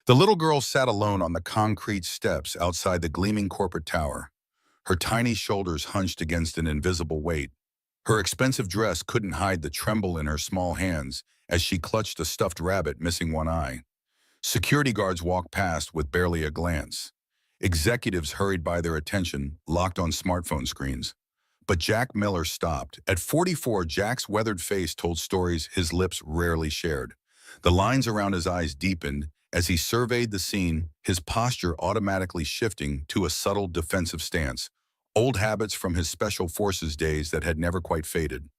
The little girl sat alone on the concrete steps outside the gleaming corporate tower, her tiny shoulders hunched against an invisible weight. Her expensive dress couldn't hide the tremble in her small hands as she clutched a stuffed rabbit missing one eye. Security guards walked past with barely a glance. Executives hurried by their attention, locked on smartphone screens. But Jack Miller stopped. At 44, Jack's weathered face told stories his lips rarely shared. The lines around his eyes deepened as he surveyed the scene, his posture automatically shifting to a subtle defensive stance, old habits from his special forces days that had never quite faded.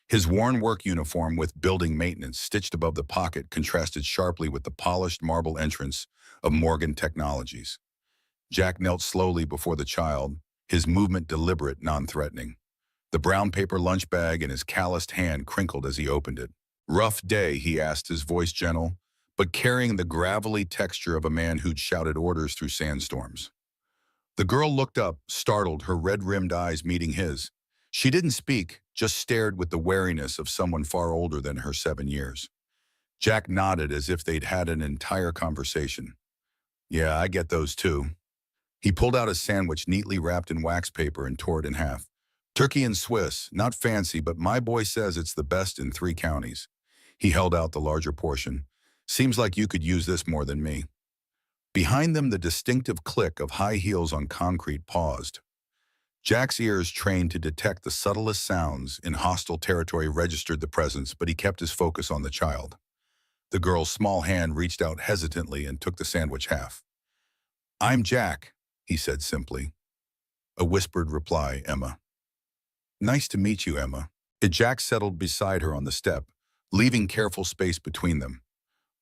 His worn work uniform with building maintenance stitched above the pocket contrasted sharply with the polished marble entrance of Morgan Technologies. Jack knelt slowly before the child, his movement deliberate, non-threatening. The brown paper lunch bag in his calloused hand crinkled as he opened it. "Rough day," he asked, his voice gentle, but carrying the gravelly texture of a man who'd shouted orders through sandstorms. The girl looked up, startled, her red-rimmed eyes meeting his. She didn't speak, just stared with the wariness of someone far older than her 7 years. Jack nodded as if they'd had an entire conversation. "Yeah, I get those too." He pulled out a sandwich neatly wrapped in wax paper and tore it in half. "Turkey and Swiss, not fancy, but my boy says it's the best in 3 counties." He held out the larger portion. "Seems like you could use this more than me." Behind them, the distinctive click of high heels on concrete paused. Jack's ears, trained to detect the subtlest sounds in hostile territory, registered the presence, but he kept his focus on the child. The girl's small hand reached out hesitantly and took the sandwich half. "I'm Jack," he said simply. A whispered reply, "Emma." "Nice to meet you, Emma." Jack settled beside her on the step, leaving careful space between them.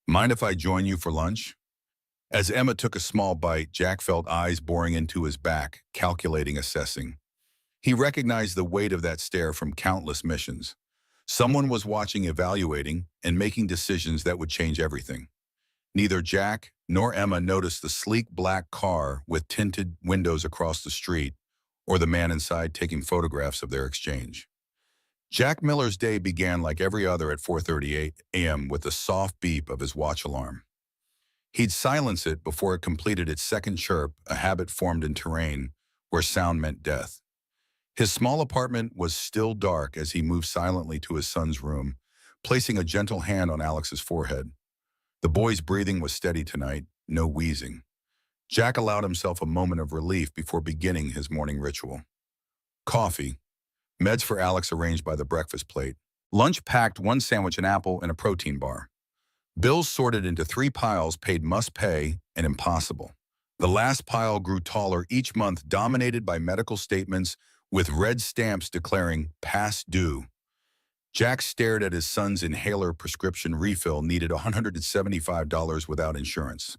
"Mind if I join you for lunch?" As Emma took a small bite, Jack felt eyes boring into his back, calculating, assessing. He recognized the weight of that stare from countless missions. Someone was watching, evaluating, and making decisions that would change everything. Neither Jack nor Emma noticed the sleek black car with tinted windows across the street, or the man inside taking photographs of their exchange. Jack Miller's day began like every other at 4:30 a.m. with the soft beep of his watch alarm. He'd silence it before it completed its second chirp, a habit formed in terrain where sound meant death. His small apartment was still dark as he moved silently to his son's room, placing a gentle hand on Alex's forehead. The boy's breathing was steady tonight, no wheezing. Jack allowed himself a moment of relief before beginning his morning ritual. Coffee, meds for Alex arranged by the breakfast plate, lunch packed, 1 sandwich, an apple, and a protein bar. Bills sorted into 3 piles, paid, must pay, and impossible. The last pile grew taller each month, dominated by medical statements with red stamps declaring past due. Jack stared at his son's inhaler prescription refill needed $175 without insurance.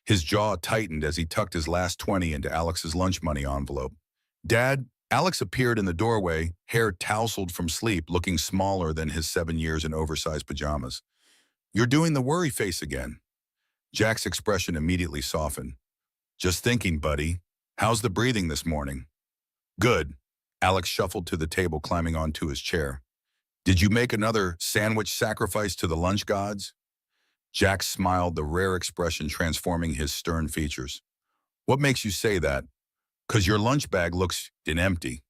His jaw tightened as he tucked his last 20 into Alex's lunch money envelope. "Dad," Alex appeared in the doorway, hair tousled from sleep, looking smaller than his 7 years in oversized pajamas. "You're doing the worry face again." Jack's expression immediately softened. "Just thinking, buddy. How's the breathing this morning?" "Good." Alex shuffled to the table, climbing onto his chair. "Did you make another sandwich sacrifice to the lunch gods?" Jack smiled, the rare expression transforming his stern features. "What makes you say that?" "'Cause your lunch bag looks empty."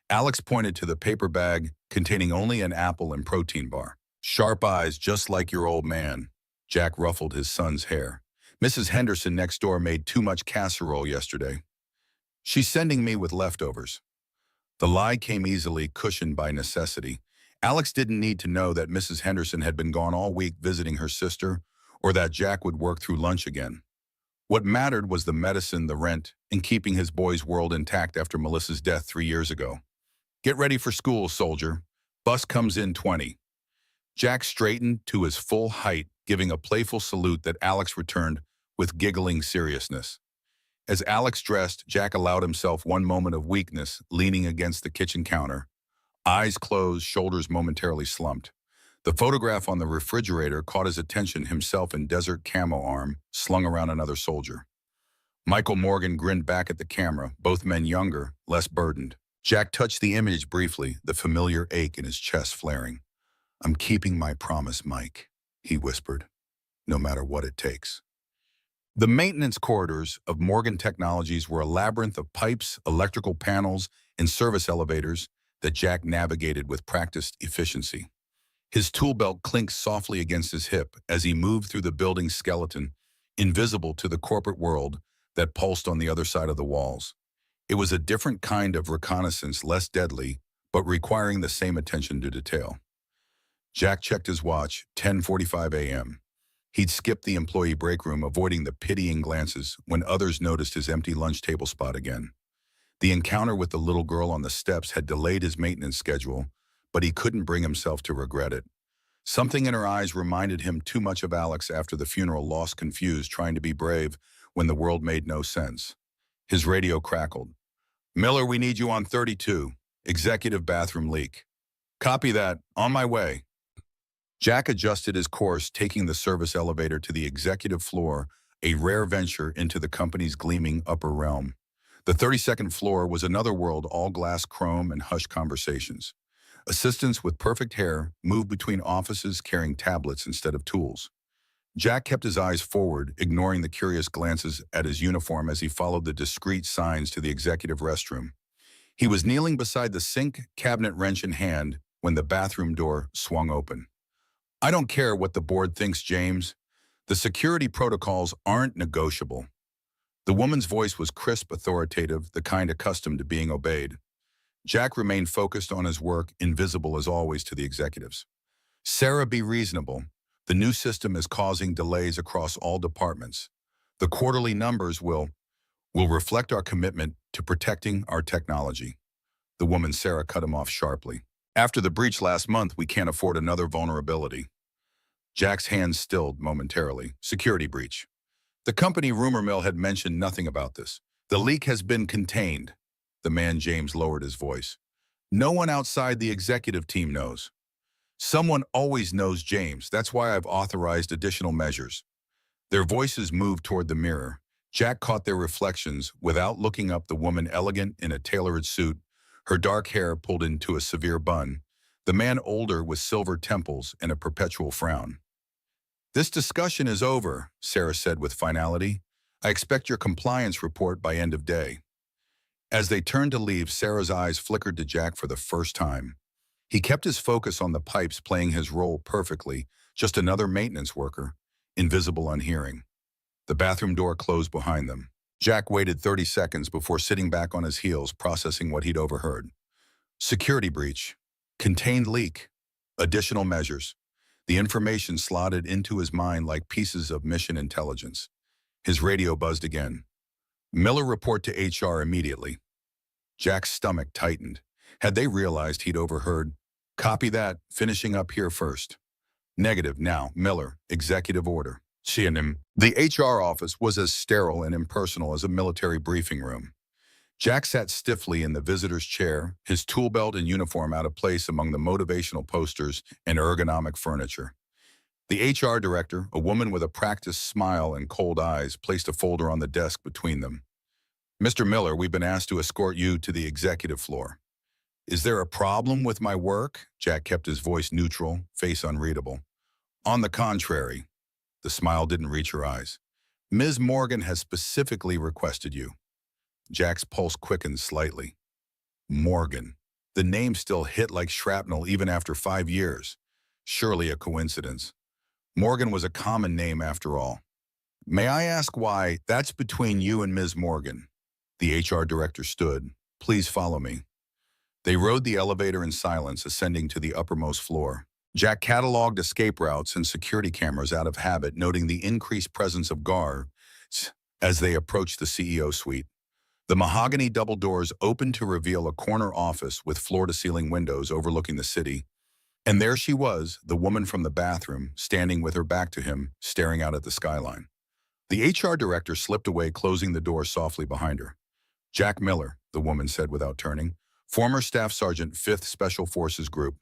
Alex pointed to the paper bag containing only an apple and protein bar. "Sharp eyes, just like your old man." Jack ruffled his son's hair. "Mrs. Henderson next door made too much casserole yesterday. She's sending me with leftovers." The lie came easily, cushioned by necessity. Alex didn't need to know that Mrs. Henderson had been gone all week visiting her sister, or that Jack would work through lunch again. What mattered was the medicine, the rent, and keeping his boy's world intact after Melissa's death 3 years ago. "Get ready for school, soldier. Bus comes in 20. Jack straightened to his full height, giving a playful salute that Alex returned with giggling seriousness. As Alex dressed, Jack allowed himself one moment of weakness, leaning against the kitchen counter. Eyes closed, shoulders momentarily slumped. The photograph on the refrigerator caught his attention, himself in desert camo arm, slung around another soldier. Michael Morgan grinned back at the camera, both men younger, less burdened. Jack touched the image briefly, the familiar ache in his chest flaring. "I'm keeping my promise, Mike," he whispered, "no matter what it takes." The maintenance corridors of Morgan Technologies were a labyrinth of pipes, electrical panels, and service elevators that Jack navigated with practiced efficiency. His tool belt clinked softly against his hip as he moved through the building's skeleton, invisible to the corporate world that pulsed on the other side of the walls. It was a different kind of reconnaissance, less deadly, but requiring the same attention to detail. Jack checked his watch, 10:45 a.m. He'd skipped the employee break room, avoiding the pitying glances when others noticed his empty lunch table spot again. The encounter with the little girl on the steps had delayed his maintenance schedule, but he couldn't bring himself to regret it. Something in her eyes reminded him too much of Alex after the funeral, lost confused, trying to be brave when the world made no sense. His radio crackled. "Miller, we need you on 32. Executive bathroom leak." "Copy that. On my way." Jack adjusted his course, taking the service elevator to the executive floor, a rare venture into the company's gleaming upper realm. The 32nd floor was another world, all glass, chrome, and hushed conversations. Assistants with perfect hair moved between offices carrying tablets instead of tools. Jack kept his eyes forward, ignoring the curious glances at his uniform as he followed the discreet signs to the executive restroom. He was kneeling beside the sink, cabinet wrench in hand, when the bathroom door swung open. "I don't care what the board thinks, James. The security protocols aren't negotiable." The woman's voice was crisp, authoritative, the kind accustomed to being obeyed. Jack remained focused on his work, invisible as always to the executives. "Sarah, be reasonable. The new system is causing delays across all departments. The quarterly numbers will reflect our commitment to protecting our technology." The woman Sarah cut him off sharply. "After the breach last month, we can't afford another vulnerability." Jack's hands stilled momentarily. "Security breach." The company rumor mill had mentioned nothing about this. "The leak has been contained." The man James lowered his voice. "No one outside the executive team knows." "Someone always knows, James. That's why I've authorized additional measures." Their voices moved toward the mirror. Jack caught their reflections without looking up, the woman elegant in a tailored suit, her dark hair pulled into a severe bun. The man older with silver temples and a perpetual frown. "This discussion is over," Sarah said with finality. "I expect your compliance report by end of day." As they turned to leave, Sarah's eyes flickered to Jack for the first time. He kept his focus on the pipes, playing his role perfectly, just another maintenance worker, invisible, unhearing. The bathroom door closed behind them. Jack waited 30 seconds before sitting back on his heels, processing what he'd overheard. Security breach. Contained leak. Additional measures. The information slotted into his mind like pieces of mission intelligence. His radio buzzed again. "Miller, report to HR immediately." Jack's stomach tightened. Had they realized he'd overheard? "Copy that. Finishing up here first." "Negative. Now, Miller. Executive order." The HR office was as sterile and impersonal as a military briefing room. Jack sat stiffly in the visitor's chair, his tool belt and uniform out of place among the motivational posters and ergonomic furniture. The HR director, a woman with a practiced smile and cold eyes, placed a folder on the desk between them. "Mr. Miller, we've been asked to escort you to the executive floor." "Is there a problem with my work?" Jack kept his voice neutral, face unreadable. "On the contrary." The smile didn't reach her eyes. "Ms. Morgan has specifically requested you." Jack's pulse quickened slightly. Morgan. The name still hit like shrapnel even after 5 years. Surely a coincidence. Morgan was a common name after all. "May I ask why?" "That's between you and Ms. Morgan." The HR director stood. "Please follow me." They rode the elevator in silence, ascending to the uppermost floor. Jack cataloged escape routes and security cameras out of habit, noting the increased presence of guards as they approached the CEO suite. The mahogany double doors opened to reveal a corner office with floor-to-ceiling windows overlooking the city. And there she was, the woman from the bathroom, standing with her back to him, staring out at the skyline. The HR director slipped away, closing the door softly behind her. "Jack Miller," the woman said without turning, "former Staff Sergeant, 5th Special Forces Group,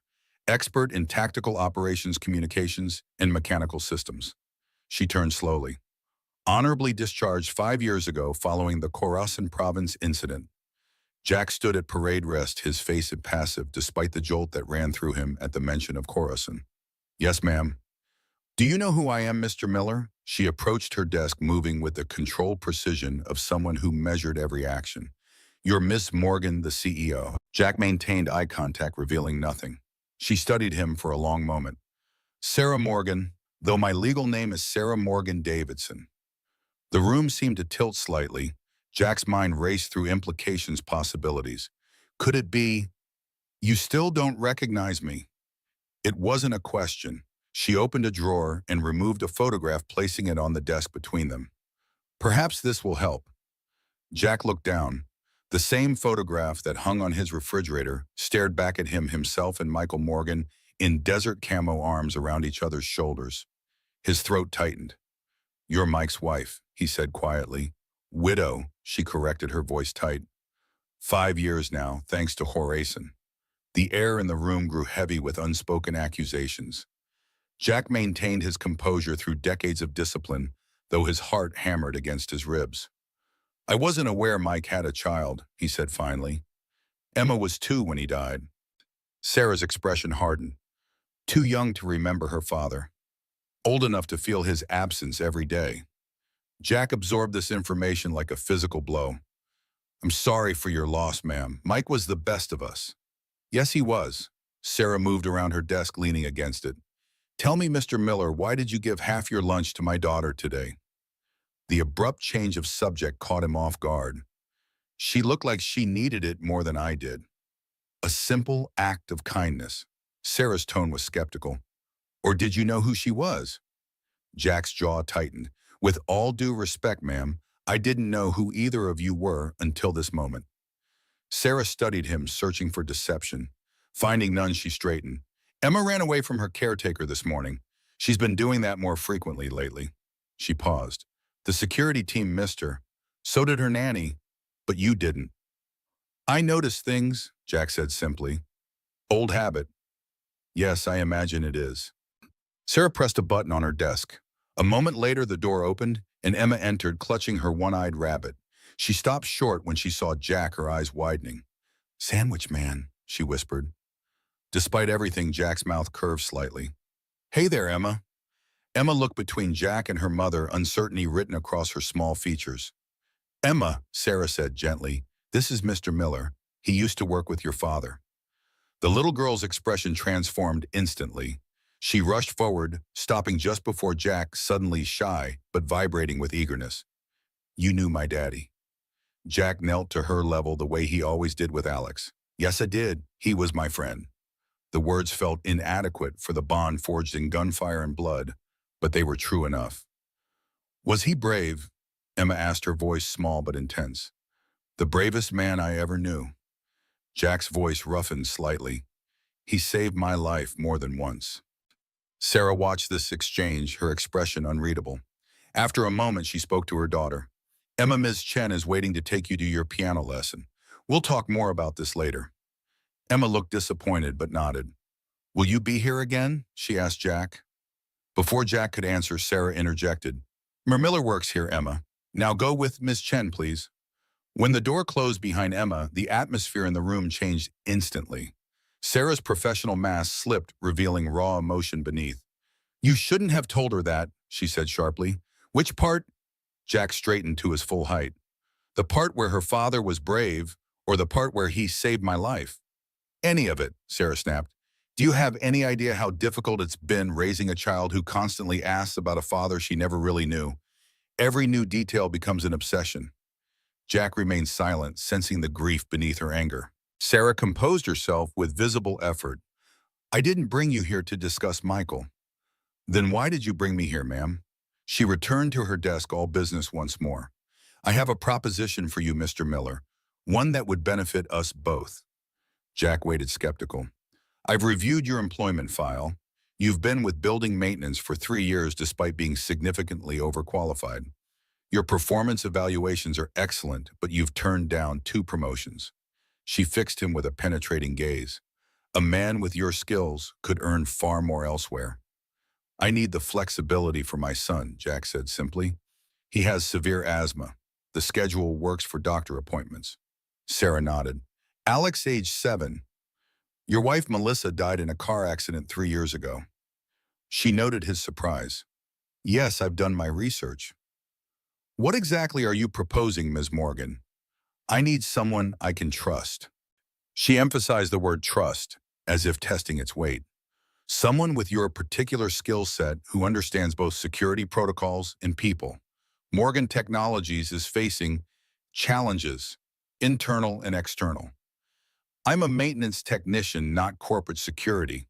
expert in tactical operations, communications, and mechanical systems." She turned slowly. "Honorably discharged 5 years ago following the Khorasan province incident." Jack stood at parade rest, his face impassive despite the jolt that ran through him at the mention of Khorasan. "Yes, ma'am." Do you know who I am, Mr. Miller? She approached her desk, moving with the controlled precision of someone who measured every action. You're Miss Morgan, the CEO. Jack maintained eye contact, revealing nothing. She studied him for a long moment. Sarah Morgan, though my legal name is Sarah Morgan Davidson. The room seemed to tilt slightly. Jack's mind raced through implications, possibilities. Could it be, you still don't recognize me? It wasn't a question. She opened a drawer and removed a photograph, placing it on the desk between them. Perhaps this will help. Jack looked down. The same photograph that hung on his refrigerator stared back at him, himself and Michael Morgan, in desert camo, arms around each other's shoulders. His throat tightened. You're Mike's wife, he said quietly. Widow, she corrected, her voice tight. 5 years now, thanks to Horacen. The air in the room grew heavy with unspoken accusations. Jack maintained his composure through decades of discipline, though his heart hammered against his ribs. I wasn't aware Mike had a child, he said finally. Emma was 2 when he died. Sarah's expression hardened. Too young to remember her father. Old enough to feel his absence every day. Jack absorbed this information like a physical blow. I'm sorry for your loss, ma'am. Mike was the best of us. Yes, he was. Sarah moved around her desk, leaning against it. Tell me, Mr. Miller, why did you give half your lunch to my daughter today? The abrupt change of subject caught him off guard. She looked like she needed it more than I did. A simple act of kindness. Sarah's tone was skeptical. Or did you know who she was? Jack's jaw tightened. With all due respect, ma'am, I didn't know who either of you were until this moment. Sarah studied him, searching for deception. Finding none, she straightened. Emma ran away from her caretaker this morning. She's been doing that more frequently lately. She paused. The security team missed her. So did her nanny, but you didn't. I noticed things, Jack said simply. Old habit. Yes, I imagine it is. Sarah pressed a button on her desk. A moment later, the door opened, and Emma entered, clutching her one-eyed rabbit. She stopped short when she saw Jack, her eyes widening. Sandwich man, she whispered. Despite everything, Jack's mouth curved slightly. Hey there, Emma. Emma looked between Jack and her mother, uncertainty written across her small features. Emma, Sarah said gently, this is Mr. Miller. He used to work with your father. The little girl's expression transformed instantly. She rushed forward, stopping just before Jack, suddenly shy, but vibrating with eagerness. You knew my daddy. Jack knelt to her level the way he always did with Alex. Yes, I did. He was my friend. The words felt inadequate for the bond forged in gunfire and blood, but they were true enough. Was he brave? Emma asked, her voice small but intense. The bravest man I ever knew. Jack's voice roughened slightly. He saved my life more than once. Sarah watched this exchange, her expression unreadable. After a moment, she spoke to her daughter. Emma, Ms. Chen is waiting to take you to your piano lesson. We'll talk more about this later. Emma looked disappointed but nodded. Will you be here again? She asked Jack. Before Jack could answer, Sarah interjected. Miller works here, Emma. Now go with Ms. Chen, please. When the door closed behind Emma, the atmosphere in the room changed instantly. Sarah's professional mask slipped, revealing raw emotion beneath. You shouldn't have told her that, she said sharply. Which part? Jack straightened to his full height. The part where her father was brave, or the part where he saved my life? Any of it, Sarah snapped. Do you have any idea how difficult it's been raising a child who constantly asks about a father she never really knew? Every new detail becomes an obsession. Jack remained silent, sensing the grief beneath her anger. Sarah composed herself with visible effort. I didn't bring you here to discuss Michael. Then why did you bring me here, ma'am? She returned to her desk, all business once more. I have a proposition for you, Mr. Miller, one that would benefit us both. Jack waited skeptical. I've reviewed your employment file. You've been with building maintenance for 3 years despite being significantly overqualified. Your performance evaluations are excellent, but you've turned down 2 promotions. She fixed him with a penetrating gaze. A man with your skills could earn far more elsewhere. I need the flexibility for my son, Jack said simply. He has severe asthma. The schedule works for doctor appointments. Sarah nodded. Alex, age 7. Your wife, Melissa, died in a car accident 3 years ago. She noted his surprise. Yes, I've done my research. What exactly are you proposing, Ms. Morgan? I need someone I can trust. She emphasized the word trust, as if testing its weight. Someone with your particular skill set who understands both security protocols and people. Morgan Technologies is facing challenges, internal and external. I'm a maintenance technician, not corporate security.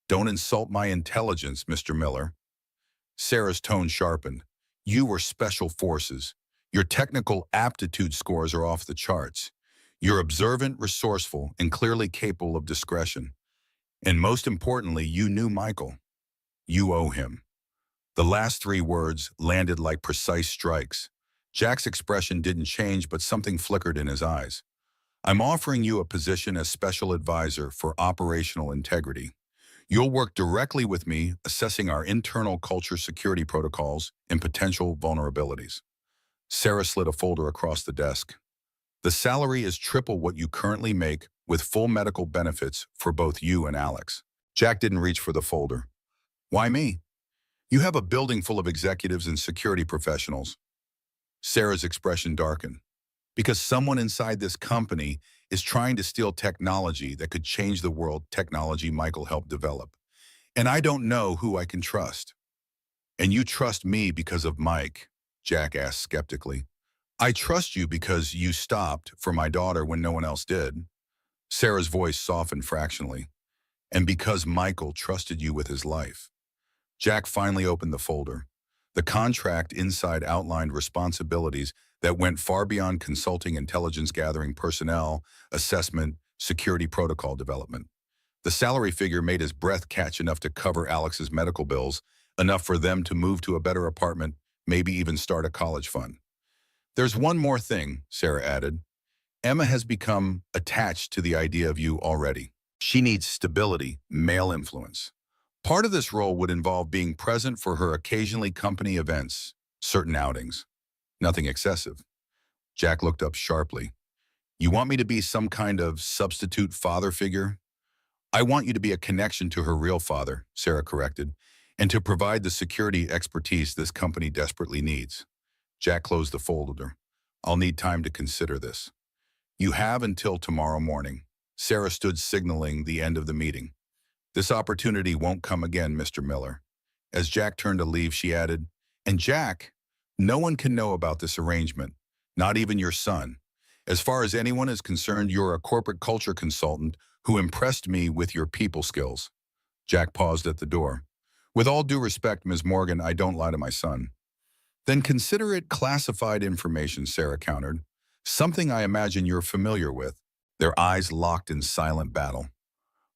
Don't insult my intelligence, Mr. Miller. Sarah's tone sharpened. You were special forces. Your technical aptitude scores are off the charts. You're observant, resourceful, and clearly capable of discretion. And most importantly, you knew Michael. You owe him. The last three words landed like precise strikes. Jack's expression didn't change, but something flickered in his eyes. I'm offering you a position as special advisor for operational integrity. You'll work directly with me, assessing our internal culture security protocols and potential vulnerabilities. Sarah slid a folder across the desk. The salary is triple what you currently make, with full medical benefits for both you and Alex. Jack didn't reach for the folder. Why me? You have a building full of executives and security professionals. Sarah's expression darkened. Because someone inside this company is trying to steal technology that could change the world, technology Michael helped develop. And I don't know who I can trust. And you trust me because of Mike? Jack asked skeptically. I trust you because you stopped for my daughter when no one else did. Sarah's voice softened fractionally. And because Michael trusted you with his life. Jack finally opened the folder. The contract inside outlined responsibilities that went far beyond consulting, intelligence gathering, personnel, assessment, security protocol development. The salary figure made his breath catch enough to cover Alex's medical bills, enough for them to move to a better apartment, maybe even start a college fund. There's one more thing, Sarah added. Emma has become attached to the idea of you already. She needs stability, male influence. Part of this role would involve being present for her occasionally company events, certain outings. Nothing excessive. Jack looked up sharply. You want me to be some kind of substitute father figure? I want you to be a connection to her real father, Sarah corrected, and to provide the security expertise this company desperately needs. Jack closed the folder. I'll need time to consider this. You have until tomorrow morning. Sarah stood signaling the end of the meeting. This opportunity won't come again, Mr. Miller. As Jack turned to leave, she added, and Jack, no one can know about this arrangement, not even your son. As far as anyone is concerned, you're a corporate culture consultant who impressed me with your people skills. Jack paused at the door. With all due respect, Ms. Morgan, I don't lie to my son. Then consider it classified information, Sarah countered. Something I imagine you're familiar with. Their eyes locked in silent battle.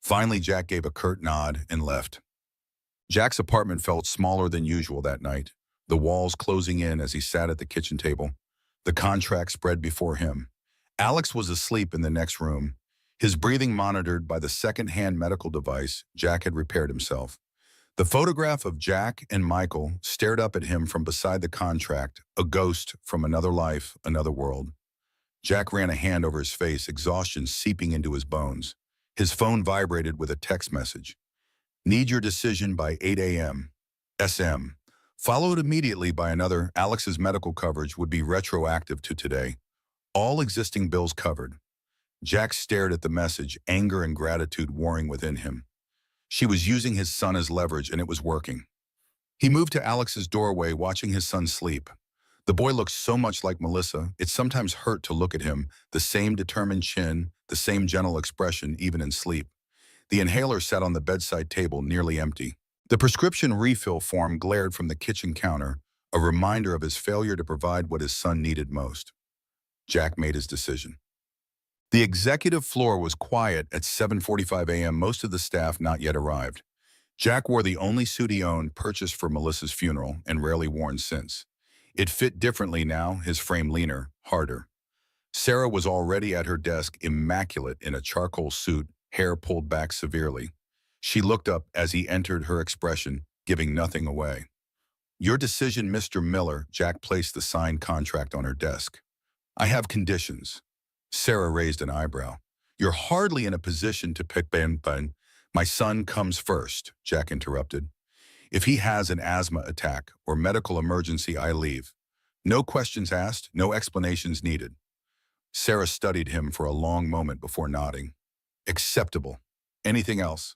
Finally, Jack gave a curt nod and left. Jack's apartment felt smaller than usual that night, the walls closing in as he sat at the kitchen table. The contract spread before him. Alex was asleep in the next room, his breathing monitored by the second-hand medical device Jack had repaired himself. The photograph of Jack and Michael stared up at him from beside the contract, a ghost from another life, another world. Jack ran a hand over his face, exhaustion seeping into his bones. His phone vibrated with a text message. Need your decision by 8 a.m. SM. Followed immediately by another, Alex's medical coverage would be retroactive to today. All existing bills covered. Jack stared at the message, anger and gratitude warring within him. She was using his son as leverage, and it was working. He moved to Alex's doorway, watching his son sleep. The boy looked so much like Melissa, it sometimes hurt to look at him, the same determined chin, the same gentle expression even in sleep. The inhaler sat on the bedside table, nearly empty. The prescription refill form glared from the kitchen counter, a reminder of his failure to provide what his son needed most. Jack made his decision. The executive floor was quiet at 7:45 a.m., most of the staff not yet arrived. Jack wore the only suit he owned, purchased for Melissa's funeral and rarely worn since. It fit differently now, his frame leaner, harder. Sarah was already at her desk, immaculate in a charcoal suit, hair pulled back severely. She looked up as he entered, her expression giving nothing away. Your decision, Mr. Miller. Jack placed the signed contract on her desk. I have conditions. Sarah raised an eyebrow. You're hardly in a position to pick Ben. My son comes first, Jack interrupted. If he has an asthma attack or medical emergency, I leave. No questions asked, no explanations needed. Sarah studied him for a long moment before nodding. Acceptable. Anything else?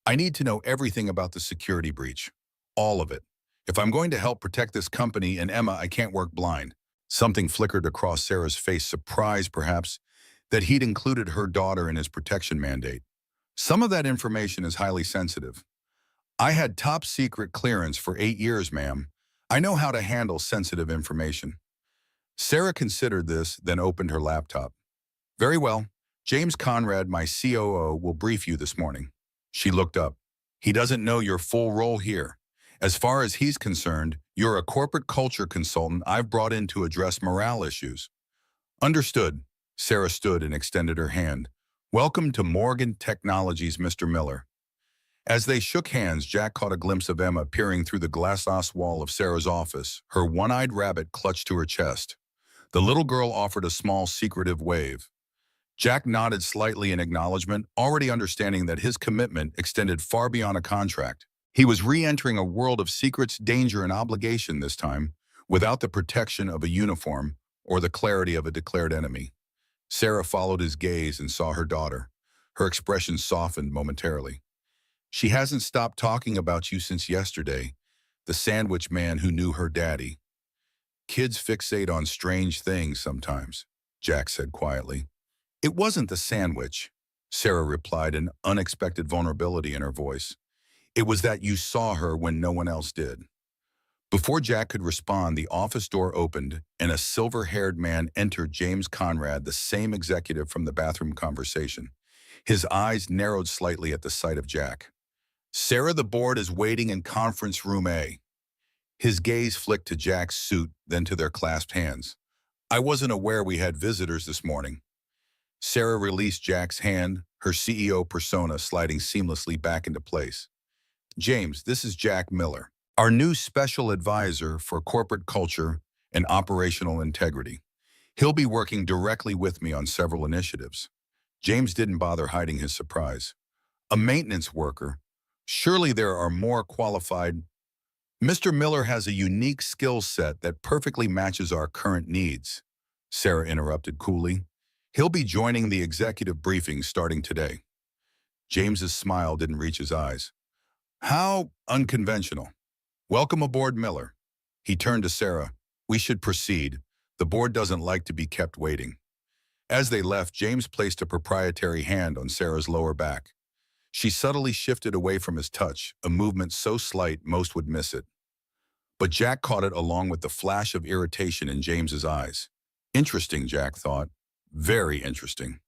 I need to know everything about the security breach. All of it. If I'm going to help protect this company and Emma, I can't work blind. Something flickered across Sarah's face, surprise perhaps, that he'd included her daughter in his protection mandate. Some of that information is highly sensitive. I had top secret clearance for 8 years, ma'am. I know how to handle sensitive information. Sarah considered this, then opened her laptop. Very well. James Conrad, my COO, will brief you this morning. She looked up. He doesn't know your full role here. As far as he's concerned, you're a corporate culture consultant I've brought in to address morale issues. Understood. Sarah stood and extended her hand. Welcome to Morgan Technologies, Mr. Miller. As they shook hands, Jack caught a glimpse of Emma peering through the glass wall of Sarah's office, her one-eyed rabbit clutched to her chest. The little girl offered a small, secretive wave. Jack nodded slightly in acknowledgement, already understanding that his commitment extended far beyond a contract. He was re-entering a world of secrets, danger, and obligation this time, without the protection of a uniform or the clarity of a declared enemy. Sarah followed his gaze and saw her daughter. Her expression softened momentarily. She hasn't stopped talking about you since yesterday, the sandwich man who knew her daddy. Kids fixate on strange things sometimes, Jack said quietly. It wasn't the sandwich, Sarah replied, an unexpected vulnerability in her voice. It was that you saw her when no one else did. Before Jack could respond, the office door opened and a silver-haired man entered. James Conrad, the same executive from the bathroom conversation. His eyes narrowed slightly at the sight of Jack. Sarah, the board is waiting in conference room A. His gaze flicked to Jack's suit, then to their clasped hands. I wasn't aware we had visitors this morning. Sarah released Jack's hand, her CEO persona sliding seamlessly back into place. James, this is Jack Miller, our new special advisor for corporate culture and operational integrity. He'll be working directly with me on several initiatives. James didn't bother hiding his surprise. A maintenance worker? Surely there are more qualified. Mr. Miller has a unique skill set that perfectly matches our current needs, Sarah interrupted coolly. He'll be joining the executive briefing starting today. James's smile didn't reach his eyes. How unconventional. Welcome aboard, Miller. He turned to Sarah. We should proceed. The board doesn't like to be kept waiting. As they left, James placed a proprietary hand on Sarah's lower back. She subtly shifted away from his touch, a movement so slight most would miss it. But Jack caught it along with the flash of irritation in James's eyes. Interesting, Jack thought. Very interesting.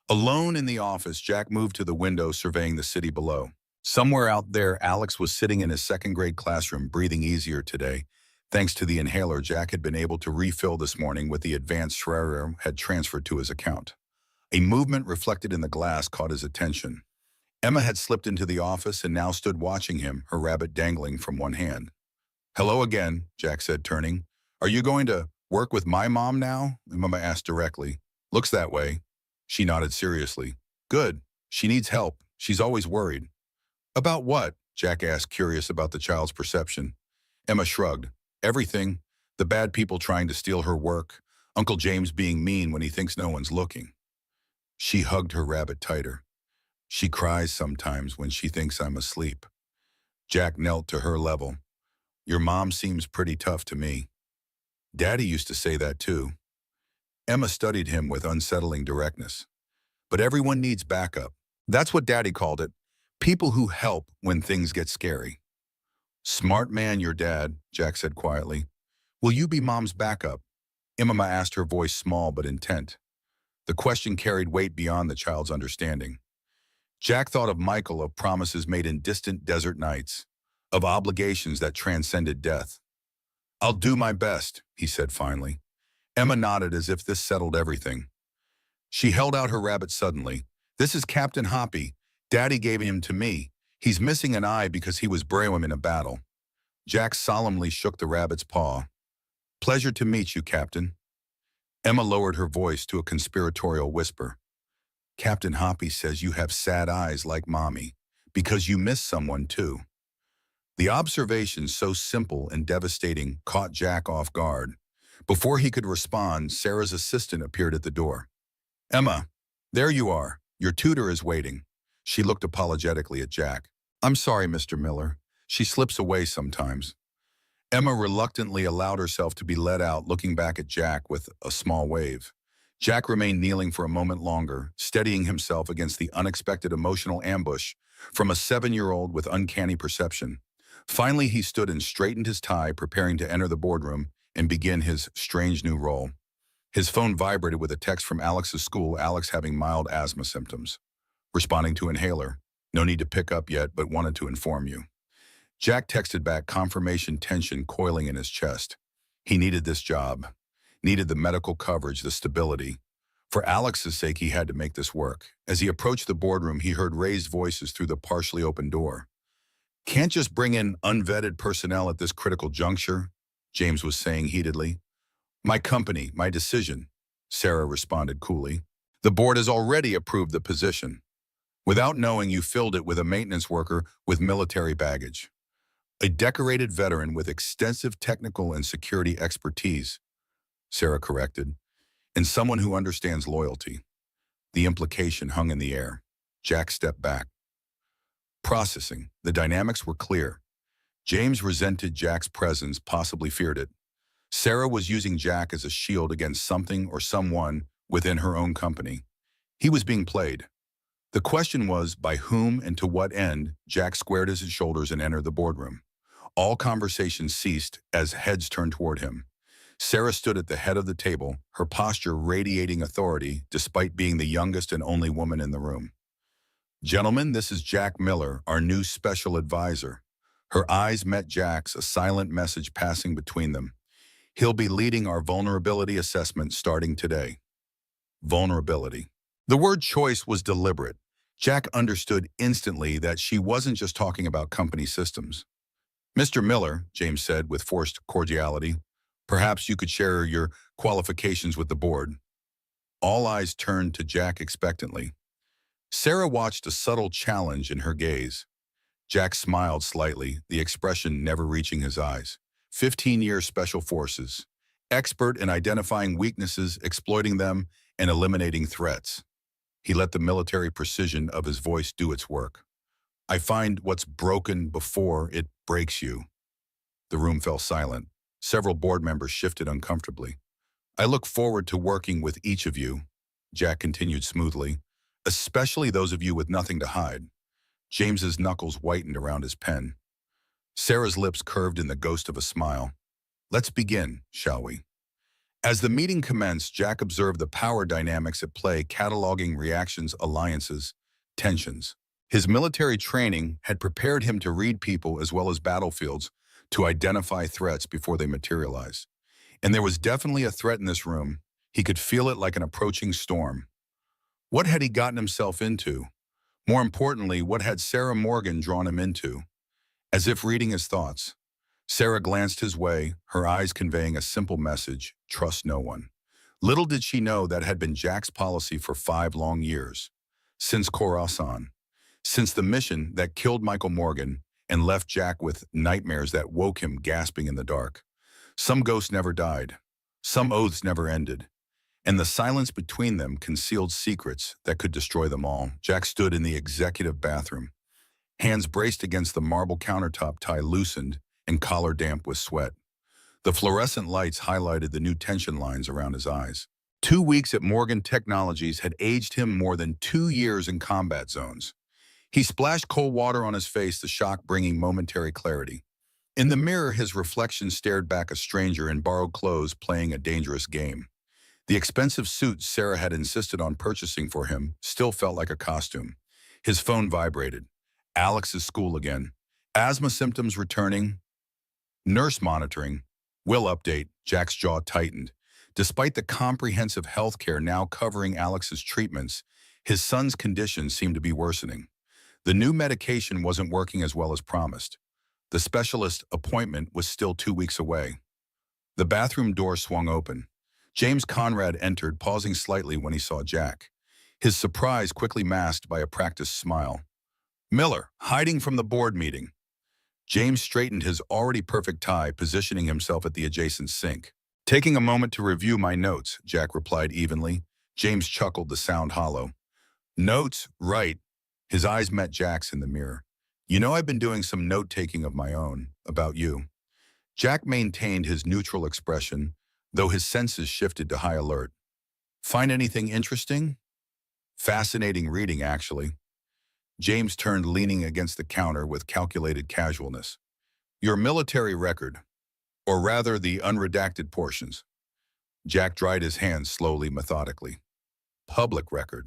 Alone in the office, Jack moved to the window surveying the city below. Somewhere out there, Alex was sitting in his second-grade classroom, breathing easier today, thanks to the inhaler Jack had been able to refill this morning with the advanced Schreier had transferred to his account. A movement reflected in the glass caught his attention. Emma had slipped into the office and now stood watching him, her rabbit dangling from one hand. Hello again, Jack said, turning. Are you going to work with my mom now? Emma asked directly. Looks that way. She nodded seriously. Good. She needs help. She's always worried. About what? Jack asked, curious about the child's perception. Emma shrugged. Everything. The bad people trying to steal her work. Uncle James being mean when he thinks no one's looking. She hugged her rabbit tighter. She cries sometimes when she thinks I'm asleep. Jack knelt to her level. Your mom seems pretty tough to me. Daddy used to say that too. Emma studied him with unsettling directness. But everyone needs backup. That's what Daddy called it. People who help when things get scary. Smart man, your dad, Jack said quietly. Will you be Mom's backup? Emma asked, her voice small but intent. The question carried weight beyond the child's understanding. Jack thought of Michael, of promises made in distant desert nights, of obligations that transcended death. I'll do my best, he said finally. Emma nodded as if this settled everything. She held out her rabbit suddenly. This is Captain Hoppy. Daddy gave him to me. He's missing an eye because he was brave in a battle. Jack solemnly shook the rabbit's paw. Pleasure to meet you, Captain. Emma lowered her voice to a conspiratorial whisper. Captain Hoppy says you have sad eyes like Mommy, because you miss someone too. The observation, so simple and devastating, caught Jack off guard. Before he could respond, Sarah's assistant appeared at the door. "Emma, there you are. Your tutor is waiting." She looked apologetically at Jack. "I'm sorry, Mr. Miller. She slips away sometimes." Emma reluctantly allowed herself to be led out, looking back at Jack with a small wave. Jack remained kneeling for a moment longer, steadying himself against the unexpected emotional ambush from a 7-year-old with uncanny perception. Finally, he stood and straightened his tie, preparing to enter the boardroom and begin his strange new role. His phone vibrated with a text from Alex's school, Alex having mild asthma symptoms. Responding to inhaler. No need to pick up yet, but wanted to inform you. Jack texted back, confirmation, tension coiling in his chest. He needed this job. Needed the medical coverage, the stability. For Alex's sake, he had to make this work. As he approached the boardroom, he heard raised voices through the partially open door. "Can't just bring in unvetted personnel at this critical juncture," James was saying heatedly. "My company, my decision," Sarah responded coolly. "The board has already approved the position. Without knowing, you filled it with a maintenance worker with military baggage. A decorated veteran with extensive technical and security expertise," Sarah corrected, "and someone who understands loyalty." The implication hung in the air. Jack stepped back. Processing. The dynamics were clear. James resented Jack's presence, possibly feared it. Sarah was using Jack as a shield against something or someone within her own company. He was being played. The question was, by whom and to what end? Jack squared his shoulders and entered the boardroom. All conversation ceased as heads turned toward him. Sarah stood at the head of the table, her posture radiating authority despite being the youngest and only woman in the room. "Gentlemen, this is Jack Miller, our new special advisor." Her eyes met Jack's, a silent message passing between them. "He'll be leading our vulnerability assessment starting today." Vulnerability. The word choice was deliberate. Jack understood instantly that she wasn't just talking about company systems. "Mr. Miller," James said with forced cordiality, "perhaps you could share your qualifications with the board." All eyes turned to Jack expectantly. Sarah watched a subtle challenge in her gaze. Jack smiled slightly, the expression never reaching his eyes. 15-year Special Forces. Expert in identifying weaknesses, exploiting them, and eliminating threats. He let the military precision of his voice do its work. "I find what's broken before it breaks you." The room fell silent. Several board members shifted uncomfortably. "I look forward to working with each of you," Jack continued smoothly, "especially those of you with nothing to hide." James's knuckles whitened around his pen. Sarah's lips curved in the ghost of a smile. "Let's begin, shall we?" As the meeting commenced, Jack observed the power dynamics at play, cataloging reactions, alliances, tensions. His military training had prepared him to read people as well as battlefields, to identify threats before they materialize. And there was definitely a threat in this room. He could feel it like an approaching storm. What had he gotten himself into? More importantly, what had Sarah Morgan drawn him into? As if reading his thoughts, Sarah glanced his way, her eyes conveying a simple message: trust no one. Little did she know that had been Jack's policy for 5 long years. Since Khorasan. Since the mission that killed Michael Morgan and left Jack with nightmares that woke him gasping in the dark. Some ghosts never died. Some oaths never ended. And the silence between them concealed secrets that could destroy them all. Jack stood in the executive bathroom, hands braced against the marble countertop, tie loosened and collar damp with sweat. The fluorescent lights highlighted the new tension lines around his eyes. 2 weeks at Morgan Technologies had aged him more than 2 years in combat zones. He splashed cold water on his face, the shock bringing momentary clarity. In the mirror, his reflection stared back, a stranger in borrowed clothes playing a dangerous game. The expensive suit Sarah had insisted on purchasing for him still felt like a costume. His phone vibrated. Alex's school again. Asthma symptoms returning. Nurse monitoring. Will update. Jack's jaw tightened. Despite the comprehensive health care now covering Alex's treatments, his son's condition seemed to be worsening. The new medication wasn't working as well as promised. The specialist appointment was still 2 weeks away. The bathroom door swung open. James Conrad entered, pausing slightly when he saw Jack. His surprise quickly masked by a practiced smile. "Miller, hiding from the board meeting." James straightened his already perfect tie, positioning himself at the adjacent sink. Taking a moment to review my notes, Jack replied evenly. James chuckled, the sound hollow. Notes? Right. His eyes met Jack's in the mirror. You know, I've been doing some note-taking of my own, about you. Jack maintained his neutral expression, though his senses shifted to high alert. Find anything interesting? Fascinating reading, actually. James turned, leaning against the counter with calculated casualness. Your military record, or rather the unredacted portions. Jack dried his hands slowly, methodically. Public record.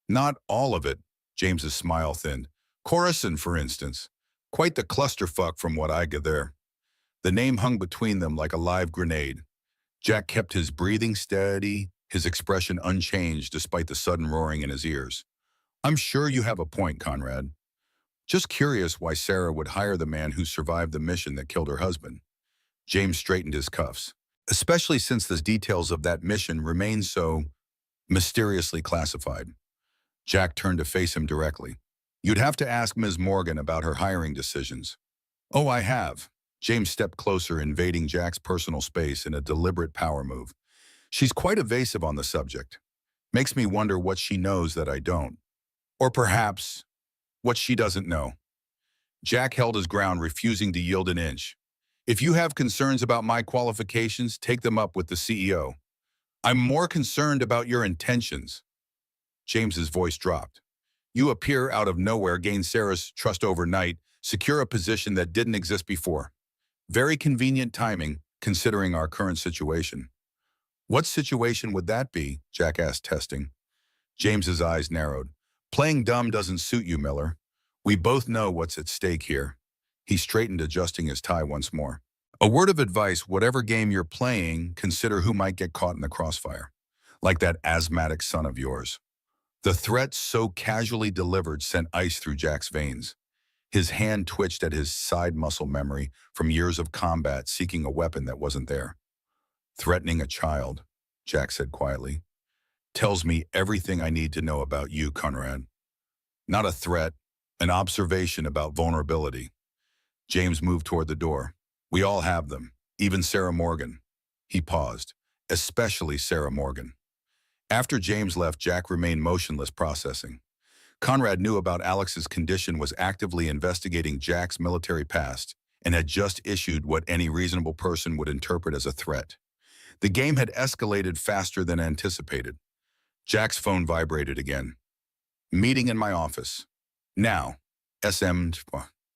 Not all of it, James's smile thinned. Coruscant, for instance. Quite the clusterfuck from what I gather. The name hung between them like a live grenade. Jack kept his breathing steady, his expression unchanged despite the sudden roaring in his ears. I'm sure you have a point, Conrad. Just curious why Sarah would hire the man who survived the mission that killed her husband. James straightened his cuffs, especially since the details of that mission remain so mysteriously classified. Jack turned to face him directly. You'd have to ask Ms. Morgan about her hiring decisions. Oh, I have. James stepped closer, invading Jack's personal space in a deliberate power move. She's quite evasive on the subject. Makes me wonder what she knows that I don't. Or perhaps, what she doesn't know. Jack held his ground, refusing to yield an inch. If you have concerns about my qualifications, take them up with the CEO. I'm more concerned about your intentions. James's voice dropped. You appear out of nowhere, gain Sarah's trust overnight, secure a position that didn't exist before. Very convenient timing, considering our current situation. What situation would that be? Jack asked, testing. James's eyes narrowed. Playing dumb doesn't suit you, Miller. We both know what's at stake here. He straightened, adjusting his tie once more. A word of advice, whatever game you're playing, consider who might get caught in the crossfire. Like that asthmatic son of yours. The threat so casually delivered sent ice through Jack's veins. His hand twitched at his side muscle memory from years of combat seeking a weapon that wasn't there. Threatening a child, Jack said quietly, tells me everything I need to know about you, Conrad. Not a threat, an observation about vulnerability. James moved toward the door. We all have them, even Sarah Morgan. He paused, especially Sarah Morgan. After James left, Jack remained motionless, processing. Conrad knew about Alex's condition, was actively investigating Jack's military past, and had just issued what any reasonable person would interpret as a threat. The game had escalated faster than anticipated. Jack's phone vibrated again. Meeting in my office. Now. SM.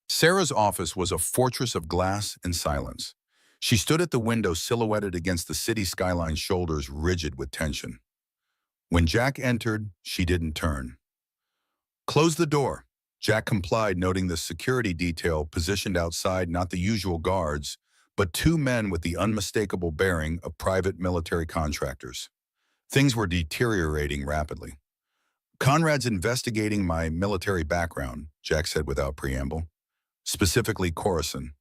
Sarah's office was a fortress of glass and silence. She stood at the window, silhouetted against the city skyline, shoulders rigid with tension. When Jack entered, she didn't turn. Close the door. Jack complied, noting the security detail positioned outside, not the usual guards, but two men with the unmistakable bearing of private military contractors. Things were deteriorating rapidly. Conrad's investigating my military background, Jack said without preamble. Specifically Coruscant.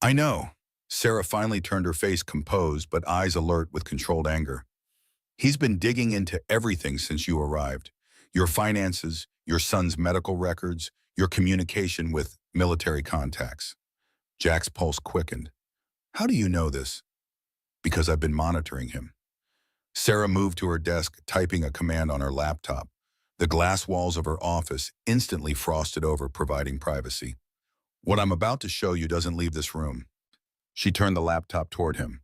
I know. Sarah finally turned, her face composed but eyes alert with controlled anger. He's been digging into everything since you arrived. Your finances, your son's medical records, your communication with military contacts. Jack's pulse quickened. How do you know this? Because I've been monitoring him. Sarah moved to her desk, typing a command on her laptop. The glass walls of her office instantly frosted over, providing privacy. What I'm about to show you doesn't leave this room. She turned the laptop toward him.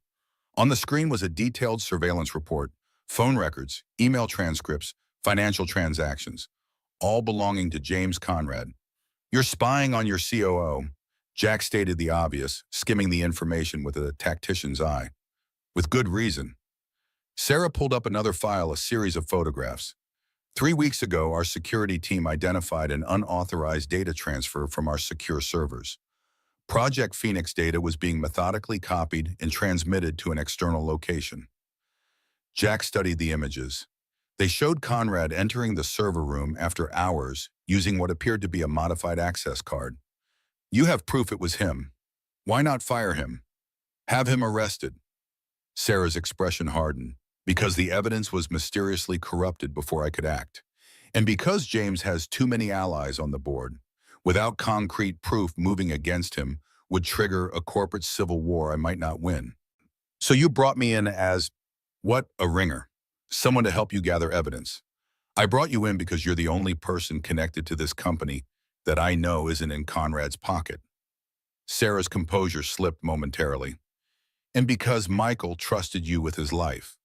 On the screen was a detailed surveillance report, phone records, email transcripts, financial transactions, all belonging to James Conrad. You're spying on your COO. Jack stated the obvious, skimming the information with a tactician's eye. With good reason. Sarah pulled up another file, a series of photographs. 3 weeks ago, our security team identified an unauthorized data transfer from our secure servers. Project Phoenix data was being methodically copied and transmitted to an external location. Jack studied the images. They showed Conrad entering the server room after hours using what appeared to be a modified access card. You have proof it was him. Why not fire him? Have him arrested. Sarah's expression hardened. Because the evidence was mysteriously corrupted before I could act. And because James has too many allies on the board. without concrete proof moving against him would trigger a corporate civil war I might not win. So you brought me in as, what, a ringer? Someone to help you gather evidence. I brought you in because you're the only person connected to this company that I know isn't in Conrad's pocket. Sarah's composure slipped momentarily. And because Michael trusted you with his life.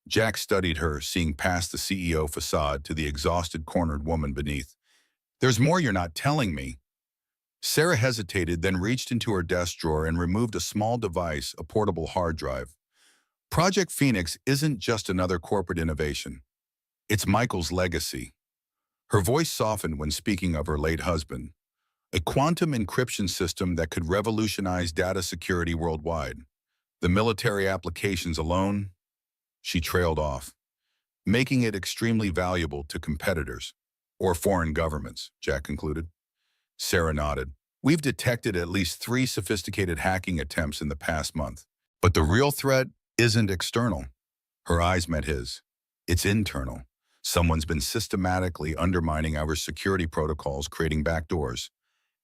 Jack studied her, seeing past the CEO facade to the exhausted, cornered woman beneath. There's more you're not telling me. Sarah hesitated, then reached into her desk drawer and removed a small device, a portable hard drive. Project Phoenix isn't just another corporate innovation. It's Michael's legacy. Her voice softened when speaking of her late husband. A quantum encryption system that could revolutionize data security worldwide. The military applications alone, she trailed off, making it extremely valuable to competitors or foreign governments, Jack concluded. Sarah nodded. We've detected at least 3 sophisticated hacking attempts in the past month. But the real threat isn't external. Her eyes met his. It's internal. Someone's been systematically undermining our security protocols, creating backdoors.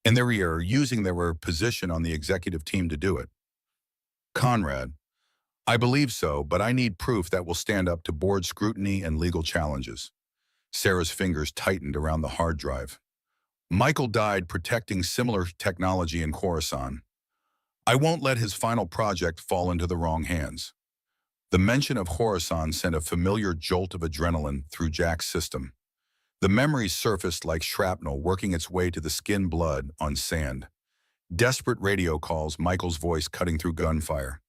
And they're using their position on the executive team to do it. Conrad, I believe so, but I need proof that will stand up to board scrutiny and legal challenges. Sarah's fingers tightened around the hard drive. Michael died protecting similar technology in Khorasan. I won't let his final project fall into the wrong hands. The mention of Khorasan sent a familiar jolt of adrenaline through Jack's system. The memories surfaced like shrapnel working its way to the skin, blood on sand. Desperate radio calls, Michael's voice cutting through gunfire.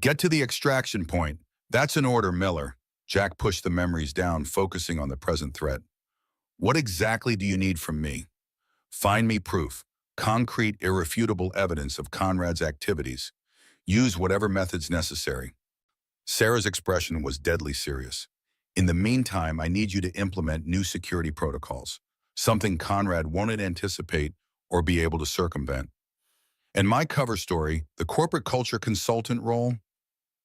Get to the extraction point. That's an order, Miller. Jack pushed the memories down, focusing on the present threat. What exactly do you need from me? Find me proof, concrete, irrefutable evidence of Conrad's activities. Use whatever methods necessary. Sarah's expression was deadly serious. In the meantime, I need you to implement new security protocols, something Conrad won't anticipate or be able to circumvent. And my cover story, the corporate culture consultant role,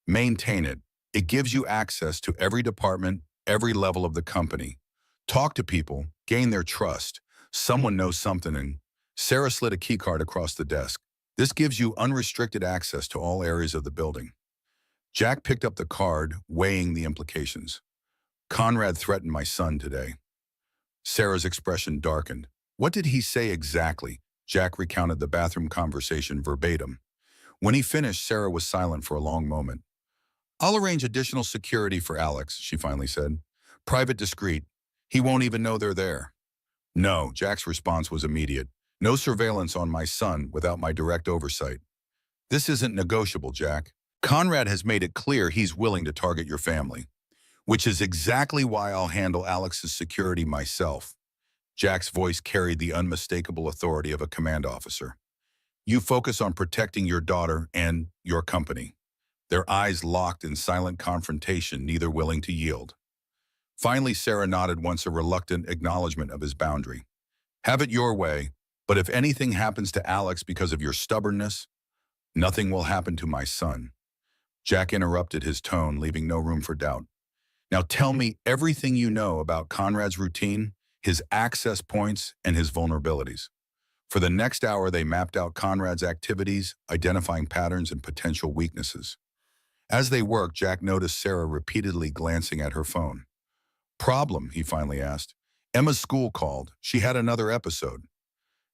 maintain it. It gives you access to every department, every level of the company. Talk to people, gain their trust. Someone knows something, and Sarah slid a keycard across the desk. This gives you unrestricted access to all areas of the building. Jack picked up the card, weighing the implications. Conrad threatened my son today. Sarah's expression darkened. What did he say exactly? Jack recounted the bathroom conversation verbatim. When he finished, Sarah was silent for a long moment. I'll arrange additional security for Alex, she finally said. Private, discreet. He won't even know they're there. No, Jack's response was immediate. No surveillance on my son without my direct oversight. This isn't negotiable, Jack. Conrad has made it clear he's willing to target your family, which is exactly why I'll handle Alex's security myself. Jack's voice carried the unmistakable authority of a command officer. You focus on protecting your daughter and your company. Their eyes locked in silent confrontation, neither willing to yield. Finally, Sarah nodded once, a reluctant acknowledgement of his boundary. Have it your way, but if anything happens to Alex because of your stubbornness, nothing will happen to my son. Jack interrupted, his tone leaving no room for doubt. Now tell me everything you know about Conrad's routine, his access points, and his vulnerabilities. For the next hour, they mapped out Conrad's activities, identifying patterns and potential weaknesses. As they worked, Jack noticed Sarah repeatedly glancing at her phone. Problem, he finally asked. Emma's school called. She had another episode.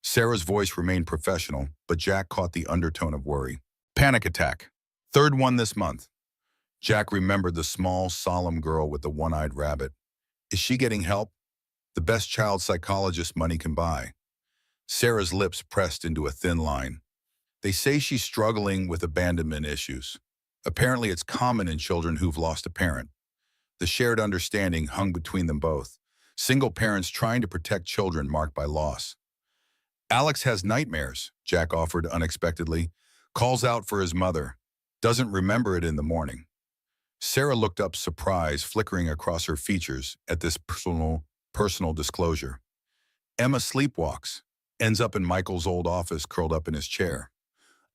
Sarah's voice remained professional, but Jack caught the undertone of worry. Panic attack. 3rd one this month. Jack remembered the small, solemn girl with the one-eyed rabbit. Is she getting help? The best child psychologist money can buy. Sarah's lips pressed into a thin line. They say she's struggling with abandonment issues. Apparently it's common in children who've lost a parent. The shared understanding hung between them both. Single parents trying to protect children marked by loss. Alex has nightmares, Jack offered unexpectedly. Calls out for his mother. Doesn't remember it in the morning. Sarah looked up, surprise flickering across her features at this personal disclosure. Emma sleepwalks. Ends up in Michael's old office, curled up in his chair.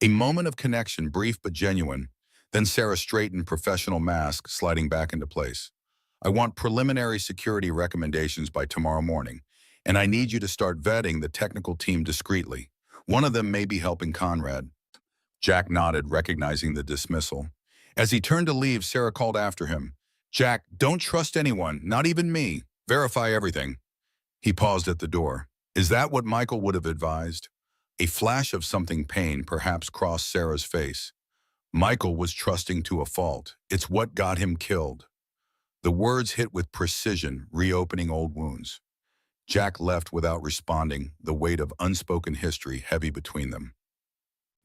A moment of connection, brief but genuine. Then Sarah straightened, professional mask sliding back into place. I want preliminary security recommendations by tomorrow morning. and I need you to start vetting the technical team discreetly. One of them may be helping Conrad." Jack nodded, recognizing the dismissal. As he turned to leave, Sarah called after him. "Jack, don't trust anyone, not even me. Verify everything." He paused at the door. Is that what Michael would have advised? A flash of something pain perhaps crossed Sarah's face. Michael was trusting to a fault. It's what got him killed. The words hit with precision, reopening old wounds. Jack left without responding, the weight of unspoken history heavy between them.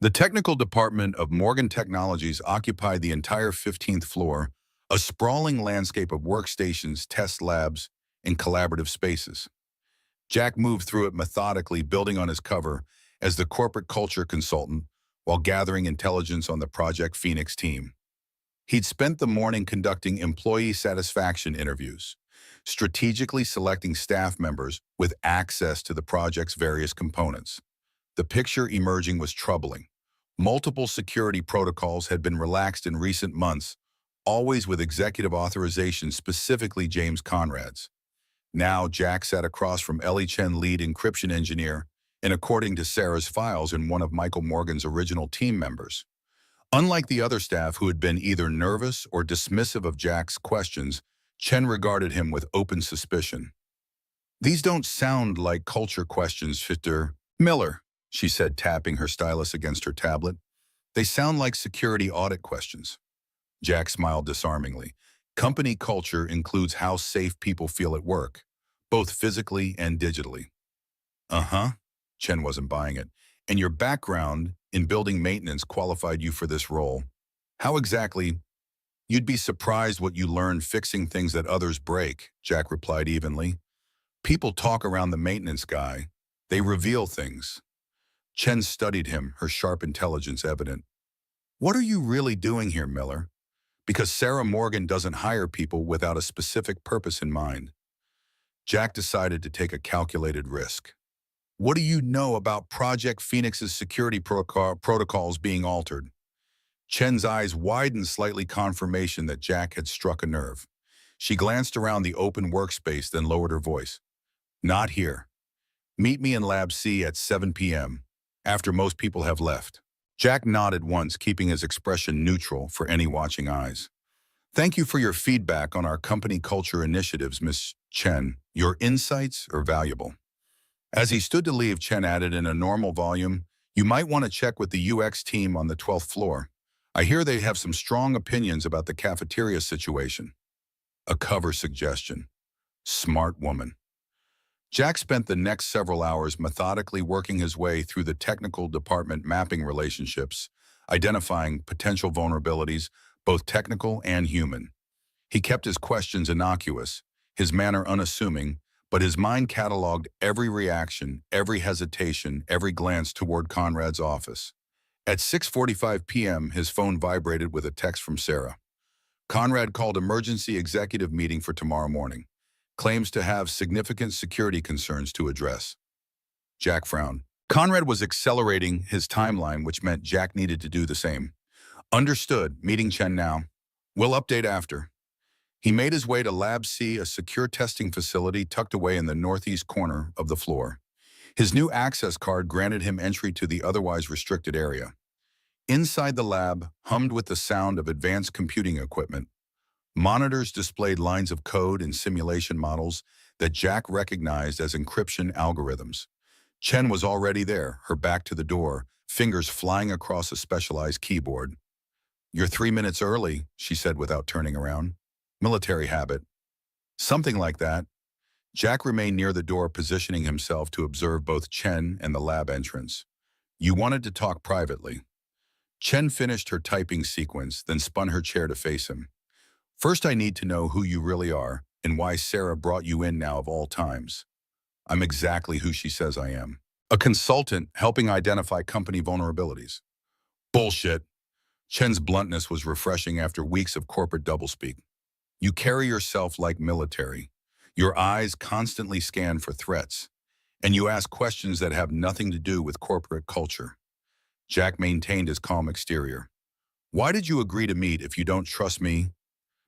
The technical department of Morgan Technologies occupied the entire 15th floor, a sprawling landscape of workstations, test labs, and collaborative spaces. Jack moved through it methodically, building on his cover as the corporate culture consultant while gathering intelligence on the Project Phoenix team. He'd spent the morning conducting employee satisfaction interviews, strategically selecting staff members with access to the project's various components. The picture emerging was troubling. Multiple security protocols had been relaxed in recent months, always with executive authorization, specifically James Conrad's. Now, Jack sat across from Ellie Chen, lead encryption engineer, and according to Sarah's files, in one of Michael Morgan's original team members. Unlike the other staff who had been either nervous or dismissive of Jack's questions, Chen regarded him with open suspicion. "These don't sound like culture questions, Mr. Miller," she said, tapping her stylus against her tablet. "They sound like security audit questions." Jack smiled disarmingly. Company culture includes how safe people feel at work, both physically and digitally. Uh-huh. Chen wasn't buying it. "And your background in building maintenance qualified you for this role. How exactly?" "You'd be surprised what you learn fixing things that others break," Jack replied evenly. "People talk around the maintenance guy. They reveal things." Chen studied him, her sharp intelligence evident. "What are you really doing here, Miller?" "Because Sarah Morgan doesn't hire people without a specific purpose in mind." Jack decided to take a calculated risk. "What do you know about Project Phoenix's security protocols being altered?" Chen's eyes widened slightly, confirmation that Jack had struck a nerve. She glanced around the open workspace, then lowered her voice. "Not here. Meet me in Lab C at 7 p.m., after most people have left." Jack nodded once, keeping his expression neutral for any watching eyes. "Thank you for your feedback on our company culture initiatives, Miss Chen. Your insights are valuable." As he stood to leave, Chen added in a normal volume, "You might want to check with the UX team on the 12th floor. I hear they have some strong opinions about the cafeteria situation." A cover suggestion. Smart woman. Jack spent the next several hours methodically working his way through the technical department, mapping relationships, identifying potential vulnerabilities, both technical and human. He kept his questions innocuous, his manner unassuming, but his mind cataloged every reaction, every hesitation, every glance toward Conrad's office. At 6:45 p.m., his phone vibrated with a text from Sarah. "Conrad called emergency executive meeting for tomorrow morning. Claims to have significant security concerns to address." Jack frowned. Conrad was accelerating his timeline, which meant Jack needed to do the same. "Understood. Meeting Chen now. We'll update after." He made his way to Lab C, a secure testing facility tucked away in the northeast corner of the floor. His new access card granted him entry to the otherwise restricted area. Inside the lab hummed with the sound of advanced computing equipment. Monitors displayed lines of code and simulation models that Jack recognized as encryption algorithms. Chen was already there, her back to the door, fingers flying across a specialized keyboard. "You're 3 minutes early," she said without turning around. "Military habit." "Something like that." Jack remained near the door, positioning himself to observe both Chen and the lab entrance. "You wanted to talk privately." Chen finished her typing sequence, then spun her chair to face him. "First, I need to know who you really are and why Sarah brought you in now of all times." "I'm exactly who she says I am. A consultant helping identify company vulnerabilities." "Bullshit." Chen's bluntness was refreshing after weeks of corporate doublespeak. "You carry yourself like military. Your eyes constantly scan for threats, and you ask questions that have nothing to do with corporate culture." Jack maintained his calm exterior. "Why did you agree to meet if you don't trust me?"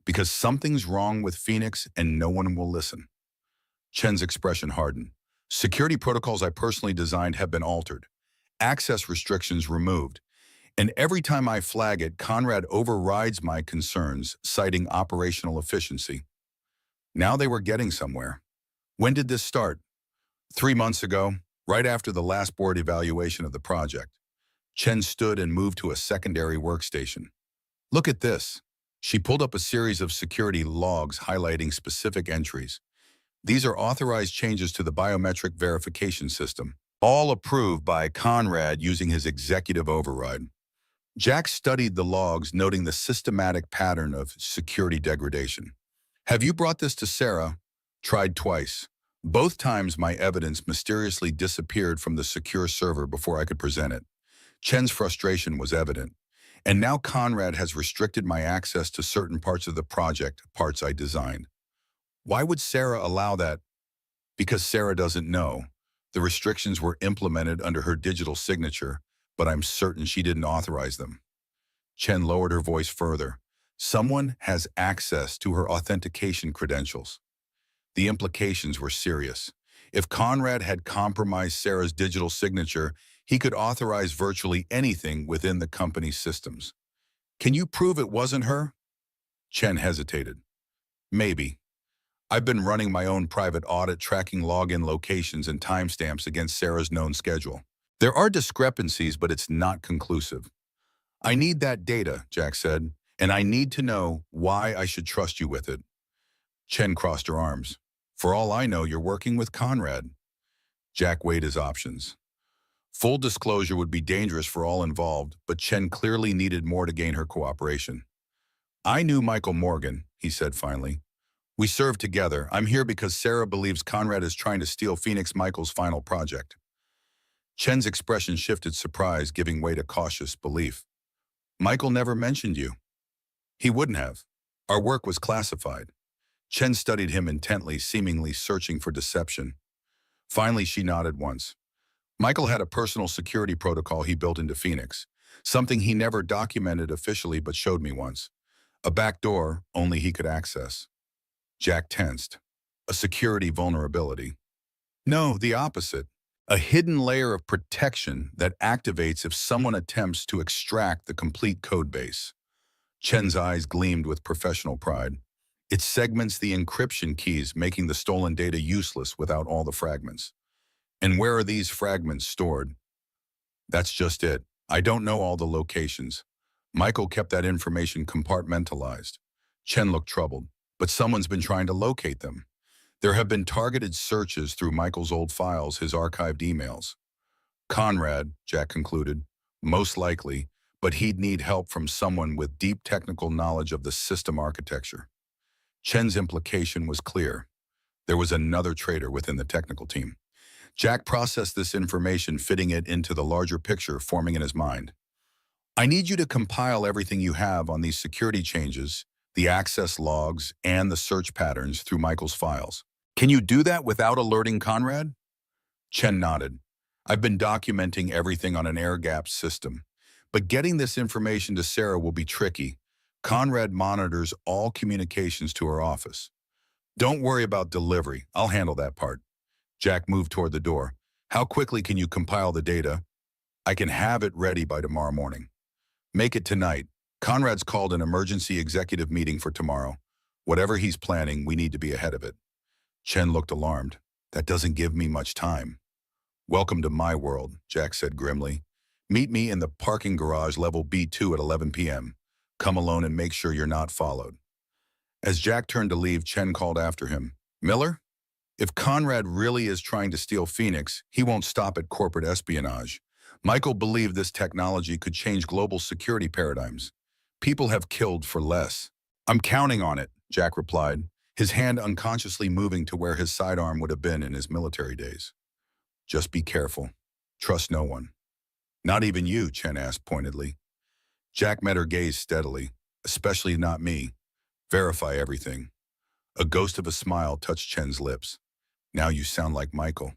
"Because something's wrong with Phoenix and no one will listen." Chen's expression hardened. Security protocols I personally designed have been altered, access restrictions removed, and every time I flag it, Conrad overrides my concerns, citing operational efficiency. Now they were getting somewhere. When did this start? 3 months ago, right after the last board evaluation of the project. Chen stood and moved to a secondary workstation. Look at this. She pulled up a series of security logs highlighting specific entries. These are authorized changes to the biometric verification system, all approved by Conrad using his executive override. Jack studied the logs, noting the systematic pattern of security degradation. Have you brought this to Sarah? Tried twice. Both times my evidence mysteriously disappeared from the secure server before I could present it. Chen's frustration was evident. And now Conrad has restricted my access to certain parts of the project, parts I designed. Why would Sarah allow that? Because Sarah doesn't know. The restrictions were implemented under her digital signature, but I'm certain she didn't authorize them. Chen lowered her voice further. Someone has access to her authentication credentials. The implications were serious. If Conrad had compromised Sarah's digital signature, he could authorize virtually anything within the company's systems. Can you prove it wasn't her? Chen hesitated. Maybe. I've been running my own private audit tracking login locations and timestamps against Sarah's known schedule. There are discrepancies, but it's not conclusive. I need that data, Jack said, and I need to know why I should trust you with it. Chen crossed her arms. For all I know, you're working with Conrad. Jack weighed his options. Full disclosure would be dangerous for all involved, but Chen clearly needed more to gain her cooperation. I knew Michael Morgan, he said finally. We served together. I'm here because Sarah believes Conrad is trying to steal Phoenix Michael's final project. Chen's expression shifted surprise, giving way to cautious belief. Michael never mentioned you. He wouldn't have. Our work was classified. Chen studied him intently, seemingly searching for deception. Finally, she nodded once. Michael had a personal security protocol he built into Phoenix, something he never documented officially but showed me once. A back door only he could access. Jack tensed. A security vulnerability. No, the opposite. A hidden layer of protection that activates if someone attempts to extract the complete code base. Chen's eyes gleamed with professional pride. It segments the encryption keys, making the stolen data useless without all the fragments. And where are these fragments stored? That's just it. I don't know all the locations. Michael kept that information compartmentalized. Chen looked troubled, but someone's been trying to locate them. There have been targeted searches through Michael's old files, his archived emails. Conrad, Jack concluded, most likely, but he'd need help from someone with deep technical knowledge of the system architecture. Chen's implication was clear. There was another traitor within the technical team. Jack processed this information, fitting it into the larger picture forming in his mind. I need you to compile everything you have on these security changes, the access logs, and the search patterns through Michael's files. Can you do that without alerting Conrad? Chen nodded. I've been documenting everything on an air-gapped system, but getting this information to Sarah will be tricky. Conrad monitors all communications to her office. Don't worry about delivery. I'll handle that part. Jack moved toward the door. How quickly can you compile the data? I can have it ready by tomorrow morning. Make it tonight. Conrad's called an emergency executive meeting for tomorrow. Whatever he's planning, we need to be ahead of it. Chen looked alarmed. That doesn't give me much time. Welcome to my world, Jack said grimly. Meet me in the parking garage level B2 at 11 p.m. Come alone and make sure you're not followed. As Jack turned to leave, Chen called after him. Miller? If Conrad really is trying to steal Phoenix, he won't stop at corporate espionage. Michael believed this technology could change global security paradigms. People have killed for less. I'm counting on it, Jack replied, his hand unconsciously moving to where his sidearm would have been in his military days. Just be careful. Trust no one. Not even you, Chen asked pointedly. Jack met her gaze steadily. Especially not me. Verify everything. A ghost of a smile touched Chen's lips. Now you sound like Michael.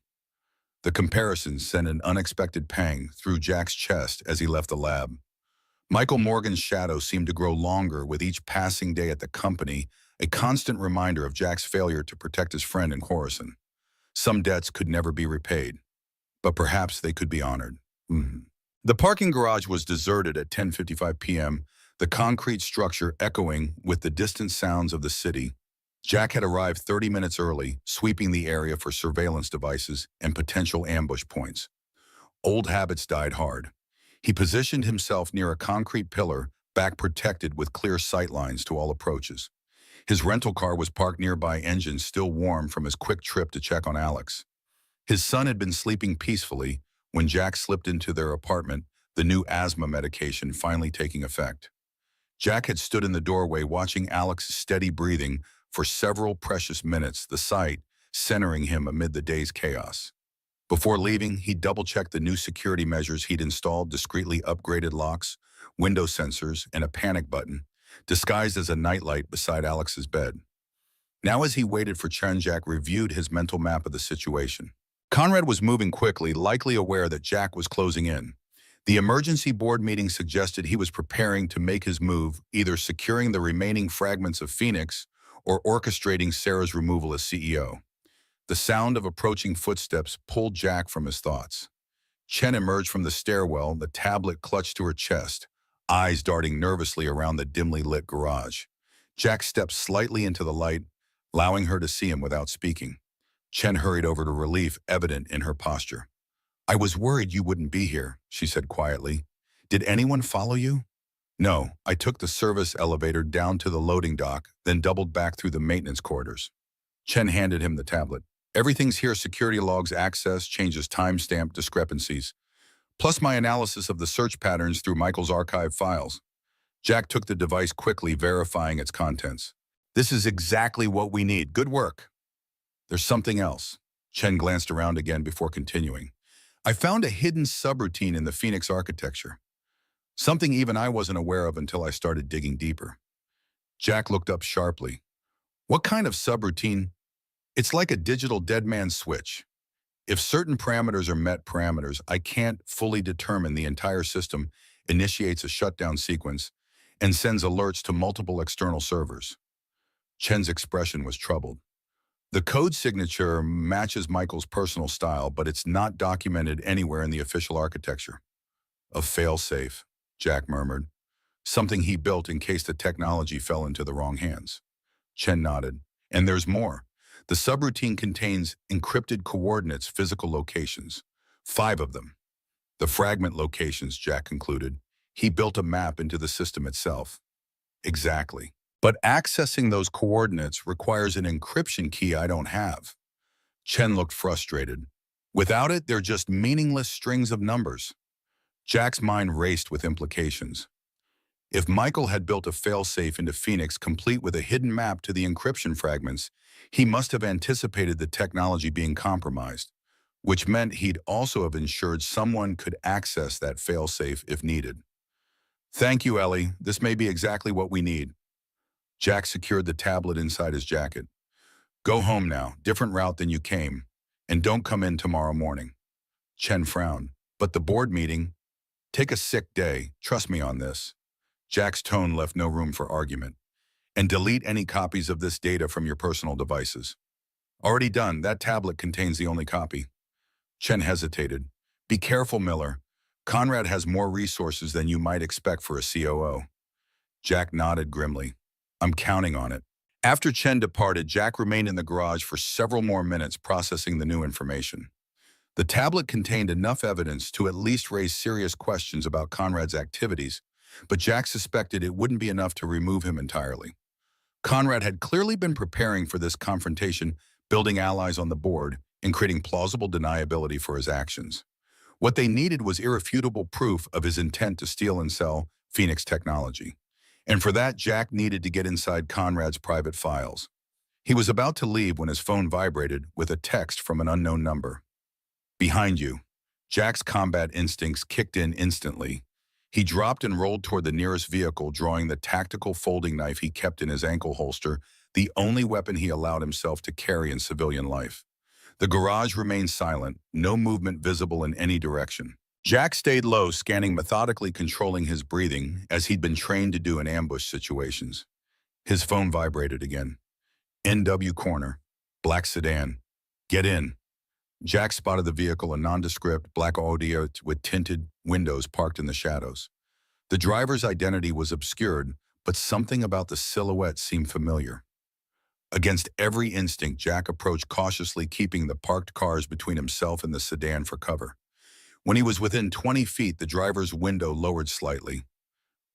The comparison sent an unexpected pang through Jack's chest as he left the lab. Michael Morgan's shadow seemed to grow longer with each passing day at the company, a constant reminder of Jack's failure to protect his friend in Coruscant. Some debts could never be repaid, but perhaps they could be honored. Mhm. The parking garage was deserted at 10:55 p.m., the concrete structure echoing with the distant sounds of the city. Jack had arrived 30 minutes early, sweeping the area for surveillance devices and potential ambush points. Old habits died hard. He positioned himself near a concrete pillar, back protected with clear sight lines to all approaches. His rental car was parked nearby, engine still warm from his quick trip to check on Alex. His son had been sleeping peacefully when Jack slipped into their apartment, the new asthma medication finally taking effect. Jack had stood in the doorway watching Alex's steady breathing for several precious minutes, the sight centering him amid the day's chaos. Before leaving, he double-checked the new security measures he'd installed, discreetly upgraded locks, window sensors, and a panic button, disguised as a nightlight beside Alex's bed. Now as he waited for Chen, Jack reviewed his mental map of the situation. Conrad was moving quickly, likely aware that Jack was closing in. The emergency board meeting suggested he was preparing to make his move, either securing the remaining fragments of Phoenix or orchestrating Sarah's removal as CEO. The sound of approaching footsteps pulled Jack from his thoughts. Chen emerged from the stairwell, the tablet clutched to her chest, eyes darting nervously around the dimly lit garage. Jack stepped slightly into the light, allowing her to see him without speaking. Chen hurried over to relief evident in her posture. "I was worried you wouldn't be here," she said quietly. "Did anyone follow you?" "No, I took the service elevator down to the loading dock, then doubled back through the maintenance corridors." Chen handed him the tablet. "Everything's here: security logs, access, changes, timestamp, discrepancies, plus my analysis of the search patterns through Michael's archive files." Jack took the device quickly, verifying its contents. "This is exactly what we need. Good work." "There's something else." Chen glanced around again before continuing. "I found a hidden subroutine in the Phoenix architecture. Something even I wasn't aware of until I started digging deeper." Jack looked up sharply. "What kind of subroutine?" "It's like a digital dead man switch. If certain parameters are met, I can't fully determine the entire system, initiates a shutdown sequence, and sends alerts to multiple external servers." Chen's expression was troubled. "The code signature matches Michael's personal style, but it's not documented anywhere in the official architecture." "A fail-safe," Jack murmured. "Something he built in case the technology fell into the wrong hands." Chen nodded. "And there's more. The subroutine contains encrypted coordinates, physical locations. 5 of them. The fragment locations," Jack concluded. "He built a map into the system itself." "Exactly. But accessing those coordinates requires an encryption key I don't have." Chen looked frustrated. "Without it, they're just meaningless strings of numbers." Jack's mind raced with implications. If Michael had built a failsafe into Phoenix complete with a hidden map to the encryption fragments, he must have anticipated the technology being compromised, which meant he'd also have ensured someone could access that failsafe if needed. "Thank you, Ellie. This may be exactly what we need." Jack secured the tablet inside his jacket. "Go home now, different route than you came, and don't come in tomorrow morning." Chen frowned. "But the board meeting?" "Take a sick day, trust me on this." Jack's tone left no room for argument. "And delete any copies of this data from your personal devices." "Already done. That tablet contains the only copy." Chen hesitated. "Be careful, Miller. Conrad has more resources than you might expect for a COO." Jack nodded grimly. "I'm counting on it." After Chen departed, Jack remained in the garage for several more minutes processing the new information. The tablet contained enough evidence to at least raise serious questions about Conrad's activities, but Jack suspected it wouldn't be enough to remove him entirely. Conrad had clearly been preparing for this confrontation, building allies on the board, and creating plausible deniability for his actions. What they needed was irrefutable proof of his intent to steal and sell Phoenix technology. And for that, Jack needed to get inside Conrad's private files. He was about to leave when his phone vibrated with a text from an unknown number. "Behind you." Jack's combat instincts kicked in instantly. He dropped and rolled toward the nearest vehicle, drawing the tactical folding knife he kept in his ankle holster, the only weapon he allowed himself to carry in civilian life. The garage remained silent, no movement visible in any direction. Jack stayed low, scanning methodically, controlling his breathing, as he'd been trained to do in ambush situations. His phone vibrated again. "NW corner. Black sedan. Get in." Jack spotted the vehicle, a nondescript black Audi with tinted windows parked in the shadows. The driver's identity was obscured, but something about the silhouette seemed familiar. Against every instinct, Jack approached cautiously, keeping the parked cars between himself and the sedan for cover. When he was within 20 feet, the driver's window lowered slightly.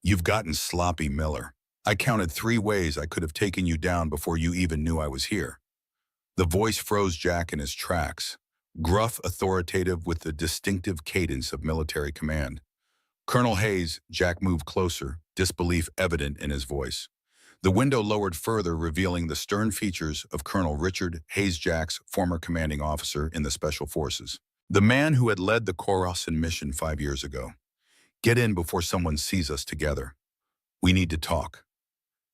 "You've gotten sloppy, Miller. I counted 3 ways I could have taken you down before you even knew I was here." The voice froze Jack in his tracks, gruff, authoritative, with the distinctive cadence of military command. "Colonel Hayes," Jack moved closer, disbelief evident in his voice. The window lowered further, revealing the stern features of Colonel Richard Hayes, Jack's former commanding officer in the Special Forces. The man who had led the Khorasan mission 5 years ago. "Get in before someone sees us together. We need to talk."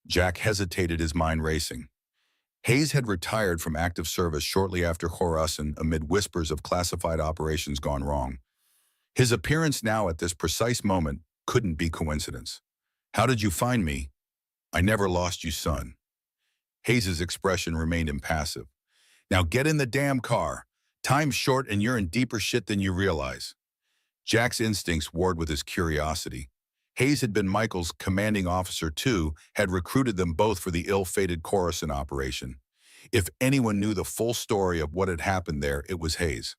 Jack hesitated, his mind racing. Hayes had retired from active service shortly after Khorasan amid whispers of classified operations gone wrong. His appearance now at this precise moment couldn't be coincidence. "How did you find me?" "I never lost you, son." Hayes's expression remained impassive. "Now get in the damn car. Time's short and you're in deeper shit than you realize." Jack's instincts warred with his curiosity. Hayes had been Michael's commanding officer too, had recruited them both for the ill-fated Khorasan operation. If anyone knew the full story of what had happened there, it was Hayes.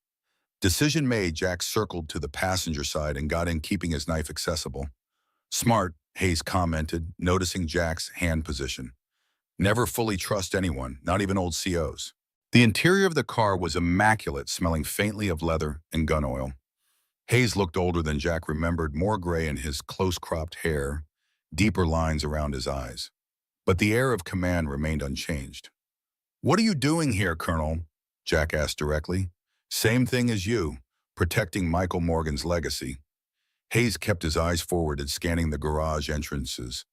Decision made, Jack circled to the passenger side and got in, keeping his knife accessible. "Smart," Hayes commented, noticing Jack's hand position. "Never fully trust anyone, not even old COs." The interior of the car was immaculate, smelling faintly of leather and gun oil. Hayes looked older than Jack remembered, more gray in his close-cropped hair, deeper lines around his eyes. But the air of command remained unchanged. "What are you doing here, Colonel?" Jack asked directly. "Same thing as you, protecting Michael Morgan's legacy." Hayes kept his eyes forwarded, scanning the garage entrances,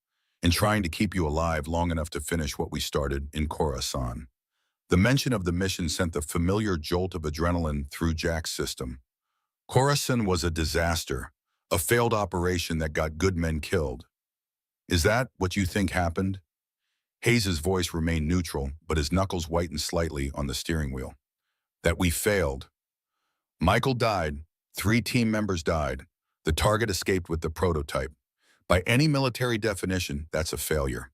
and trying to keep you alive long enough to finish what we started in Khorasan. The mention of the mission sent the familiar jolt of adrenaline through Jack's system. Khorasan was a disaster, a failed operation that got good men killed. "Is that what you think happened?" Hayes's voice remained neutral, but his knuckles whitened slightly on the steering wheel. "That we failed. Michael died, 3 team members died. The target escaped with the prototype. By any military definition, that's a failure."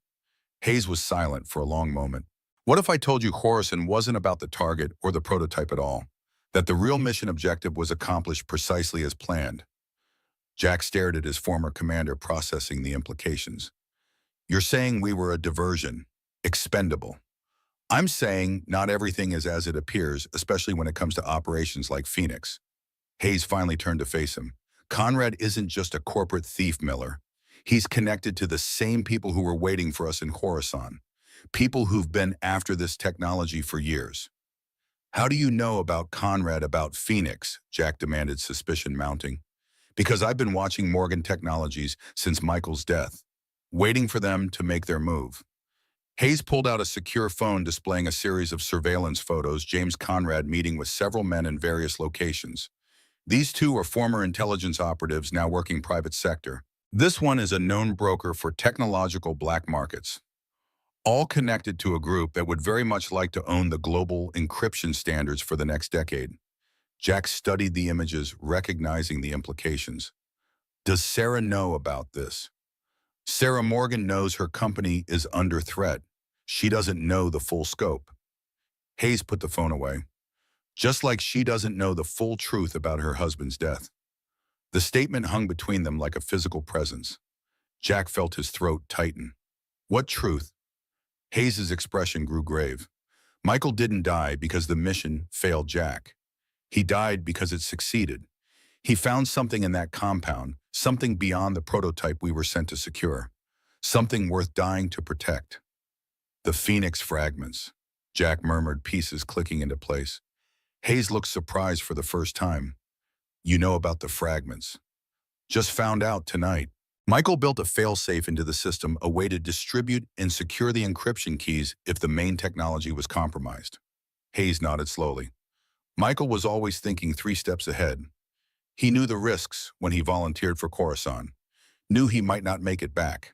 Hayes was silent for a long moment. "What if I told you Khorasan wasn't about the target or the prototype at all? That the real mission objective was accomplished precisely as planned?" Jack stared at his former commander, processing the implications. "You're saying we were a diversion, expendable. I'm saying not everything is as it appears, especially when it comes to operations like Phoenix." Hayes finally turned to face him. "Conrad isn't just a corporate thief, Miller. He's connected to the same people who were waiting for us in Khorasan, people who've been after this technology for years." "How do you know about Conrad, about Phoenix?" Jack demanded, suspicion mounting. "Because I've been watching Morgan Technologies since Michael's death, waiting for them to make their move." Hayes pulled out a secure phone displaying a series of surveillance photos, James Conrad meeting with several men in various locations. These 2 are former intelligence operatives now working private sector. This one is a known broker for technological black markets, all connected to a group that would very much like to own the global encryption standards for the next decade. Jack studied the images, recognizing the implications. "Does Sarah know about this?" "Sarah Morgan knows her company is under threat. She doesn't know the full scope." Hayes put the phone away. "Just like she doesn't know the full truth about her husband's death." The statement hung between them like a physical presence. Jack felt his throat tighten. "What truth?" Hayes's expression grew grave. "Michael didn't die because the mission failed Jack. He died because it succeeded. He found something in that compound, something beyond the prototype we were sent to secure, something worth dying to protect." "The Phoenix fragments," Jack murmured, pieces clicking into place. Hayes looked surprised for the first time. "You know about the fragments?" "Just found out tonight. Michael built a failsafe into the system, a way to distribute and secure the encryption keys if the main technology was compromised." Hayes nodded slowly. "Michael was always thinking 3 steps ahead. He knew the risks when he volunteered for Khorasan, knew he might not make it back."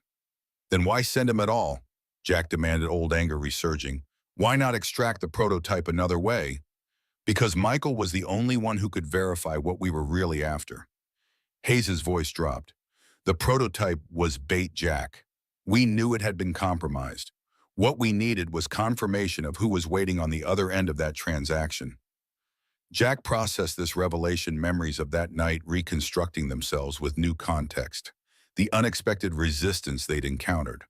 "Then why send him at all?" Jack demanded, old anger resurging. "Why not extract the prototype another way?" Because Michael was the only one who could verify what we were really after. Hayes's voice dropped. The prototype was bait, Jack. We knew it had been compromised. What we needed was confirmation of who was waiting on the other end of that transaction. Jack processed this revelation, memories of that night reconstructing themselves with new context. The unexpected resistance they'd encountered.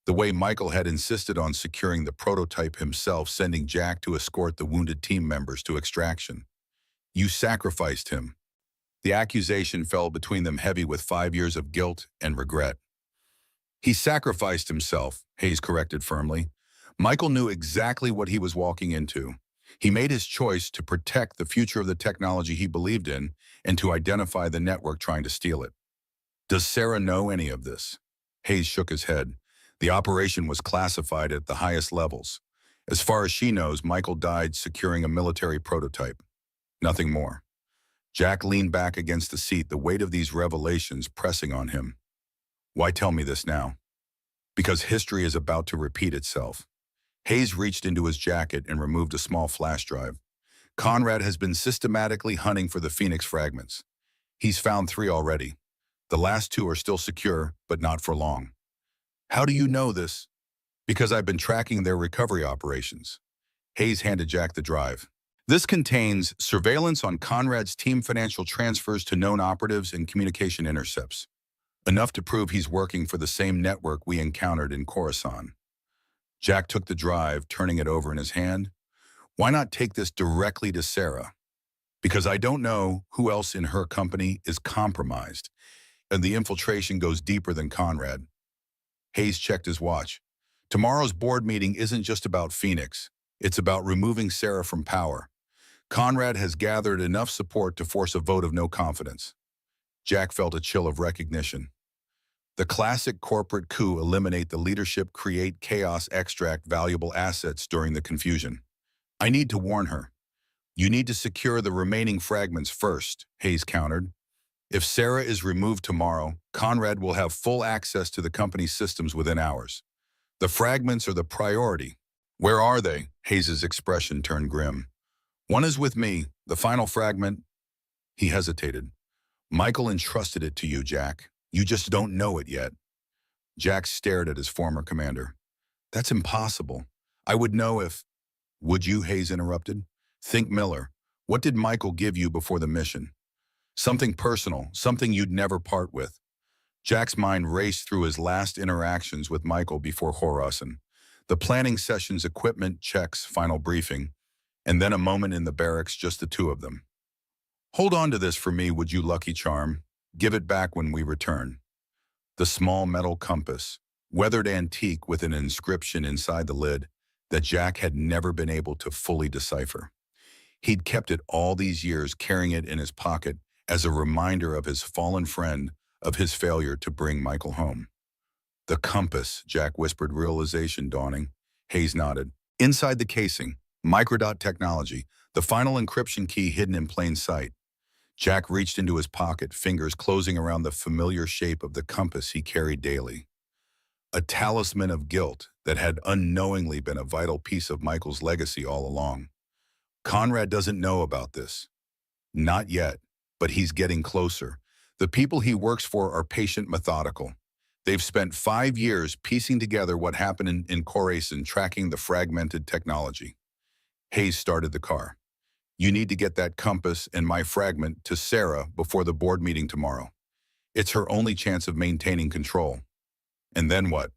The way Michael had insisted on securing the prototype himself, sending Jack to escort the wounded team members to extraction. You sacrificed him. The accusation fell between them heavy with 5 years of guilt and regret. He sacrificed himself, Hayes corrected firmly. Michael knew exactly what he was walking into. He made his choice to protect the future of the technology he believed in and to identify the network trying to steal it. Does Sarah know any of this? Hayes shook his head. The operation was classified at the highest levels. As far as she knows, Michael died securing a military prototype. Nothing more. Jack leaned back against the seat, the weight of these revelations pressing on him. Why tell me this now? Because history is about to repeat itself. Hayes reached into his jacket and removed a small flash drive. Conrad has been systematically hunting for the Phoenix fragments. He's found 3 already. The last 2 are still secure, but not for long. How do you know this? Because I've been tracking their recovery operations. Hayes handed Jack the drive. This contains surveillance on Conrad's team, financial transfers to known operatives, and communication intercepts. Enough to prove he's working for the same network we encountered in Coruscant. Jack took the drive, turning it over in his hand. Why not take this directly to Sarah? Because I don't know who else in her company is compromised, and the infiltration goes deeper than Conrad. Hayes checked his watch. Tomorrow's board meeting isn't just about Phoenix. It's about removing Sarah from power. Conrad has gathered enough support to force a vote of no confidence. Jack felt a chill of recognition. The classic corporate coup: eliminate the leadership, create chaos, extract valuable assets during the confusion. I need to warn her. You need to secure the remaining fragments first, Hayes countered. If Sarah is removed tomorrow, Conrad will have full access to the company's systems within hours. The fragments are the priority. Where are they? Hayes's expression turned grim. One is with me, the final fragment. He hesitated. Michael entrusted it to you, Jack. You just don't know it yet. Jack stared at his former commander. That's impossible. I would know if... Would you? Hayes interrupted. Think Miller. What did Michael give you before the mission? Something personal, something you'd never part with. Jack's mind raced through his last interactions with Michael before Coruscant. The planning sessions, equipment checks, final briefing, and then a moment in the barracks, just the 2 of them. Hold on to this for me, would you, Lucky Charm? Give it back when we return. The small metal compass, weathered antique with an inscription inside the lid that Jack had never been able to fully decipher. He'd kept it all these years, carrying it in his pocket as a reminder of his fallen friend, of his failure to bring Michael home. The compass, Jack whispered, realization dawning. Hayes nodded. Inside the casing, microdot technology, the final encryption key hidden in plain sight. Jack reached into his pocket, fingers closing around the familiar shape of the compass he carried daily. A talisman of guilt that had unknowingly been a vital piece of Michael's legacy all along. Conrad doesn't know about this. Not yet, but he's getting closer. The people he works for are patient, methodical. They've spent 5 years piecing together what happened in Coruscant, tracking the fragmented technology. Hayes started the car. You need to get that compass and my fragment to Sarah before the board meeting tomorrow. It's her only chance of maintaining control. And then what?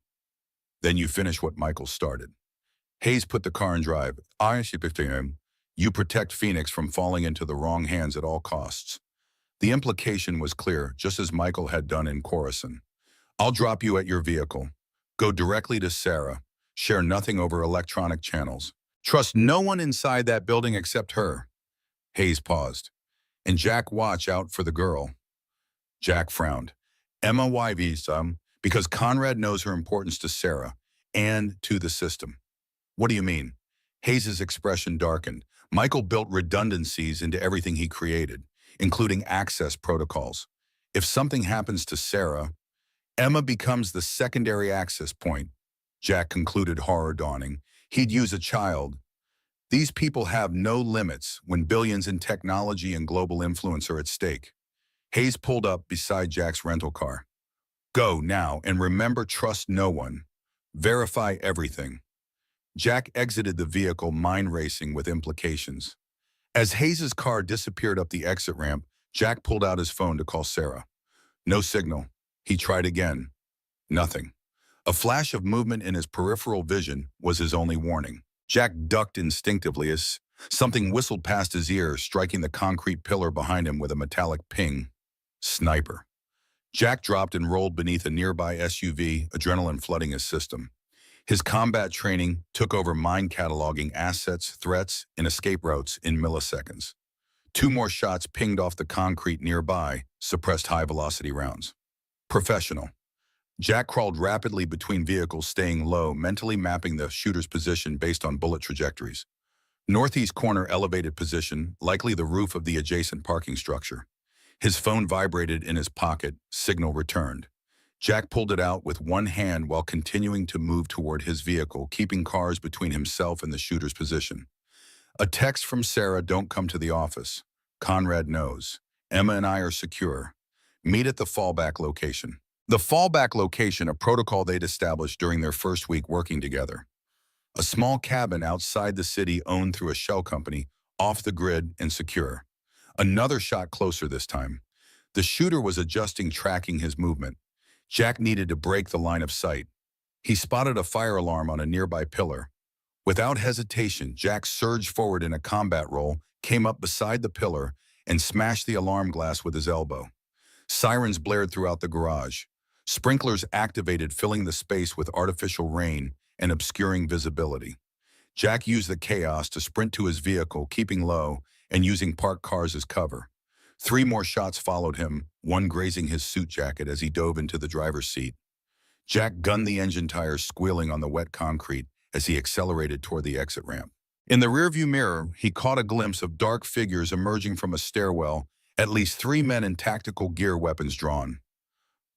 Then you finish what Michael started. Hayes put the car in drive. You protect Phoenix from falling into the wrong hands at all costs. The implication was clear, just as Michael had done in Coruscant. I'll drop you at your vehicle. Go directly to Sarah. Share nothing over electronic channels. Trust no one inside that building except her. Hayes paused. And Jack, watch out for the girl. Jack frowned. Emma Yvie, because Conrad knows her importance to Sarah and to the system. What do you mean? Hayes's expression darkened. Michael built redundancies into everything he created, including access protocols. If something happens to Sarah, Emma becomes the secondary access point. Jack concluded, horror dawning. He'd use a child. These people have no limits when billions in technology and global influence are at stake. Hayes pulled up beside Jack's rental car. Go now and remember, trust no one. Verify everything. Jack exited the vehicle, mind racing with implications. As Hayes's car disappeared up the exit ramp, Jack pulled out his phone to call Sarah. No signal. He tried again. Nothing. A flash of movement in his peripheral vision was his only warning. Jack ducked instinctively as something whistled past his ear, striking the concrete pillar behind him with a metallic ping. Sniper. Jack dropped and rolled beneath a nearby SUV, adrenaline flooding his system. His combat training took over, mind cataloging assets, threats, and escape routes in milliseconds. Two more shots pinged off the concrete nearby, suppressed high-velocity rounds. Professional. Jack crawled rapidly between vehicles, staying low, mentally mapping the shooter's position based on bullet trajectories. Northeast corner elevated position, likely the roof of the adjacent parking structure. His phone vibrated in his pocket, signal returned. Jack pulled it out with one hand while continuing to move toward his vehicle, keeping cars between himself and the shooter's position. A text from Sarah: don't come to the office. Conrad knows. Emma and I are secure. Meet at the fallback location. The fallback location, a protocol they'd established during their first week working together. A small cabin outside the city owned through a shell company, off the grid and secure. Another shot closer this time. The shooter was adjusting, tracking his movement. Jack needed to break the line of sight. He spotted a fire alarm on a nearby pillar. Without hesitation, Jack surged forward in a combat roll, came up beside the pillar, and smashed the alarm glass with his elbow. Sirens blared throughout the garage. Sprinklers activated, filling the space with artificial rain and obscuring visibility. Jack used the chaos to sprint to his vehicle, keeping low and using parked cars as cover. Three more shots followed him, one grazing his suit jacket as he dove into the driver's seat. Jack gunned the engine tires, squealing on the wet concrete as he accelerated toward the exit ramp. In the rearview mirror, he caught a glimpse of dark figures emerging from a stairwell, at least three men in tactical gear, weapons drawn.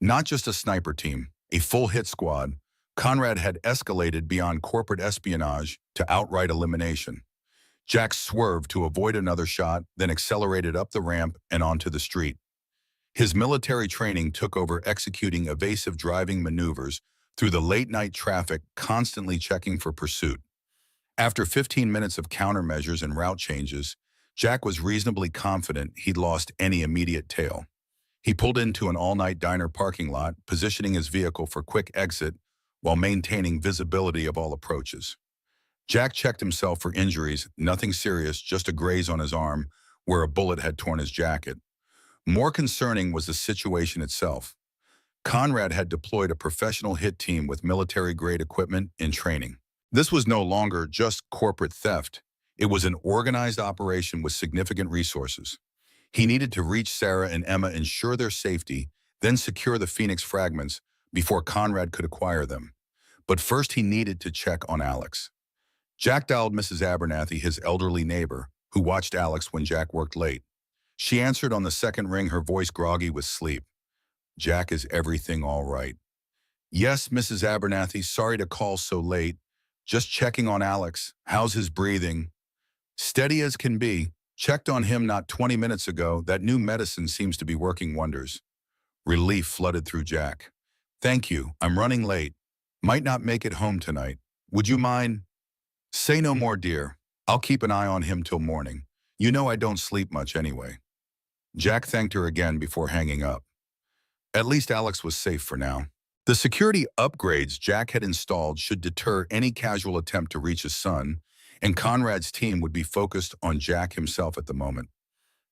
Not just a sniper team, a full hit squad. Conrad had escalated beyond corporate espionage to outright elimination. Jack swerved to avoid another shot, then accelerated up the ramp and onto the street. His military training took over, executing evasive driving maneuvers through the late-night traffic, constantly checking for pursuit. After 15 minutes of countermeasures and route changes, Jack was reasonably confident he'd lost any immediate tail. He pulled into an all-night diner parking lot, positioning his vehicle for quick exit while maintaining visibility of all approaches. Jack checked himself for injuries, nothing serious, just a graze on his arm where a bullet had torn his jacket. More concerning was the situation itself. Conrad had deployed a professional hit team with military-grade equipment and training. This was no longer just corporate theft. It was an organized operation with significant resources. He needed to reach Sarah and Emma, ensure their safety, then secure the Phoenix fragments before Conrad could acquire them. But first he needed to check on Alex. Jack dialed Mrs. Abernathy, his elderly neighbor, who watched Alex when Jack worked late. She answered on the second ring, her voice groggy with sleep. Jack, is everything all right? Yes, Mrs. Abernathy, sorry to call so late. Just checking on Alex. How's his breathing? Steady as can be. Checked on him not 20 minutes ago. That new medicine seems to be working wonders. Relief flooded through Jack. Thank you. I'm running late. Might not make it home tonight. Would you mind? Say no more, dear. I'll keep an eye on him till morning. You know I don't sleep much anyway. Jack thanked her again before hanging up. At least Alex was safe for now. The security upgrades Jack had installed should deter any casual attempt to reach his son, and Conrad's team would be focused on Jack himself at the moment.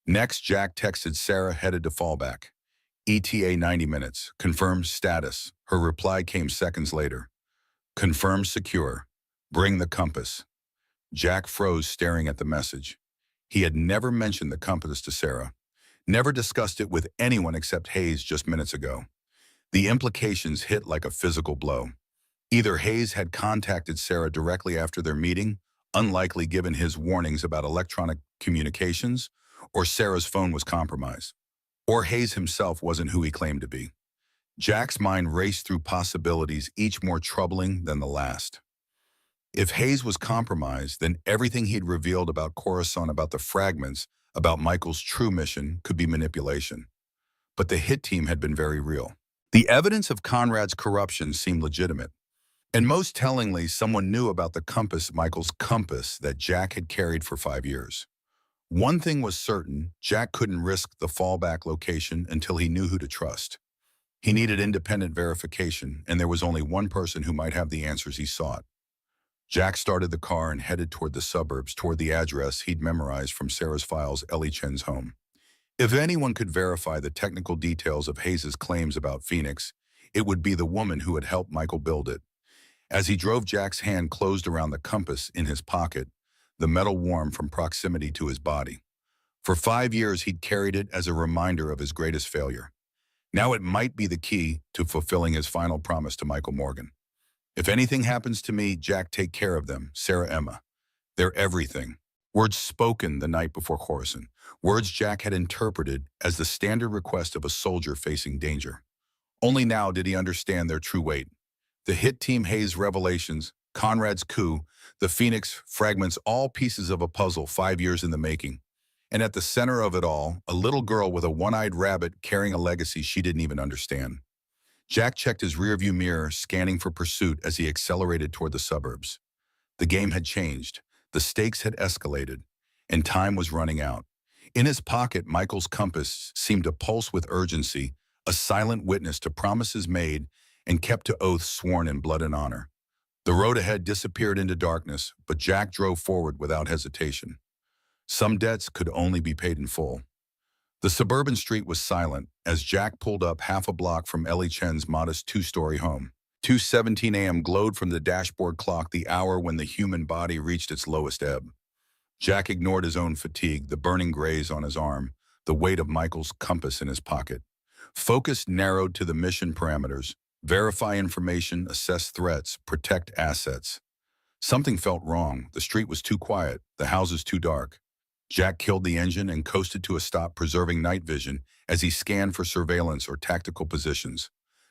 Next, Jack texted Sarah, headed to fallback. ETA 90 minutes. Confirmed status. Her reply came seconds later. Confirmed secure. Bring the compass. Jack froze, staring at the message. He had never mentioned the compass to Sarah. Never discussed it with anyone except Hayes just minutes ago. The implications hit like a physical blow. Either Hayes had contacted Sarah directly after their meeting, unlikely given his warnings about electronic communications, or Sarah's phone was compromised. Or Hayes himself wasn't who he claimed to be. Jack's mind raced through possibilities, each more troubling than the last. If Hayes was compromised, then everything he'd revealed about Coruscant, about the fragments, about Michael's true mission could be manipulation. But the hit team had been very real. The evidence of Conrad's corruption seemed legitimate. And most tellingly, someone knew about the compass, Michael's compass, that Jack had carried for 5 years. One thing was certain, Jack couldn't risk the fallback location until he knew who to trust. He needed independent verification, and there was only one person who might have the answers he sought. Jack started the car and headed toward the suburbs, toward the address he'd memorized from Sarah's files, Ellie Chen's home. If anyone could verify the technical details of Hayes' claims about Phoenix, it would be the woman who had helped Michael build it. As he drove, Jack's hand closed around the compass in his pocket, the metal warm from proximity to his body. For 5 years, he'd carried it as a reminder of his greatest failure. Now it might be the key to fulfilling his final promise to Michael Morgan. If anything happens to me, Jack, take care of them, Sarah, Emma. They're everything. Words spoken the night before Coruscant. Words Jack had interpreted as the standard request of a soldier facing danger. Only now did he understand their true weight. The hit team Hayes revelations, Conrad's coup, the Phoenix fragments, all pieces of a puzzle 5 years in the making. And at the center of it all, a little girl with a one-eyed rabbit carrying a legacy she didn't even understand. Jack checked his rearview mirror, scanning for pursuit as he accelerated toward the suburbs. The game had changed, the stakes had escalated, and time was running out. In his pocket, Michael's compass seemed to pulse with urgency, a silent witness to promises made and kept to oaths sworn in blood and honor. The road ahead disappeared into darkness, but Jack drove forward without hesitation. Some debts could only be paid in full. The suburban street was silent as Jack pulled up half a block from Ellie Chen's modest two-story home. 2:17 a.m. glowed from the dashboard clock, the hour when the human body reached its lowest ebb. Jack ignored his own fatigue, the burning graze on his arm, the weight of Michael's compass in his pocket. Focus narrowed to the mission parameters: verify information, assess threats, protect assets. Something felt wrong. The street was too quiet, the houses too dark. Jack killed the engine and coasted to a stop, preserving night vision as he scanned for surveillance or tactical positions.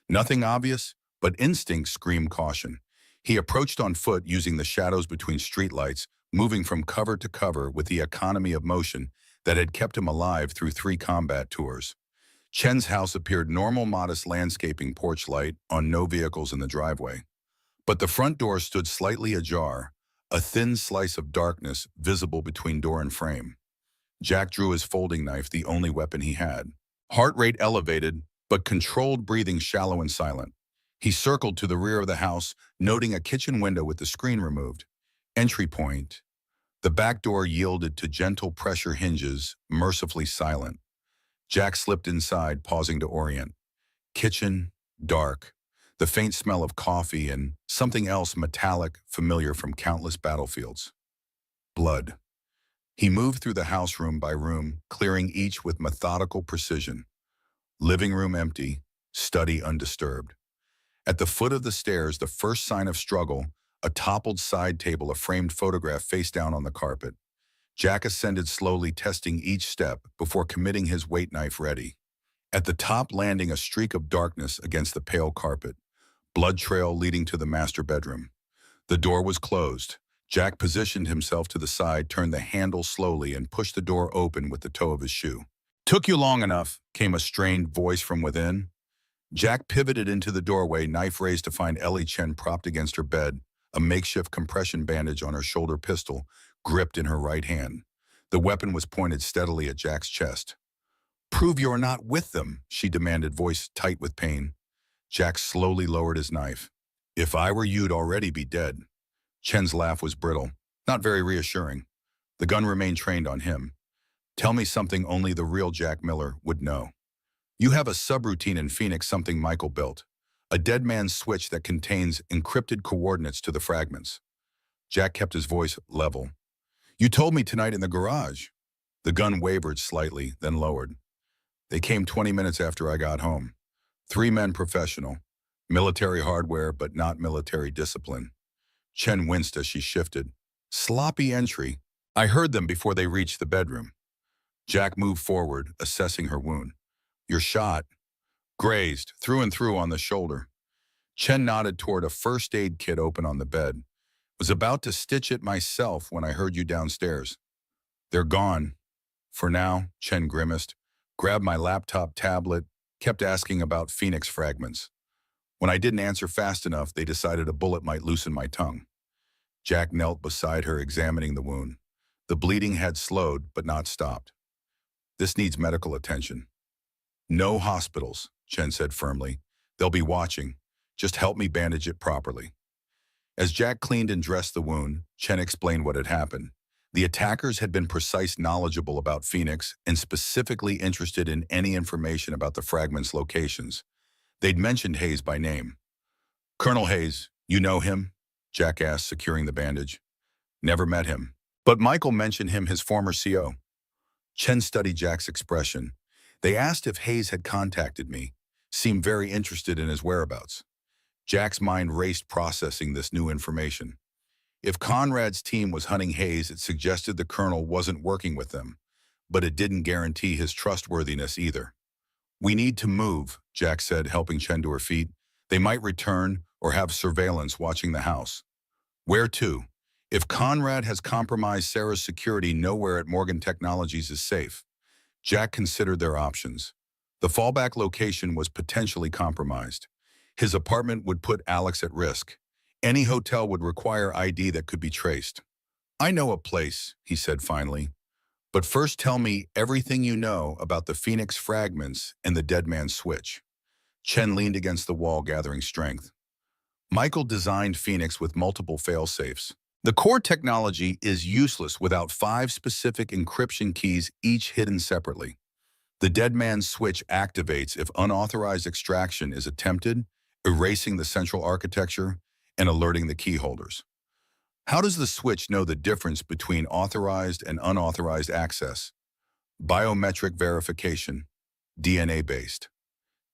Nothing obvious, but instinct screamed caution. He approached on foot, using the shadows between streetlights, moving from cover to cover with the economy of motion that had kept him alive through 3 combat tours. Chen's house appeared normal, modest landscaping, porch light on, no vehicles in the driveway. But the front door stood slightly ajar, a thin slice of darkness visible between door and frame. Jack drew his folding knife, the only weapon he had. Heart rate elevated, but controlled, breathing shallow and silent. He circled to the rear of the house, noting a kitchen window with the screen removed. Entry point. The back door yielded to gentle pressure hinges, mercifully silent. Jack slipped inside, pausing to orient. Kitchen, dark. The faint smell of coffee and something else metallic, familiar from countless battlefields. Blood. He moved through the house room by room, clearing each with methodical precision. Living room empty, study undisturbed. At the foot of the stairs, the first sign of struggle, a toppled side table, a framed photograph face down on the carpet. Jack ascended slowly, testing each step before committing his weight knife ready. At the top landing, a streak of darkness against the pale carpet. Blood trail leading to the master bedroom. The door was closed. Jack positioned himself to the side, turned the handle slowly, and pushed the door open with the toe of his shoe. "Took you long enough," came a strained voice from within. Jack pivoted into the doorway, knife raised, to find Ellie Chen propped against her bed, a makeshift compression bandage on her shoulder, pistol gripped in her right hand. The weapon was pointed steadily at Jack's chest. "Prove you're not with them," she demanded, voice tight with pain. Jack slowly lowered his knife. "If I were you'd already be dead." Chen's laugh was brittle, not very reassuring. The gun remained trained on him. "Tell me something only the real Jack Miller would know. You have a subroutine in Phoenix, something Michael built. A dead man's switch that contains encrypted coordinates to the fragments." Jack kept his voice level. "You told me tonight in the garage." The gun wavered slightly, then lowered. "They came 20 minutes after I got home. 3 men, professional. Military hardware, but not military discipline." Chen winced as she shifted. "Sloppy entry. I heard them before they reached the bedroom." Jack moved forward, assessing her wound. "You're shot. Grazed, through and through on the shoulder." Chen nodded toward a first aid kit open on the bed. Was about to stitch it myself when I heard you downstairs. They're gone. For now, Chen grimaced, grabbed my laptop tablet, kept asking about Phoenix fragments. When I didn't answer fast enough, they decided a bullet might loosen my tongue. Jack knelt beside her, examining the wound. The bleeding had slowed, but not stopped. This needs medical attention. No hospitals, Chen said firmly. They'll be watching. Just help me bandage it properly. As Jack cleaned and dressed the wound, Chen explained what had happened. The attackers had been precise, knowledgeable about Phoenix, and specifically interested in any information about the fragment's locations. They'd mentioned Hayes by name. Colonel Hayes, you know him? Jack asked, securing the bandage. Never met him. But Michael mentioned him, his former CO. Chen studied Jack's expression. They asked if Hayes had contacted me, seemed very interested in his whereabouts. Jack's mind raced, processing this new information. If Conrad's team was hunting Hayes, it suggested the colonel wasn't working with them, but it didn't guarantee his trustworthiness either. We need to move, Jack said, helping Chen to her feet. They might return or have surveillance watching the house. Where to? If Conrad has compromised Sarah's security, nowhere at Morgan Technologies is safe. Jack considered their options. The fallback location was potentially compromised. His apartment would put Alex at risk. Any hotel would require ID that could be traced. I know a place, he said finally. But first tell me everything you know about the Phoenix fragments and the dead man's switch. Chen leaned against the wall, gathering strength. Michael designed Phoenix with multiple fail-safes. The core technology is useless without 5 specific encryption keys, each hidden separately. The dead man's switch activates if unauthorized extraction is attempted, erasing the central architecture and alerting the key holders. How does the switch know the difference between authorized and unauthorized access? Biometric verification, DNA-based.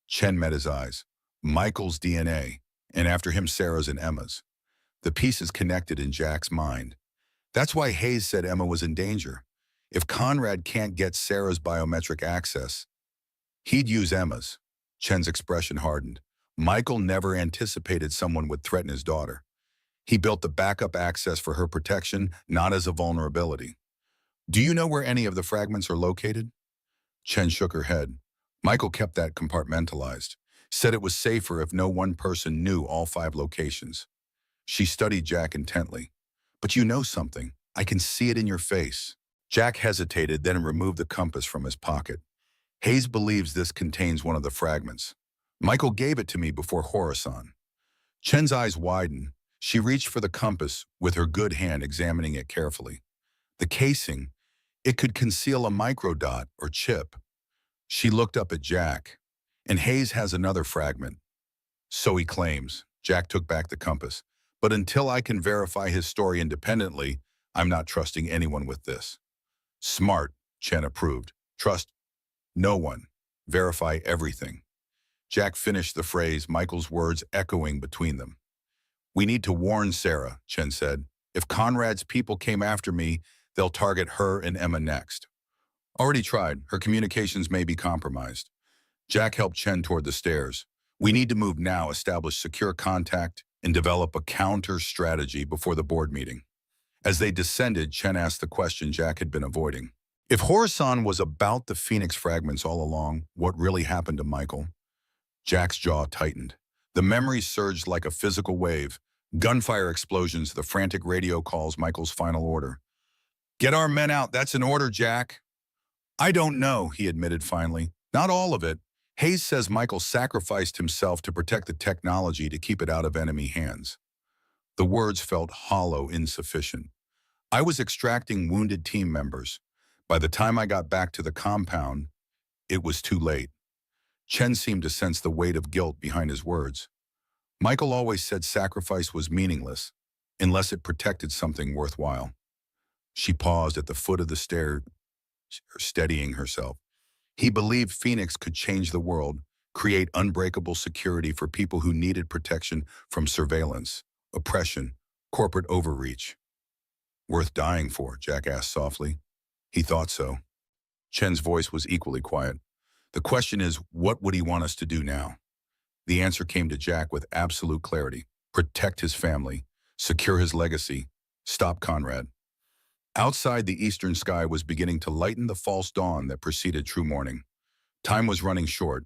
Chen met his eyes. Michael's DNA, and after him Sarah's and Emma's. The pieces connected in Jack's mind. That's why Hayes said Emma was in danger. If Conrad can't get Sarah's biometric access, he'd use Emma's. Chen's expression hardened. Michael never anticipated someone would threaten his daughter. He built the backup access for her protection, not as a vulnerability. Do you know where any of the fragments are located? Chen shook her head. Michael kept that compartmentalized, said it was safer if no one person knew all 5 locations. She studied Jack intently. But you know something. I can see it in your face. Jack hesitated, then removed the compass from his pocket. Hayes believes this contains one of the fragments. Michael gave it to me before Horasan. Chen's eyes widened. She reached for the compass, with her good hand examining it carefully. The casing, it could conceal a microdot or chip. She looked up at Jack. And Hayes has another fragment. So he claims. Jack took back the compass. But until I can verify his story independently, I'm not trusting anyone with this. Smart, Chen approved. Trust no one. Verify everything. Jack finished the phrase, Michael's words echoing between them. We need to warn Sarah, Chen said. If Conrad's people came after me, they'll target her and Emma next. Already tried. Her communications may be compromised. Jack helped Chen toward the stairs. We need to move now, establish secure contact, and develop a counter strategy before the board meeting. As they descended, Chen asked the question Jack had been avoiding. If Horasan was about the Phoenix fragments all along, what really happened to Michael? Jack's jaw tightened. The memories surged like a physical wave. Gunfire explosions, the frantic radio calls, Michael's final order. Get our men out, that's an order, Jack. I don't know, he admitted finally. Not all of it. Hayes says Michael sacrificed himself to protect the technology to keep it out of enemy hands. The words felt hollow, insufficient. I was extracting wounded team members. By the time I got back to the compound, it was too late. Chen seemed to sense the weight of guilt behind his words. Michael always said sacrifice was meaningless, unless it protected something worthwhile. She paused at the foot of the stair, steadying herself. He believed Phoenix could change the world, create unbreakable security for people who needed protection from surveillance, oppression, corporate overreach. Worth dying for, Jack asked softly. He thought so. Chen's voice was equally quiet. The question is, what would he want us to do now? The answer came to Jack with absolute clarity. Protect his family. secure his legacy, stop Conrad. Outside, the eastern sky was beginning to lighten the false dawn that preceded true morning. Time was running short.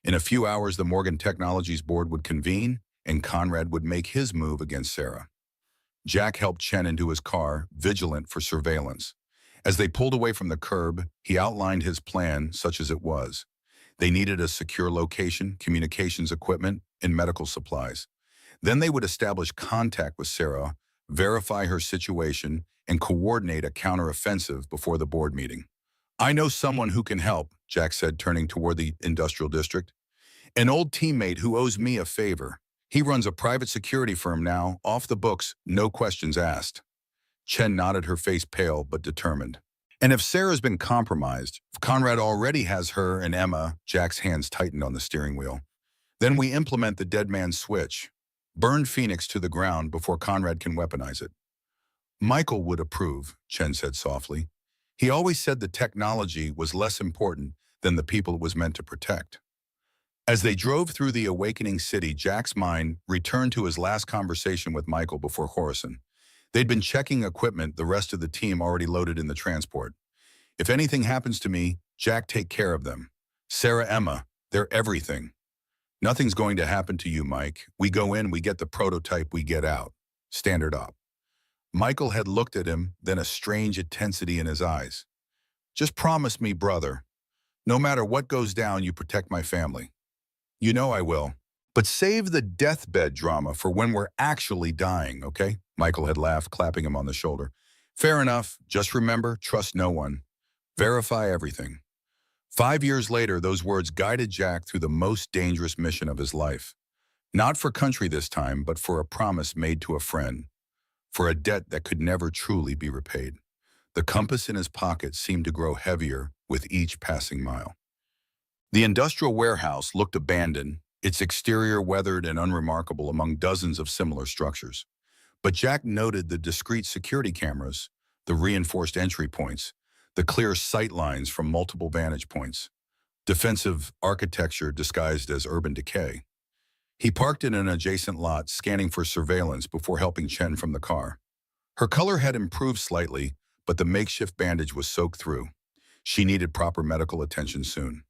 In a few hours, the Morgan Technologies board would convene, and Conrad would make his move against Sarah. Jack helped Chen into his car, vigilant for surveillance. As they pulled away from the curb, he outlined his plan, such as it was. They needed a secure location, communications equipment, and medical supplies. Then they would establish contact with Sarah, verify her situation, and coordinate a counteroffensive before the board meeting. I know someone who can help, Jack said, turning toward the industrial district. An old teammate who owes me a favor. He runs a private security firm now, off the books, no questions asked. Chen nodded, her face pale but determined. And if Sarah's been compromised, if Conrad already has her and Emma, Jack's hands tightened on the steering wheel, then we implement the dead man's switch. Burn Phoenix to the ground before Conrad can weaponize it. Michael would approve, Chen said softly. He always said the technology was less important than the people it was meant to protect. As they drove through the awakening city, Jack's mind returned to his last conversation with Michael before Horizon. They'd been checking equipment, the rest of the team already loaded in the transport. If anything happens to me, Jack, take care of them. Sarah, Emma, they're everything. Nothing's going to happen to you, Mike. We go in, we get the prototype, we get out. Standard op. Michael had looked at him, then a strange intensity in his eyes. Just promise me, brother. No matter what goes down, you protect my family. You know I will. But save the deathbed drama for when we're actually dying, okay? Michael had laughed, clapping him on the shoulder. Fair enough. Just remember, trust no one. Verify everything. 5 years later, those words guided Jack through the most dangerous mission of his life. Not for country this time, but for a promise made to a friend. For a debt that could never truly be repaid. The compass in his pocket seemed to grow heavier with each passing mile. The industrial warehouse looked abandoned, its exterior weathered and unremarkable among dozens of similar structures. But Jack noted the discreet security cameras, the reinforced entry points, the clear sight lines from multiple vantage points, defensive architecture disguised as urban decay. He parked in an adjacent lot, scanning for surveillance before helping Chen from the car. Her color had improved slightly, but the makeshift bandage was soaked through. She needed proper medical attention soon.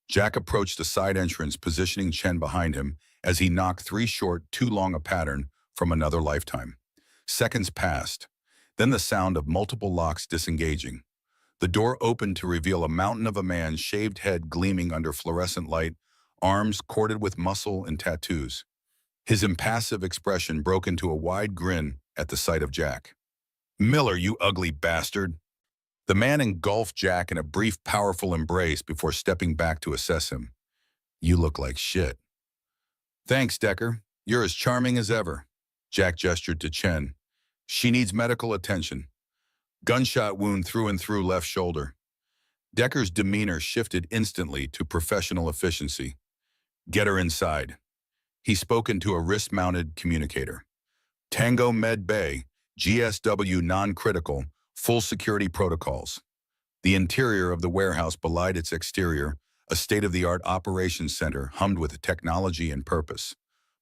Jack approached the side entrance, positioning Chen behind him as he knocked 3 short, too long a pattern from another lifetime. Seconds passed, then the sound of multiple locks disengaging. The door opened to reveal a mountain of a man's shaved head gleaming under fluorescent light, arms corded with muscle and tattoos. His impassive expression broke into a wide grin at the sight of Jack. Miller, you ugly bastard. The man engulfed Jack in a brief, powerful embrace before stepping back to assess him. You look like shit. Thanks, Decker. You're as charming as ever. Jack gestured to Chen. She needs medical attention. Gunshot wound through and through left shoulder. Decker's demeanor shifted instantly to professional efficiency. Get her inside. He spoke into a wrist-mounted communicator. Tango Med Bay, GSW non-critical, full security protocols. The interior of the warehouse belied its exterior, a state-of-the-art operations center hummed with technology and purpose.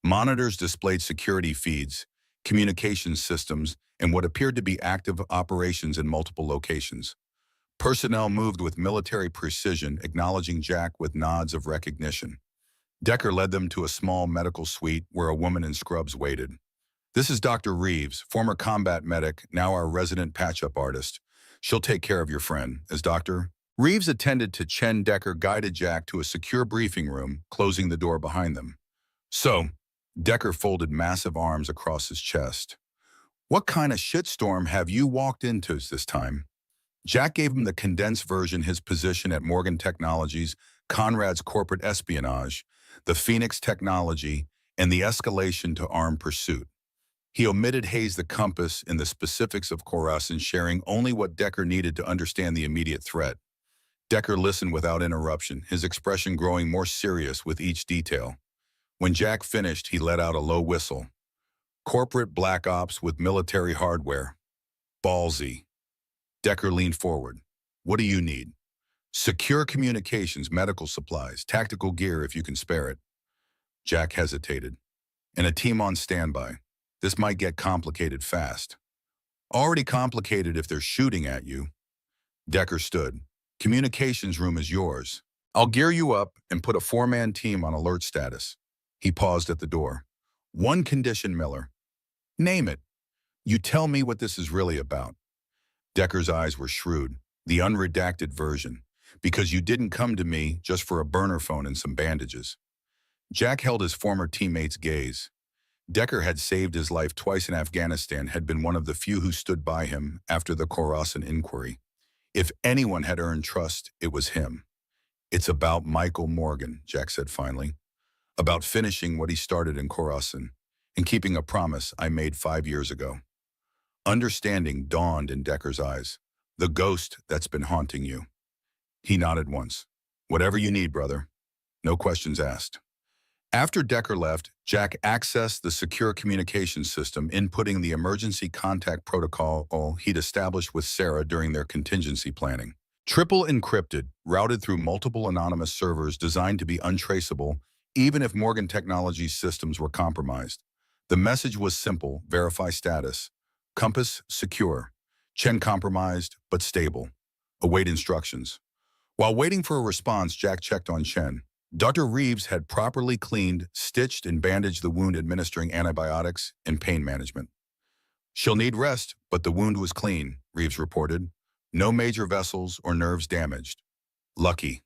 Monitors displayed security feeds, communications systems, and what appeared to be active operations in multiple locations. Personnel moved with military precision, acknowledging Jack with nods of recognition. Decker led them to a small medical suite where a woman in scrubs waited. This is Dr. Reeves, former combat medic, now our resident patch-up artist. She'll take care of your friend. As Dr. Reeves attended to Chen, Decker guided Jack to a secure briefing room, closing the door behind them. So, Decker folded massive arms across his chest. What kind of shitstorm have you walked into this time? Jack gave him the condensed version, his position at Morgan Technologies, Conrad's corporate espionage, the Phoenix technology, and the escalation to armed pursuit. He omitted Hayes the compass and the specifics of Khorasan, sharing only what Decker needed to understand the immediate threat. Decker listened without interruption, his expression growing more serious with each detail. When Jack finished, he let out a low whistle. Corporate black ops with military hardware. Ballsy. Decker leaned forward. What do you need? Secure communications, medical supplies, tactical gear if you can spare it. Jack hesitated. And a team on standby. This might get complicated fast. Already complicated if they're shooting at you. Decker stood. Communications room is yours. I'll gear you up and put a four-man team on alert status. He paused at the door. One condition, Miller. Name it. You tell me what this is really about. Decker's eyes were shrewd. The unredacted version. Because you didn't come to me just for a burner phone and some bandages. Jack held his former teammate's gaze. Decker had saved his life twice in Afghanistan, had been one of the few who stood by him after the Khorasan inquiry. If anyone had earned trust, it was him. It's about Michael Morgan, Jack said finally. About finishing what he started in Khorasan and keeping a promise I made 5 years ago. Understanding dawned in Decker's eyes. The ghost that's been haunting you. He nodded once. Whatever you need, brother. No questions asked. After Decker left, Jack accessed the secure communications system, inputting the emergency contact protocol he'd established with Sarah during their contingency planning. Triple encrypted, routed through multiple anonymous servers designed to be untraceable, even if Morgan Technologies' systems were compromised. The message was simple: verify status. Compass secure. Chen compromised, but stable. Await instructions. While waiting for a response, Jack checked on Chen. Dr. Reeves had properly cleaned, stitched, and bandaged the wound, administering antibiotics and pain management. She'll need rest, but the wound was clean, Reeves reported. No major vessels or nerves damaged. Lucky.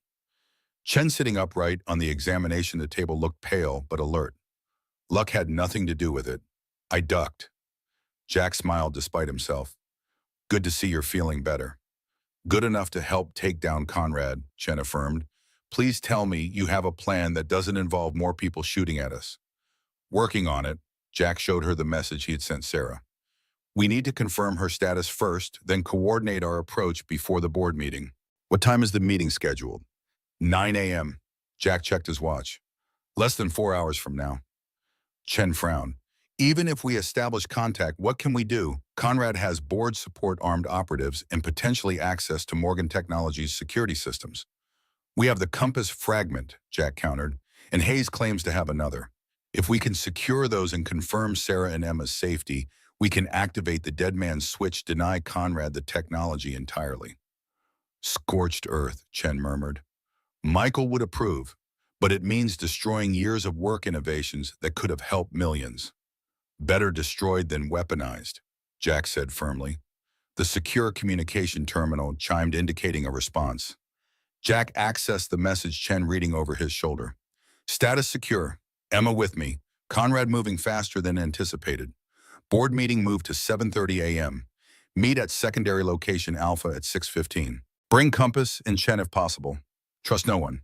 Chen, sitting upright on the examination table, looked pale but alert. Luck had nothing to do with it. I ducked. Jack smiled despite himself. Good to see you're feeling better. Good enough to help take down Conrad, Chen affirmed. Please tell me you have a plan that doesn't involve more people shooting at us. Working on it, Jack showed her the message he had sent Sarah. We need to confirm her status first, then coordinate our approach before the board meeting. What time is the meeting scheduled? 9 a.m. Jack checked his watch. Less than 4 hours from now. Chen frowned. Even if we establish contact, what can we do? Conrad has board support armed operatives and potentially access to Morgan Technologies' security systems. We have the Compass fragment, Jack countered, and Hayes claims to have another. If we can secure those and confirm Sarah and Emma's safety, we can activate the dead man's switch, deny Conrad the technology entirely. Scorched earth, Chen murmured. Michael would approve, but it means destroying years of work innovations that could have helped millions. Better destroyed than weaponized, Jack said firmly. The secure communication terminal chimed, indicating a response. Jack accessed the message, Chen reading over his shoulder. Status secure. Emma with me. Conrad moving faster than anticipated. Board meeting moved to 7:30 a.m. Meet at secondary location Alpha at 6:15. Bring Compass and Chen if possible. Trust no one.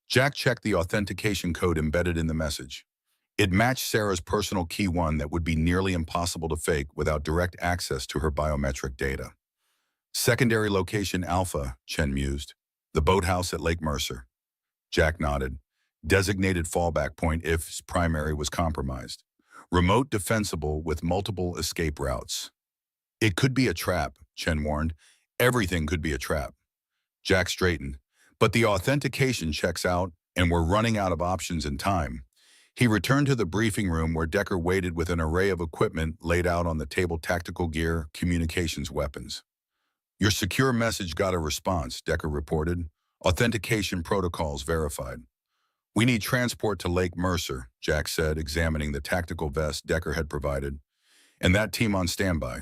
Jack checked the authentication code embedded in the message. It matched Sarah's personal key, one that would be nearly impossible to fake without direct access to her biometric data. Secondary location Alpha, Chen mused. The boathouse at Lake Mercer. Jack nodded. Designated fallback point if his primary was compromised. Remote defensible with multiple escape routes. It could be a trap, Chen warned. Everything could be a trap. Jack straightened. But the authentication checks out, and we're running out of options and time. He returned to the briefing room where Decker waited with an array of equipment laid out on the table: tactical gear, communications, weapons. Your secure message got a response, Decker reported. Authentication protocols verified. We need transport to Lake Mercer, Jack said, examining the tactical vest Decker had provided. And that team on standby.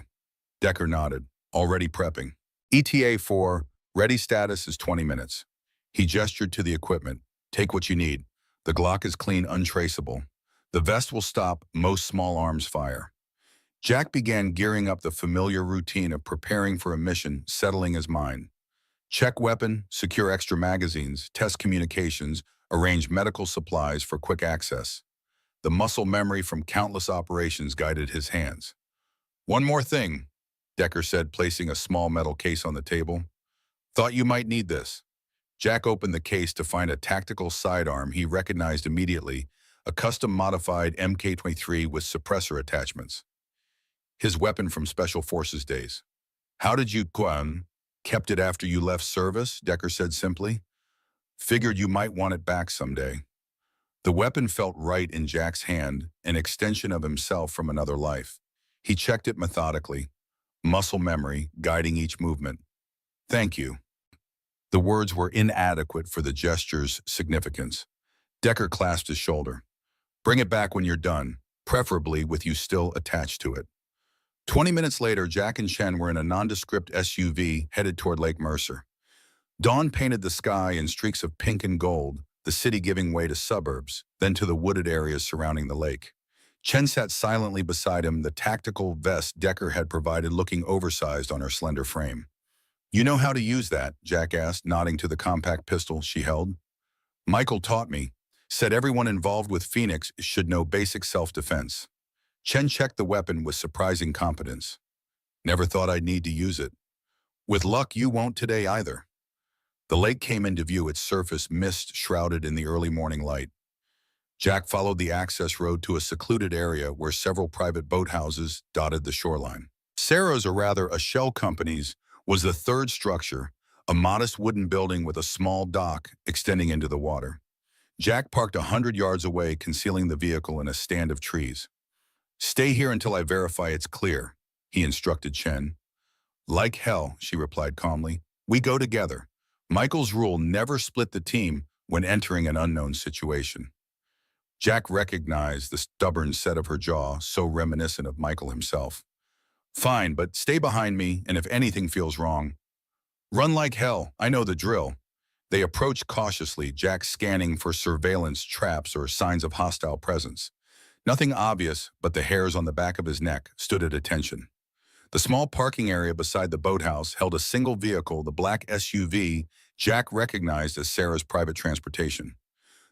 Decker nodded. Already prepping. ETA 4, ready status is 20 minutes. He gestured to the equipment. Take what you need. The Glock is clean, untraceable. The vest will stop most small arms fire. Jack began gearing up, the familiar routine of preparing for a mission settling his mind. Check weapon, secure extra magazines, test communications, arrange medical supplies for quick access. The muscle memory from countless operations guided his hands. One more thing, Decker said, placing a small metal case on the table. Thought you might need this. Jack opened the case to find a tactical sidearm he recognized immediately, a custom-modified MK-23 with suppressor attachments. His weapon from Special Forces days. How did you kept it after you left service? Decker said simply. Figured you might want it back someday. The weapon felt right in Jack's hand, an extension of himself from another life. He checked it methodically, muscle memory guiding each movement. "Thank you." The words were inadequate for the gesture's significance. Decker clasped his shoulder. "Bring it back when you're done, preferably with you still attached to it." 20 minutes later, Jack and Chen were in a nondescript SUV headed toward Lake Mercer. Dawn painted the sky in streaks of pink and gold, the city giving way to suburbs, then to the wooded areas surrounding the lake. Chen sat silently beside him, the tactical vest Decker had provided looking oversized on her slender frame. "You know how to use that?" Jack asked, nodding to the compact pistol she held. "Michael taught me. Said everyone involved with Phoenix should know basic self-defense." Chen checked the weapon with surprising competence. "Never thought I'd need to use it." "With luck, you won't today either." The lake came into view, its surface mist shrouded in the early morning light. Jack followed the access road to a secluded area where several private boathouses dotted the shoreline. Sarah's, or rather a shell company's, was the third structure, a modest wooden building with a small dock extending into the water. Jack parked 100 yards away, concealing the vehicle in a stand of trees. "Stay here until I verify it's clear," he instructed Chen. "Like hell," she replied calmly. "We go together. Michael's rule: never split the team when entering an unknown situation." Jack recognized the stubborn set of her jaw, so reminiscent of Michael himself. "Fine, but stay behind me, and if anything feels wrong, run like hell. I know the drill." They approached cautiously, Jack scanning for surveillance traps or signs of hostile presence. Nothing obvious, but the hairs on the back of his neck stood at attention. The small parking area beside the boathouse held a single vehicle, the black SUV Jack recognized as Sarah's private transportation.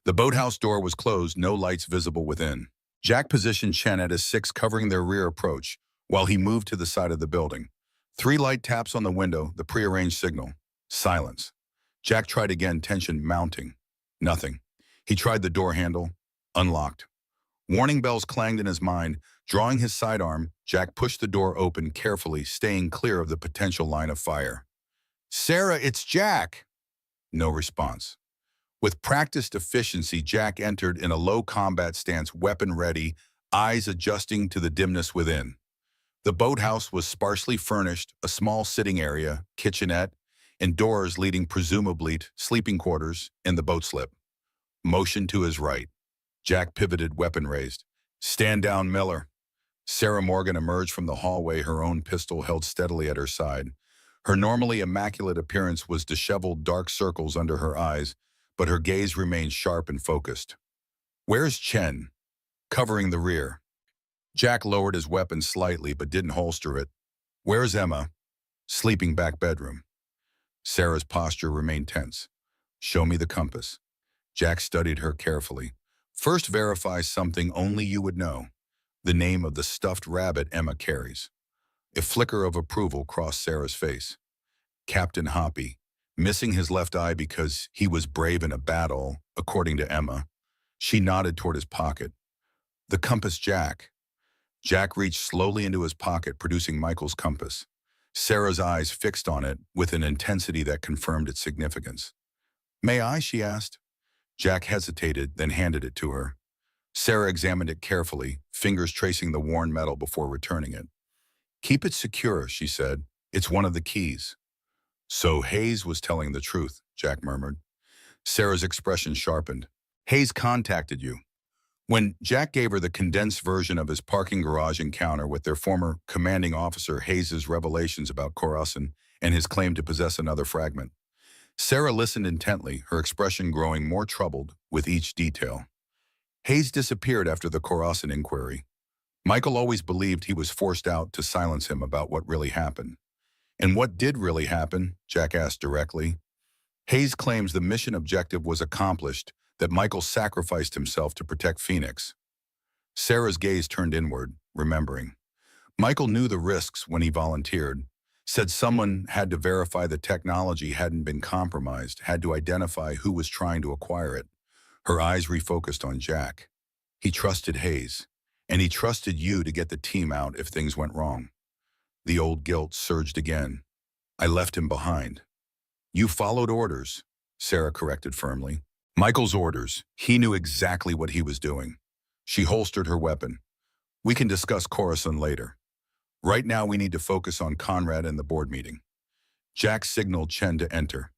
The boathouse door was closed, no lights visible within. Jack positioned Chen at his six, covering their rear approach, while he moved to the side of the building. 3 light taps on the window, the prearranged signal. Silence. Jack tried again, tension mounting. Nothing. He tried the door handle. Unlocked. Warning bells clanged in his mind. Drawing his sidearm, Jack pushed the door open carefully, staying clear of the potential line of fire. "Sarah, it's Jack!" No response. With practiced efficiency, Jack entered in a low combat stance, weapon ready, eyes adjusting to the dimness within. The boathouse was sparsely furnished, a small sitting area, kitchenette, and doors leading presumably to sleeping quarters in the boat slip. Motion to his right. Jack pivoted, weapon raised. "Stand down, Miller." Sarah Morgan emerged from the hallway, her own pistol held steadily at her side. Her normally immaculate appearance was disheveled, dark circles under her eyes, but her gaze remained sharp and focused. "Where's Chen?" "Covering the rear." Jack lowered his weapon slightly but didn't holster it. "Where's Emma?" "Sleeping back bedroom." Sarah's posture remained tense. "Show me the compass." Jack studied her carefully. "First verify something only you would know. The name of the stuffed rabbit Emma carries." A flicker of approval crossed Sarah's face. "Captain Hoppy, missing his left eye because he was brave in a battle, according to Emma." She nodded toward his pocket. "The compass, Jack." Jack reached slowly into his pocket, producing Michael's compass. Sarah's eyes fixed on it with an intensity that confirmed its significance. "May I?" she asked. Jack hesitated, then handed it to her. Sarah examined it carefully, fingers tracing the worn metal before returning it. "Keep it secure," she said. "It's one of the keys." "So Hayes was telling the truth," Jack murmured. Sarah's expression sharpened. "Hayes contacted you." When Jack gave her the condensed version of his parking garage encounter with their former commanding officer, Hayes's revelations about Khorasan and his claim to possess another fragment, Sarah listened intently, her expression growing more troubled with each detail. "Hayes disappeared after the Khorasan inquiry. Michael always believed he was forced out to silence him about what really happened." "And what did really happen?" Jack asked directly. "Hayes claims the mission objective was accomplished, that Michael sacrificed himself to protect Phoenix." Sarah's gaze turned inward, remembering. Michael knew the risks when he volunteered, said someone had to verify the technology hadn't been compromised, had to identify who was trying to acquire it. Her eyes refocused on Jack. "He trusted Hayes, and he trusted you to get the team out if things went wrong." The old guilt surged again. "I left him behind." "You followed orders," Sarah corrected firmly. Michael's orders. He knew exactly what he was doing. She holstered her weapon. We can discuss Coruscant later. Right now we need to focus on Conrad and the board meeting. Jack signaled Chen to enter.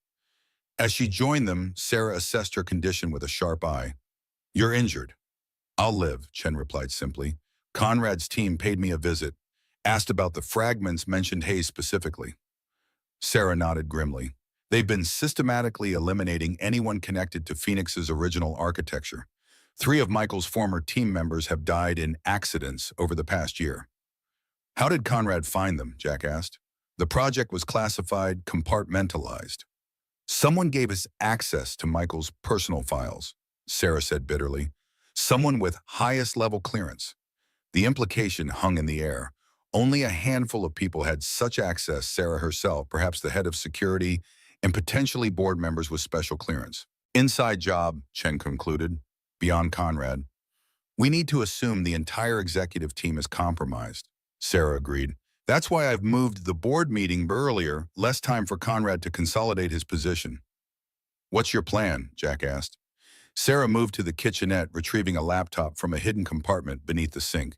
As she joined them, Sarah assessed her condition with a sharp eye. You're injured. I'll live, Chen replied simply. Conrad's team paid me a visit, asked about the fragments, mentioned Hayes specifically. Sarah nodded grimly. They've been systematically eliminating anyone connected to Phoenix's original architecture. 3 of Michael's former team members have died in accidents over the past year. How did Conrad find them? Jack asked. The project was classified, compartmentalized. Someone gave us access to Michael's personal files, Sarah said bitterly. Someone with highest level clearance. The implication hung in the air. Only a handful of people had such access, Sarah herself, perhaps the head of security, and potentially board members with special clearance. Inside job, Chen concluded, beyond Conrad. We need to assume the entire executive team is compromised, Sarah agreed. That's why I've moved the board meeting earlier, less time for Conrad to consolidate his position. What's your plan? Jack asked. Sarah moved to the kitchenette, retrieving a laptop from a hidden compartment beneath the sink.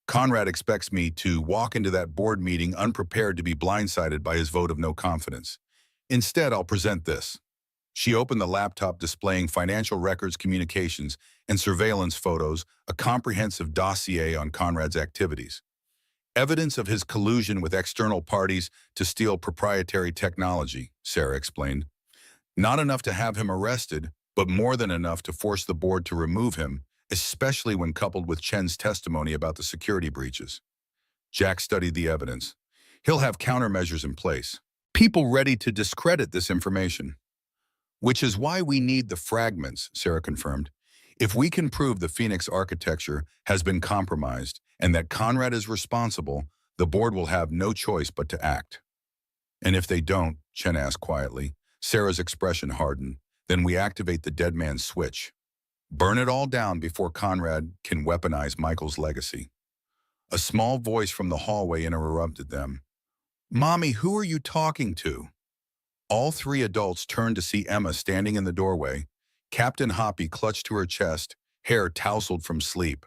Conrad expects me to walk into that board meeting unprepared to be blindsided by his vote of no confidence. Instead, I'll present this. She opened the laptop displaying financial records, communications, and surveillance photos, a comprehensive dossier on Conrad's activities. Evidence of his collusion with external parties to steal proprietary technology, Sarah explained. Not enough to have him arrested, but more than enough to force the board to remove him, especially when coupled with Chen's testimony about the security breaches. Jack studied the evidence. He'll have countermeasures in place. People ready to discredit this information. Which is why we need the fragments, Sarah confirmed. If we can prove the Phoenix architecture has been compromised and that Conrad is responsible, the board will have no choice but to act. And if they don't, Chen asked quietly. Sarah's expression hardened. Then we activate the dead man's switch. Burn it all down before Conrad can weaponize Michael's legacy. A small voice from the hallway interrupted them. Mommy, who are you talking to? All 3 adults turned to see Emma standing in the doorway. Captain Hoppy clutched to her chest, hair tousled from sleep.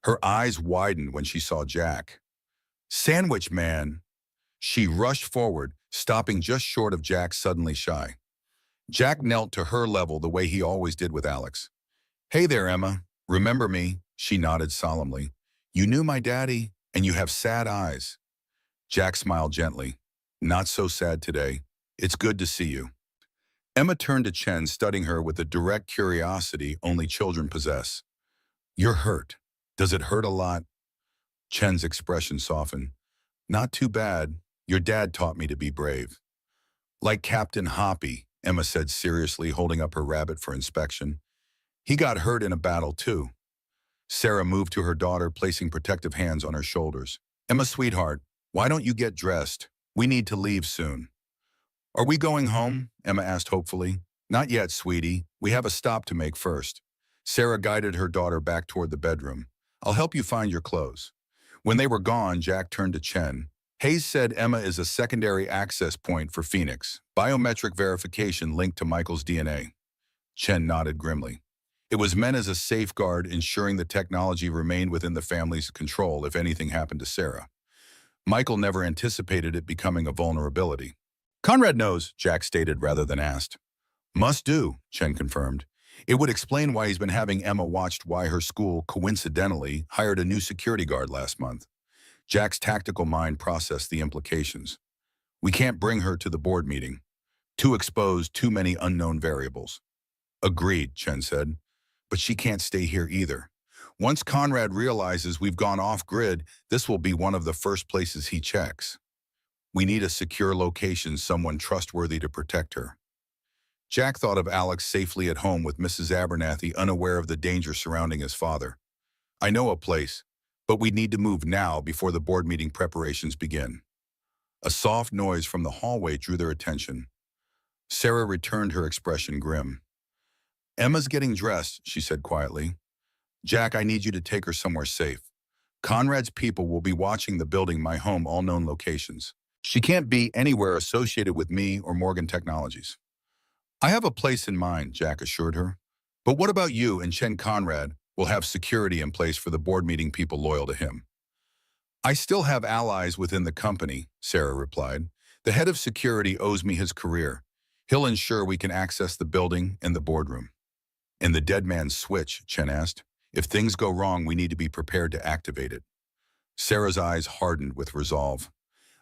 Her eyes widened when she saw Jack. Sandwich man! She rushed forward, stopping just short of Jack, suddenly shy. Jack knelt to her level the way he always did with Alex. Hey there, Emma. Remember me? She nodded solemnly. You knew my daddy, and you have sad eyes. Jack smiled gently. Not so sad today. It's good to see you. Emma turned to Chen, studying her with the direct curiosity only children possess. You're hurt. Does it hurt a lot? Chen's expression softened. Not too bad. Your dad taught me to be brave. Like Captain Hoppy, Emma said seriously, holding up her rabbit for inspection. He got hurt in a battle too. Sarah moved to her daughter, placing protective hands on her shoulders. Emma, sweetheart, why don't you get dressed? We need to leave soon. Are we going home? Emma asked hopefully. Not yet, sweetie. We have a stop to make first. Sarah guided her daughter back toward the bedroom. I'll help you find your clothes. When they were gone, Jack turned to Chen. Hayes said Emma is a secondary access point for Phoenix. Biometric verification linked to Michael's DNA. Chen nodded grimly. It was meant as a safeguard, ensuring the technology remained within the family's control if anything happened to Sarah. Michael never anticipated it becoming a vulnerability. Conrad knows, Jack stated rather than asked. Must do, Chen confirmed. It would explain why he's been having Emma watched, why her school, coincidentally, hired a new security guard last month. Jack's tactical mind processed the implications. We can't bring her to the board meeting. Too exposed, too many unknown variables. Agreed, Chen said. But she can't stay here either. Once Conrad realizes we've gone off-grid, this will be one of the first places he checks. We need a secure location, someone trustworthy to protect her. Jack thought of Alex safely at home with Mrs. Abernathy, unaware of the danger surrounding his father. I know a place, but we need to move now before the board meeting preparations begin. A soft noise from the hallway drew their attention. Sarah returned, her expression grim. Emma's getting dressed, she said quietly. Jack, I need you to take her somewhere safe. Conrad's people will be watching the building, my home, all known locations. She can't be anywhere associated with me or Morgan Technologies. I have a place in mind, Jack assured her. But what about you and Chen Conrad will have security in place for the board meeting people loyal to him? I still have allies within the company, Sarah replied. The head of security owes me his career. He'll ensure we can access the building and the boardroom. And the dead man's switch, Chen asked. If things go wrong, we need to be prepared to activate it. Sarah's eyes hardened with resolve.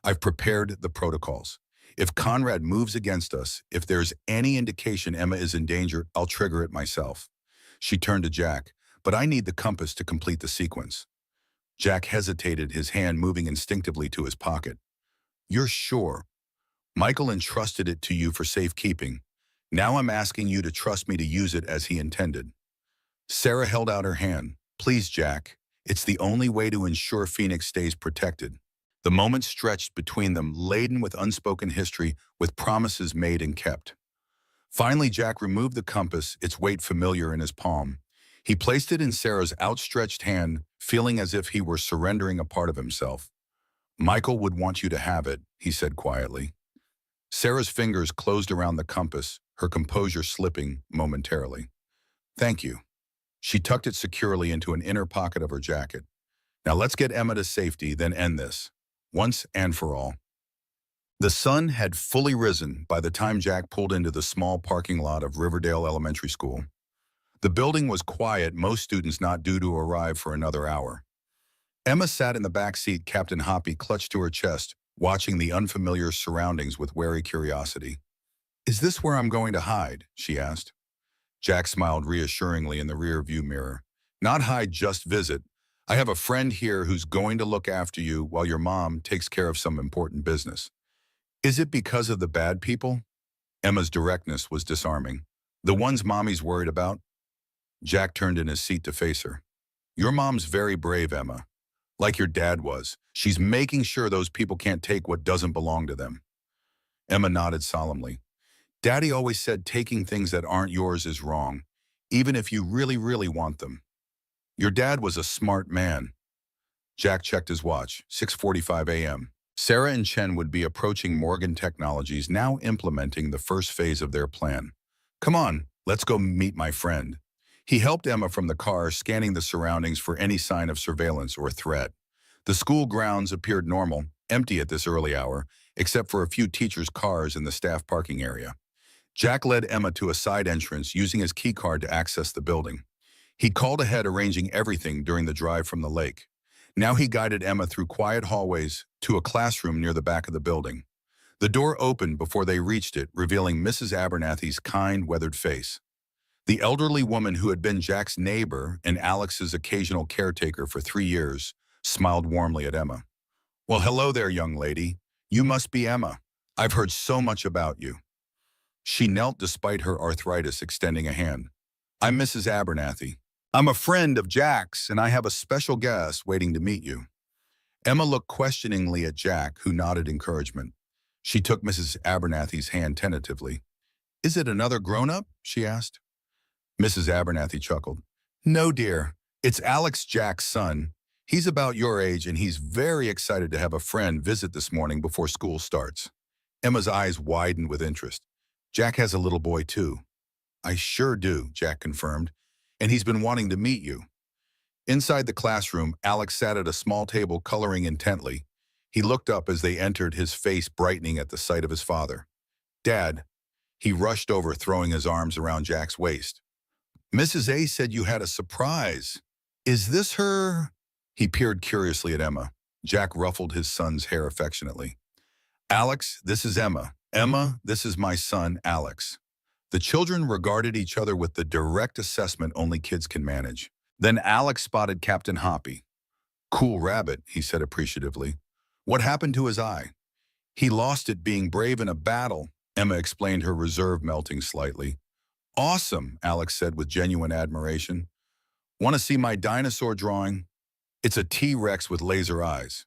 I've prepared the protocols. If Conrad moves against us, if there's any indication Emma is in danger, I'll trigger it myself. She turned to Jack, but I need the compass to complete the sequence. Jack hesitated, his hand moving instinctively to his pocket. You're sure? Michael entrusted it to you for safekeeping. Now I'm asking you to trust me to use it as he intended. Sarah held out her hand. Please, Jack. It's the only way to ensure Phoenix stays protected. The moment stretched between them, laden with unspoken history, with promises made and kept. Finally, Jack removed the compass, its weight familiar in his palm. He placed it in Sarah's outstretched hand, feeling as if he were surrendering a part of himself. Michael would want you to have it, he said quietly. Sarah's fingers closed around the compass, her composure slipping momentarily. Thank you. She tucked it securely into an inner pocket of her jacket. Now let's get Emma to safety, then end this, once and for all. The sun had fully risen by the time Jack pulled into the small parking lot of Riverdale Elementary School. The building was quiet, most students not due to arrive for another hour. Emma sat in the back seat, Captain Hoppy clutched to her chest, watching the unfamiliar surroundings with wary curiosity. Is this where I'm going to hide? She asked. Jack smiled reassuringly in the rear-view mirror. Not hide, just visit. I have a friend here who's going to look after you while your mom takes care of some important business. Is it because of the bad people? Emma's directness was disarming. The ones Mommy's worried about? Jack turned in his seat to face her. Your mom's very brave, Emma. Like your dad was. She's making sure those people can't take what doesn't belong to them. Emma nodded solemnly. Daddy always said taking things that aren't yours is wrong, even if you really, really want them. Your dad was a smart man. Jack checked his watch, 6:45 a.m. Sarah and Chen would be approaching Morgan Technologies, now implementing the first phase of their plan. Come on, let's go meet my friend. He helped Emma from the car, scanning the surroundings for any sign of surveillance or threat. The school grounds appeared normal, empty at this early hour, except for a few teachers' cars in the staff parking area. Jack led Emma to a side entrance, using his keycard to access the building. He called ahead, arranging everything during the drive from the lake. Now he guided Emma through quiet hallways to a classroom near the back of the building. The door opened before they reached it, revealing Mrs. Abernathy's kind, weathered face. The elderly woman who had been Jack's neighbor and Alex's occasional caretaker for 3 years smiled warmly at Emma. Well, hello there, young lady. You must be Emma. I've heard so much about you. She knelt despite her arthritis, extending a hand. I'm Mrs. Abernathy. I'm a friend of Jack's, and I have a special guest waiting to meet you. Emma looked questioningly at Jack, who nodded encouragement. She took Mrs. Abernathy's hand tentatively. Is it another grown-up? She asked. Mrs. Abernathy chuckled. No, dear. It's Alex, Jack's son. He's about your age, and he's very excited to have a friend visit this morning before school starts. Emma's eyes widened with interest. Jack has a little boy, too. I sure do, Jack confirmed, and he's been wanting to meet you. Inside the classroom, Alex sat at a small table coloring intently. He looked up as they entered, his face brightening at the sight of his father. Dad. He rushed over, throwing his arms around Jack's waist. Mrs. A said you had a surprise. Is this her? He peered curiously at Emma. Jack ruffled his son's hair affectionately. Alex, this is Emma. Emma, this is my son, Alex. The children regarded each other with the direct assessment only kids can manage. Then Alex spotted Captain Hoppy. Cool rabbit, he said appreciatively. What happened to his eye? He lost it being brave in a battle, Emma explained, her reserve melting slightly. Awesome, Alex said with genuine admiration. Want to see my dinosaur drawing? It's a T-Rex with laser eyes.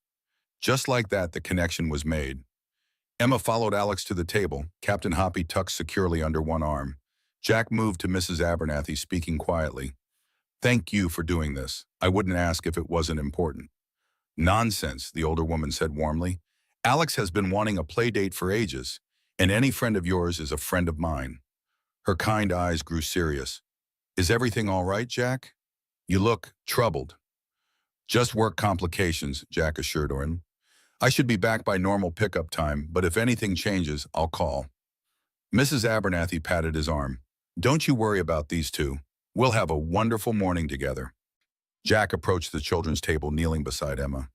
Just like that, the connection was made. Emma followed Alex to the table, Captain Hoppy tucked securely under one arm. Jack moved to Mrs. Abernathy, speaking quietly. Thank you for doing this. I wouldn't ask if it wasn't important. Nonsense, the older woman said warmly. Alex has been wanting a play date for ages, and any friend of yours is a friend of mine. Her kind eyes grew serious. Is everything all right, Jack? You look troubled. Just work complications, Jack assured him. I should be back by normal pickup time, but if anything changes, I'll call. Mrs. Abernathy patted his arm. Don't you worry about these two. We'll have a wonderful morning together. Jack approached the children's table, kneeling beside Emma.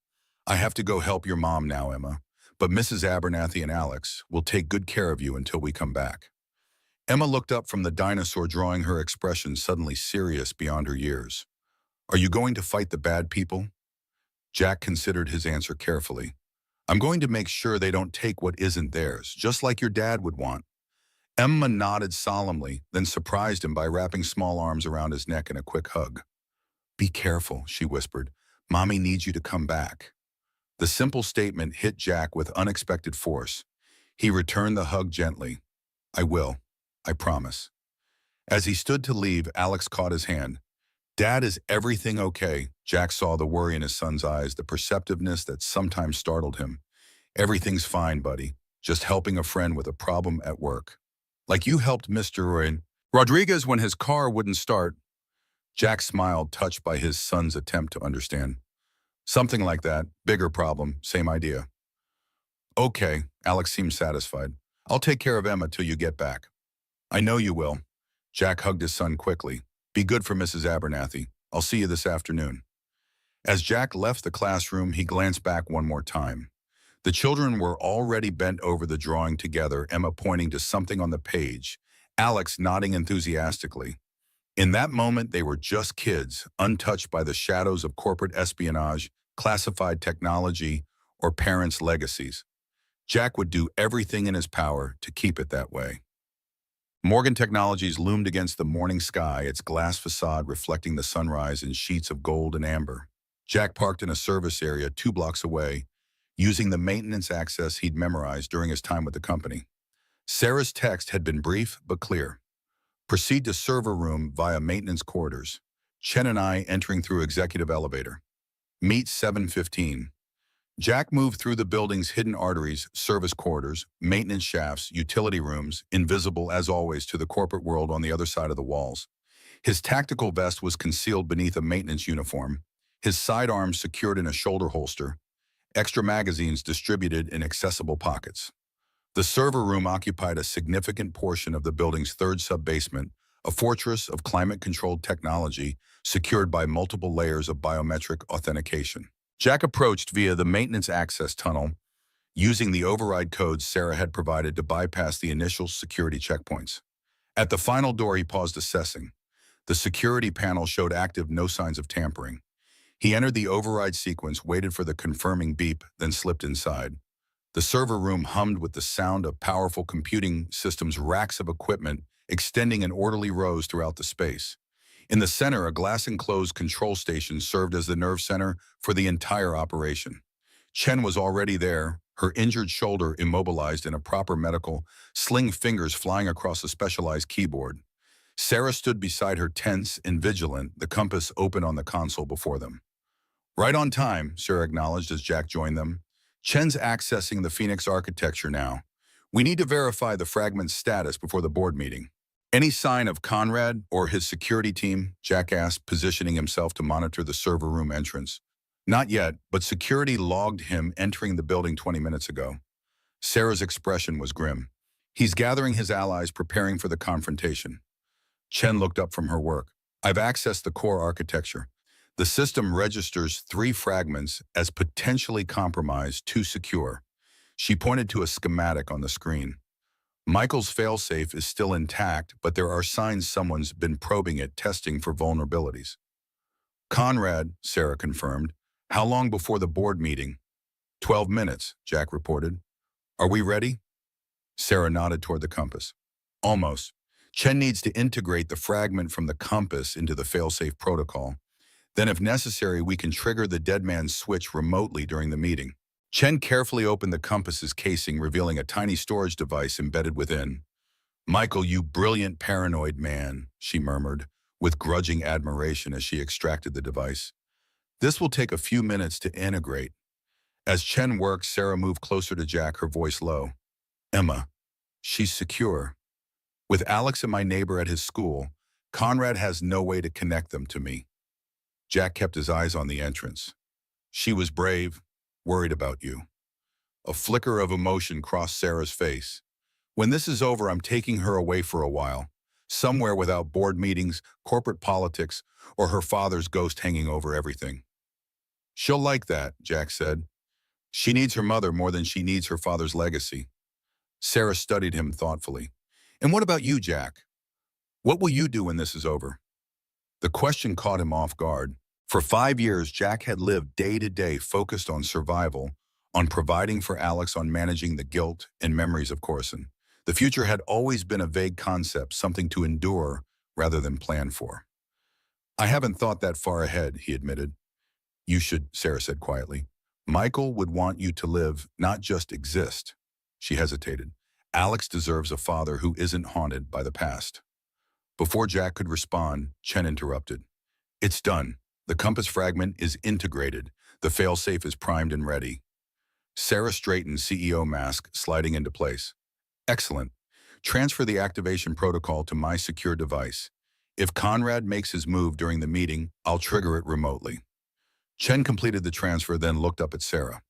I have to go help your mom now, Emma, but Mrs. Abernathy and Alex will take good care of you until we come back. Emma looked up from the dinosaur drawing, her expression suddenly serious beyond her years. Are you going to fight the bad people? Jack considered his answer carefully. I'm going to make sure they don't take what isn't theirs, just like your dad would want. Emma nodded solemnly, then surprised him by wrapping small arms around his neck in a quick hug. Be careful, she whispered. Mommy needs you to come back. The simple statement hit Jack with unexpected force. He returned the hug gently. I will. I promise. As he stood to leave, Alex caught his hand. Dad, is everything okay? Jack saw the worry in his son's eyes, the perceptiveness that sometimes startled him. Everything's fine, buddy. Just helping a friend with a problem at work. Like you helped Mr. Rodriguez when his car wouldn't start. Jack smiled, touched by his son's attempt to understand. Something like that. Bigger problem. Same idea. Okay, Alex seemed satisfied. I'll take care of Emma till you get back. I know you will. Jack hugged his son quickly. Be good for Mrs. Abernathy. I'll see you this afternoon. As Jack left the classroom, he glanced back one more time. The children were already bent over the drawing together, Emma pointing to something on the page, Alex nodding enthusiastically. In that moment, they were just kids, untouched by the shadows of corporate espionage, classified technology, or parents' legacies. Jack would do everything in his power to keep it that way. Morgan Technologies loomed against the morning sky, its glass facade reflecting the sunrise in sheets of gold and amber. Jack parked in a service area 2 blocks away, using the maintenance access he'd memorized during his time with the company. Sarah's text had been brief but clear. Proceed to server room via maintenance quarters. Chen and I entering through executive elevator. Meet 7:15. Jack moved through the building's hidden arteries, service quarters, maintenance shafts, utility rooms, invisible as always to the corporate world on the other side of the walls. His tactical vest was concealed beneath a maintenance uniform, his sidearms secured in a shoulder holster, extra magazines distributed in accessible pockets. The server room occupied a significant portion of the building's 3rd sub-basement, a fortress of climate-controlled technology secured by multiple layers of biometric authentication. Jack approached via the maintenance access tunnel, using the override codes Sarah had provided to bypass the initial security checkpoints. At the final door, he paused, assessing. The security panel showed active, no signs of tampering. He entered the override sequence, waited for the confirming beep, then slipped inside. The server room hummed with the sound of powerful computing systems, racks of equipment extending in orderly rows throughout the space. In the center, a glass-enclosed control station served as the nerve center for the entire operation. Chen was already there, her injured shoulder immobilized in a proper medical sling, fingers flying across a specialized keyboard. Sarah stood beside her, tense and vigilant, the compass open on the console before them. Right on time, Sarah acknowledged as Jack joined them. Chen's accessing the Phoenix architecture now. We need to verify the fragment's status before the board meeting. Any sign of Conrad or his security team? Jack asked, positioning himself to monitor the server room entrance. Not yet, but security logged him entering the building 20 minutes ago. Sarah's expression was grim. He's gathering his allies, preparing for the confrontation. Chen looked up from her work. I've accessed the core architecture. The system registers 3 fragments as potentially compromised, too secure. She pointed to a schematic on the screen. Michael's failsafe is still intact, but there are signs someone's been probing it, testing for vulnerabilities. Conrad, Sarah confirmed. How long before the board meeting? 12 minutes, Jack reported. Are we ready? Sarah nodded toward the compass. Almost. Chen needs to integrate the fragment from the compass into the failsafe protocol. Then, if necessary, we can trigger the dead man's switch remotely during the meeting. Chen carefully opened the compass's casing, revealing a tiny storage device embedded within. Michael, you brilliant paranoid man, she murmured, with grudging admiration as she extracted the device. This will take a few minutes to integrate. As Chen worked, Sarah moved closer to Jack, her voice low. Emma, she's secure. With Alex and my neighbor at his school, Conrad has no way to connect them to me. Jack kept his eyes on the entrance. She was brave, worried about you. A flicker of emotion crossed Sarah's face. When this is over, I'm taking her away for a while. Somewhere without board meetings, corporate politics, or her father's ghost hanging over everything. She'll like that, Jack said. She needs her mother more than she needs her father's legacy. Sarah studied him thoughtfully. And what about you, Jack? What will you do when this is over? The question caught him off guard. For 5 years, Jack had lived day to day focused on survival, on providing for Alex, on managing the guilt and memories of Corson. The future had always been a vague concept, something to endure rather than plan for. I haven't thought that far ahead, he admitted. You should, Sarah said quietly. Michael would want you to live, not just exist. She hesitated. Alex deserves a father who isn't haunted by the past. Before Jack could respond, Chen interrupted. It's done. The compass fragment is integrated. The failsafe is primed and ready. Sarah straightened, CEO mask sliding into place. Excellent. Transfer the activation protocol to my secure device. If Conrad makes his move during the meeting, I'll trigger it remotely. Chen completed the transfer, then looked up at Sarah.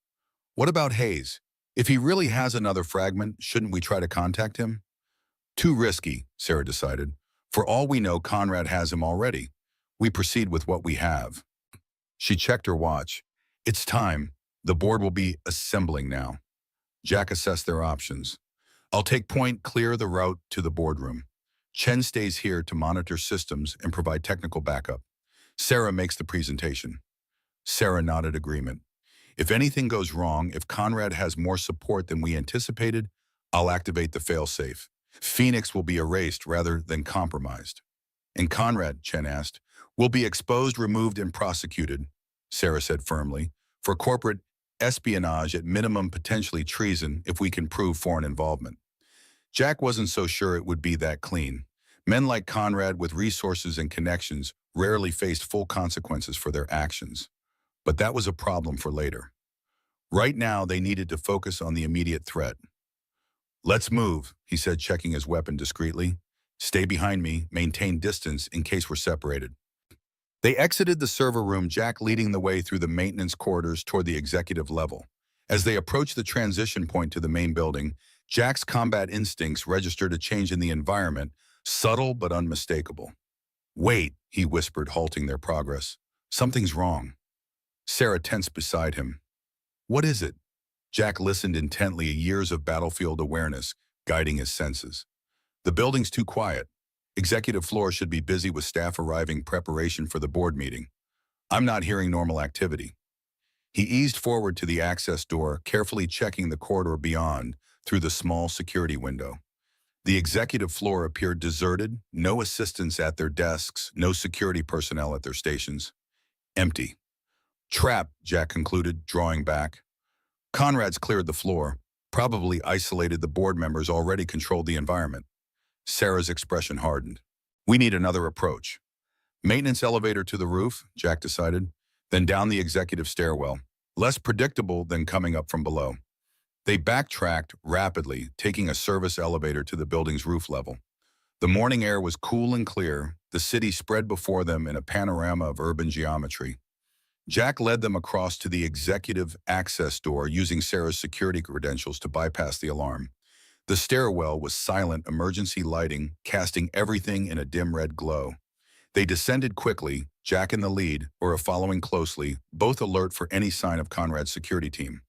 What about Hayes? If he really has another fragment, shouldn't we try to contact him? Too risky, Sarah decided. For all we know, Conrad has him already. We proceed with what we have. She checked her watch. It's time. The board will be assembling now. Jack assessed their options. I'll take point, clear the route to the boardroom. Chen stays here to monitor systems and provide technical backup. Sarah makes the presentation. Sarah nodded agreement. If anything goes wrong, if Conrad has more support than we anticipated, I'll activate the failsafe. Phoenix will be erased rather than compromised. And Conrad, Chen asked, will be exposed, removed, and prosecuted, Sarah said firmly, for corporate espionage, at minimum potentially treason if we can prove foreign involvement. Jack wasn't so sure it would be that clean. Men like Conrad with resources and connections rarely faced full consequences for their actions. But that was a problem for later. Right now, they needed to focus on the immediate threat. Let's move, he said, checking his weapon discreetly. Stay behind me, maintain distance in case we're separated. They exited the server room, Jack leading the way through the maintenance corridors toward the executive level. As they approached the transition point to the main building, Jack's combat instincts registered a change in the environment, subtle but unmistakable. Wait, he whispered, halting their progress. Something's wrong. Sarah tensed beside him. What is it? Jack listened intently, years of battlefield awareness guiding his senses. The building's too quiet. Executive floor should be busy with staff arriving, preparation for the board meeting. I'm not hearing normal activity. He eased forward to the access door, carefully checking the corridor beyond through the small security window. The executive floor appeared deserted, no assistants at their desks, no security personnel at their stations. Empty. Trap, Jack concluded, drawing back. Conrad's cleared the floor, probably isolated the board members, already controlled the environment. Sarah's expression hardened. We need another approach. Maintenance elevator to the roof, Jack decided, then down the executive stairwell. Less predictable than coming up from below. They backtracked rapidly, taking a service elevator to the building's roof level. The morning air was cool and clear, the city spread before them in a panorama of urban geometry. Jack led them across to the executive access door, using Sarah's security credentials to bypass the alarm. The stairwell was silent, emergency lighting casting everything in a dim red glow. They descended quickly, Jack in the lead, or following closely, both alert for any sign of Conrad's security team.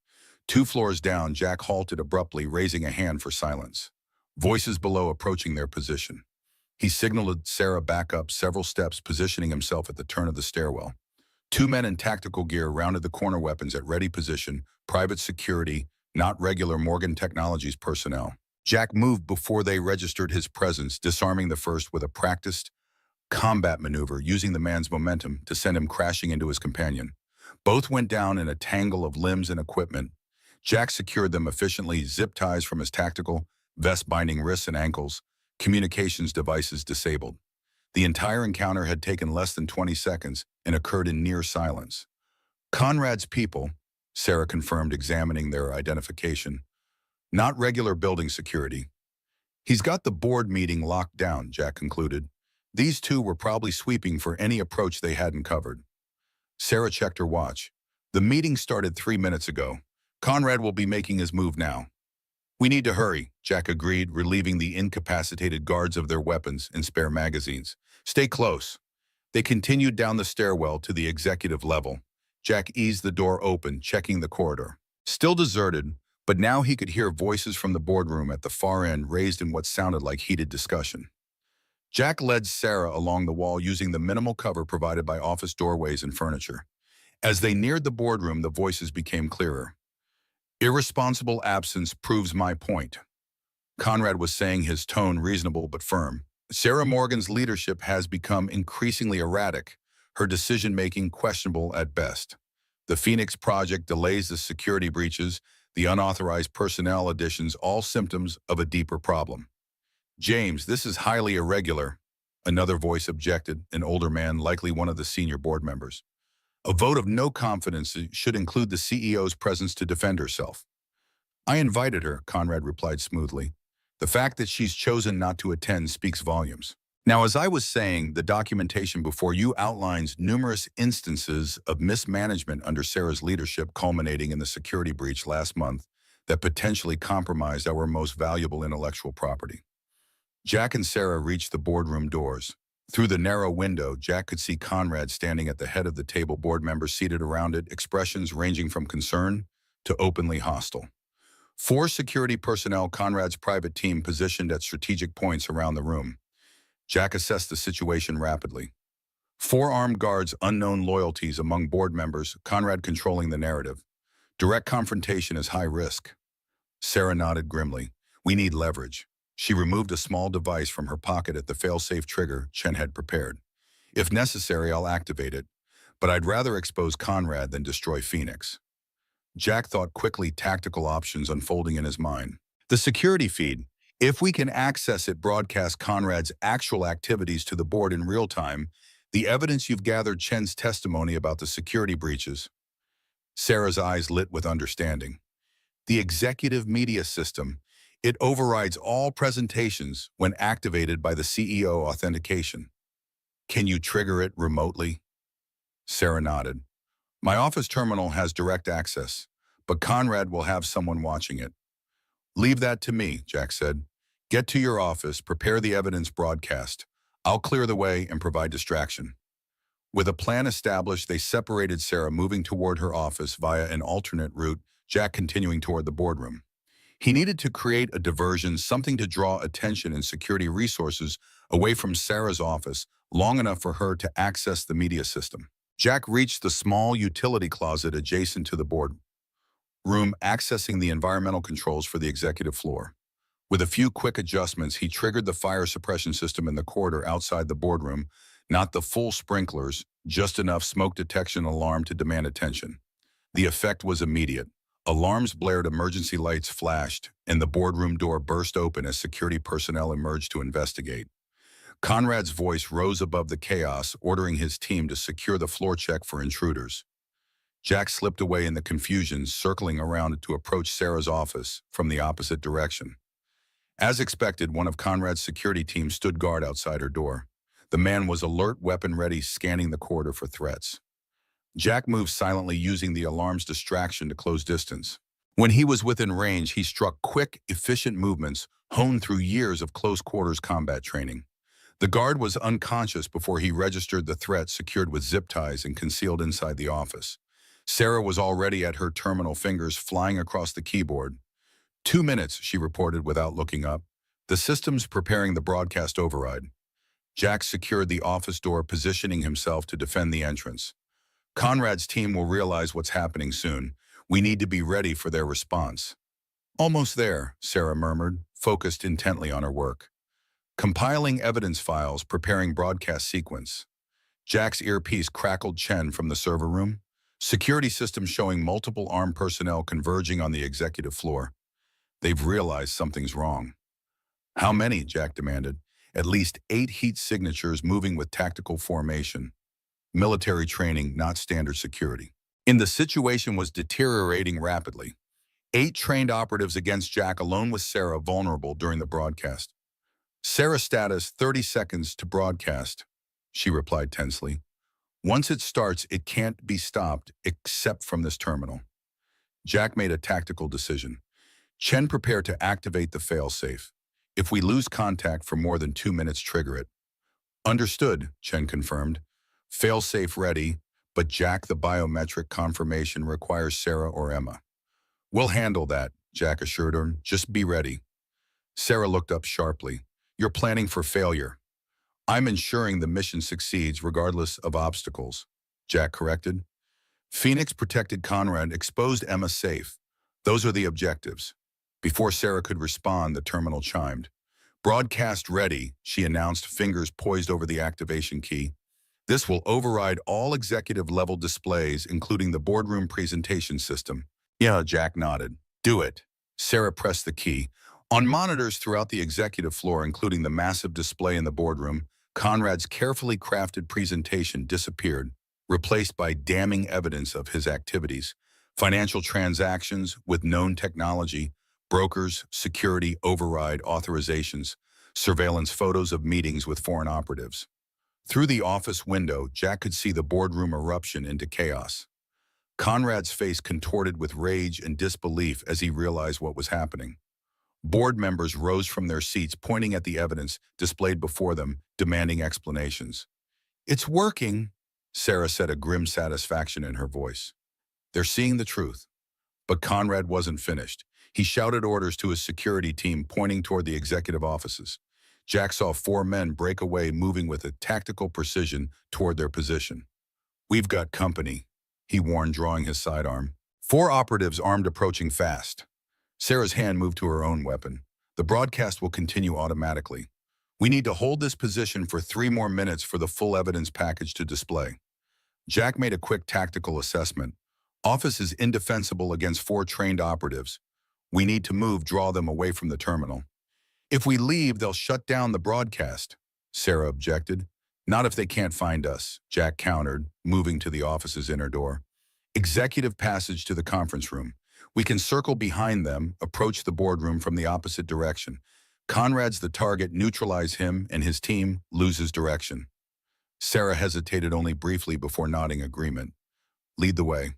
2 floors down, Jack halted abruptly, raising a hand for silence. Voices below approaching their position. He signaled Sarah back up several steps, positioning himself at the turn of the stairwell. 2 men in tactical gear rounded the corner, weapons at ready position, private security, not regular Morgan Technologies personnel. Jack moved before they registered his presence, disarming the first with a practiced combat maneuver, using the man's momentum to send him crashing into his companion. Both went down in a tangle of limbs and equipment. Jack secured them efficiently, zip ties from his tactical vest binding wrists and ankles, communications devices disabled. The entire encounter had taken less than 20 seconds and occurred in near silence. Conrad's people, Sarah confirmed, examining their identification. Not regular building security. He's got the board meeting locked down, Jack concluded. These two were probably sweeping for any approach they hadn't covered. Sarah checked her watch. The meeting started 3 minutes ago. Conrad will be making his move now. We need to hurry, Jack agreed, relieving the incapacitated guards of their weapons and spare magazines. Stay close. They continued down the stairwell to the executive level. Jack eased the door open, checking the corridor. Still deserted, but now he could hear voices from the boardroom at the far end raised in what sounded like heated discussion. Jack led Sarah along the wall using the minimal cover provided by office doorways and furniture. As they neared the boardroom, the voices became clearer. Irresponsible absence proves my point. Conrad was saying, his tone reasonable but firm. Sarah Morgan's leadership has become increasingly erratic, her decision-making questionable at best. The Phoenix Project delays, the security breaches, the unauthorized personnel additions, all symptoms of a deeper problem. James, this is highly irregular, another voice objected, an older man, likely one of the senior board members. A vote of no confidence should include the CEO's presence to defend herself. I invited her, Conrad replied smoothly. The fact that she's chosen not to attend speaks volumes. Now, as I was saying, the documentation before you outlines numerous instances of mismanagement under Sarah's leadership, culminating in the security breach last month that potentially compromised our most valuable intellectual property. Jack and Sarah reached the boardroom doors. Through the narrow window, Jack could see Conrad standing at the head of the table, board members seated around it, expressions ranging from concern to openly hostile. 4 security personnel, Conrad's private team, positioned at strategic points around the room. Jack assessed the situation rapidly. 4 armed guards, unknown loyalties among board members, Conrad controlling the narrative. Direct confrontation is high risk. Sarah nodded grimly. We need leverage. She removed a small device from her pocket at the fail-safe trigger Chen had prepared. If necessary, I'll activate it, but I'd rather expose Conrad than destroy Phoenix. Jack thought quickly, tactical options unfolding in his mind. The security feed. If we can access it, broadcast Conrad's actual activities to the board in real time, the evidence you've gathered, Chen's testimony about the security breaches. Sarah's eyes lit with understanding. The executive media system. It overrides all presentations when activated by the CEO authentication. Can you trigger it remotely? Sarah nodded. My office terminal has direct access, but Conrad will have someone watching it. Leave that to me, Jack said. Get to your office, prepare the evidence broadcast. I'll clear the way and provide distraction. With a plan established, they separated, Sarah moving toward her office via an alternate route, Jack continuing toward the boardroom. He needed to create a diversion, something to draw attention and security resources away from Sarah's office long enough for her to access the media system. Jack reached the small utility closet adjacent to the boardroom, accessing the environmental controls for the executive floor. With a few quick adjustments, he triggered the fire suppression system in the corridor outside the boardroom, not the full sprinklers, just enough smoke detection alarm to demand attention. The effect was immediate. Alarms blared, emergency lights flashed, and the boardroom door burst open as security personnel emerged to investigate. Conrad's voice rose above the chaos, ordering his team to secure the floor, check for intruders. Jack slipped away in the confusion, circling around to approach Sarah's office from the opposite direction. As expected, one of Conrad's security team stood guard outside her door. The man was alert, weapon ready, scanning the corridor for threats. Jack moved silently, using the alarm's distraction to close distance. When he was within range, he struck quick, efficient movements honed through years of close-quarters combat training. The guard was unconscious before he registered the threat, secured with zip ties and concealed inside the office. Sarah was already at her terminal, fingers flying across the keyboard. 2 minutes, she reported without looking up. The system's preparing the broadcast override. Jack secured the office door, positioning himself to defend the entrance. Conrad's team will realize what's happening soon. We need to be ready for their response. Almost there, Sarah murmured, focused intently on her work. Compiling evidence files, preparing broadcast sequence. Jack's earpiece crackled. Chen from the server room. Security system showing multiple armed personnel converging on the executive floor. They've realized something's wrong. How many? Jack demanded. At least 8 heat signatures moving with tactical formation. Military training, not standard security. The situation was deteriorating rapidly. 8 trained operatives against Jack, alone with Sarah, vulnerable during the broadcast. Sarah status 30 seconds to broadcast, she replied tensely. Once it starts, it can't be stopped except from this terminal. Jack made a tactical decision. Chen prepared to activate the failsafe. If we lose contact for more than 2 minutes, trigger it. Understood, Chen confirmed. Failsafe ready, but Jack, the biometric confirmation requires Sarah or Emma. We'll handle that, Jack assured her. Just be ready. Sarah looked up sharply. You're planning for failure. I'm ensuring the mission succeeds regardless of obstacles, Jack corrected. Phoenix protected Conrad, exposed Emma safe. Those are the objectives. Before Sarah could respond, the terminal chimed. Broadcast ready, she announced, fingers poised over the activation key. This will override all executive-level displays, including the boardroom presentation system. Yeah, Jack nodded. Do it. Sarah pressed the key. On monitors throughout the executive floor, including the massive display in the boardroom, Conrad's carefully crafted presentation disappeared, replaced by damning evidence of his activities. Financial transactions with known technology, brokers, security, override authorizations, surveillance photos of meetings with foreign operatives. Through the office window, Jack could see the boardroom eruption into chaos. Conrad's face contorted with rage and disbelief as he realized what was happening. Board members rose from their seats, pointing at the evidence displayed before them, demanding explanations. It's working, Sarah said, a grim satisfaction in her voice. They're seeing the truth. But Conrad wasn't finished. He shouted orders to his security team, pointing toward the executive offices. Jack saw 4 men break away, moving with a tactical precision toward their position. We've got company, he warned, drawing his sidearm. 4 operatives armed approaching fast. Sarah's hand moved to her own weapon. The broadcast will continue automatically. We need to hold this position for 3 more minutes for the full evidence package to display. Jack made a quick tactical assessment. Office is indefensible against 4 trained operatives. We need to move, draw them away from the terminal. If we leave, they'll shut down the broadcast, Sarah objected. Not if they can't find us, Jack countered, moving to the office's inner door. Executive passage to the conference room. We can circle behind them, approach the boardroom from the opposite direction. Conrad's the target, neutralize him, and his team loses direction. Sarah hesitated only briefly before nodding agreement. Lead the way.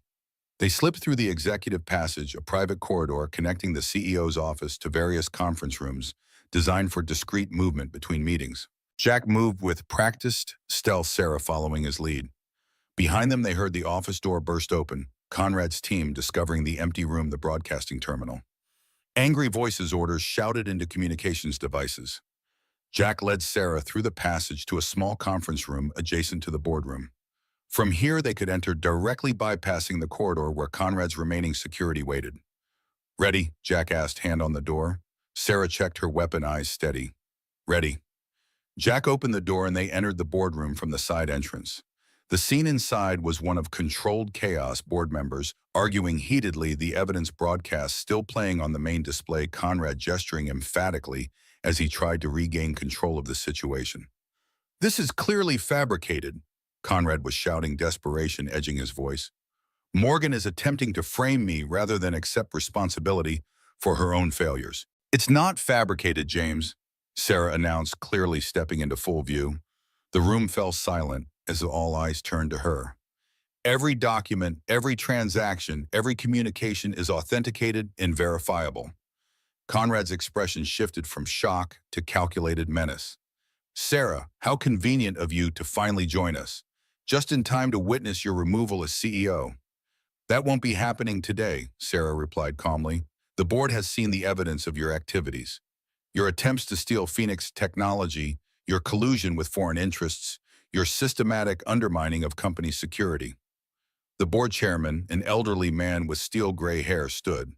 They slipped through the executive passage, a private corridor connecting the CEO's office to various conference rooms, designed for discreet movement between meetings. Jack moved with practiced stealth, Sarah following his lead. Behind them, they heard the office door burst open, Conrad's team discovering the empty room, the broadcasting terminal. Angry voices, orders shouted into communications devices. Jack led Sarah through the passage to a small conference room adjacent to the boardroom. From here, they could enter directly, bypassing the corridor where Conrad's remaining security waited. Ready? Jack asked, hand on the door. Sarah checked her weapon, eyes steady. Ready. Jack opened the door and they entered the boardroom from the side entrance. The scene inside was one of controlled chaos, board members arguing heatedly, the evidence broadcast still playing on the main display, Conrad gesturing emphatically as he tried to regain control of the situation. This is clearly fabricated, Conrad was shouting, desperation edging his voice. Morgan is attempting to frame me rather than accept responsibility for her own failures. It's not fabricated, James, Sarah announced, clearly stepping into full view. The room fell silent as all eyes turned to her. Every document, every transaction, every communication is authenticated and verifiable. Conrad's expression shifted from shock to calculated menace. Sarah, how convenient of you to finally join us. Just in time to witness your removal as CEO. That won't be happening today, Sarah replied calmly. The board has seen the evidence of your activities. Your attempts to steal Phoenix technology, your collusion with foreign interests, your systematic undermining of company security. The board chairman, an elderly man with steel gray hair, stood.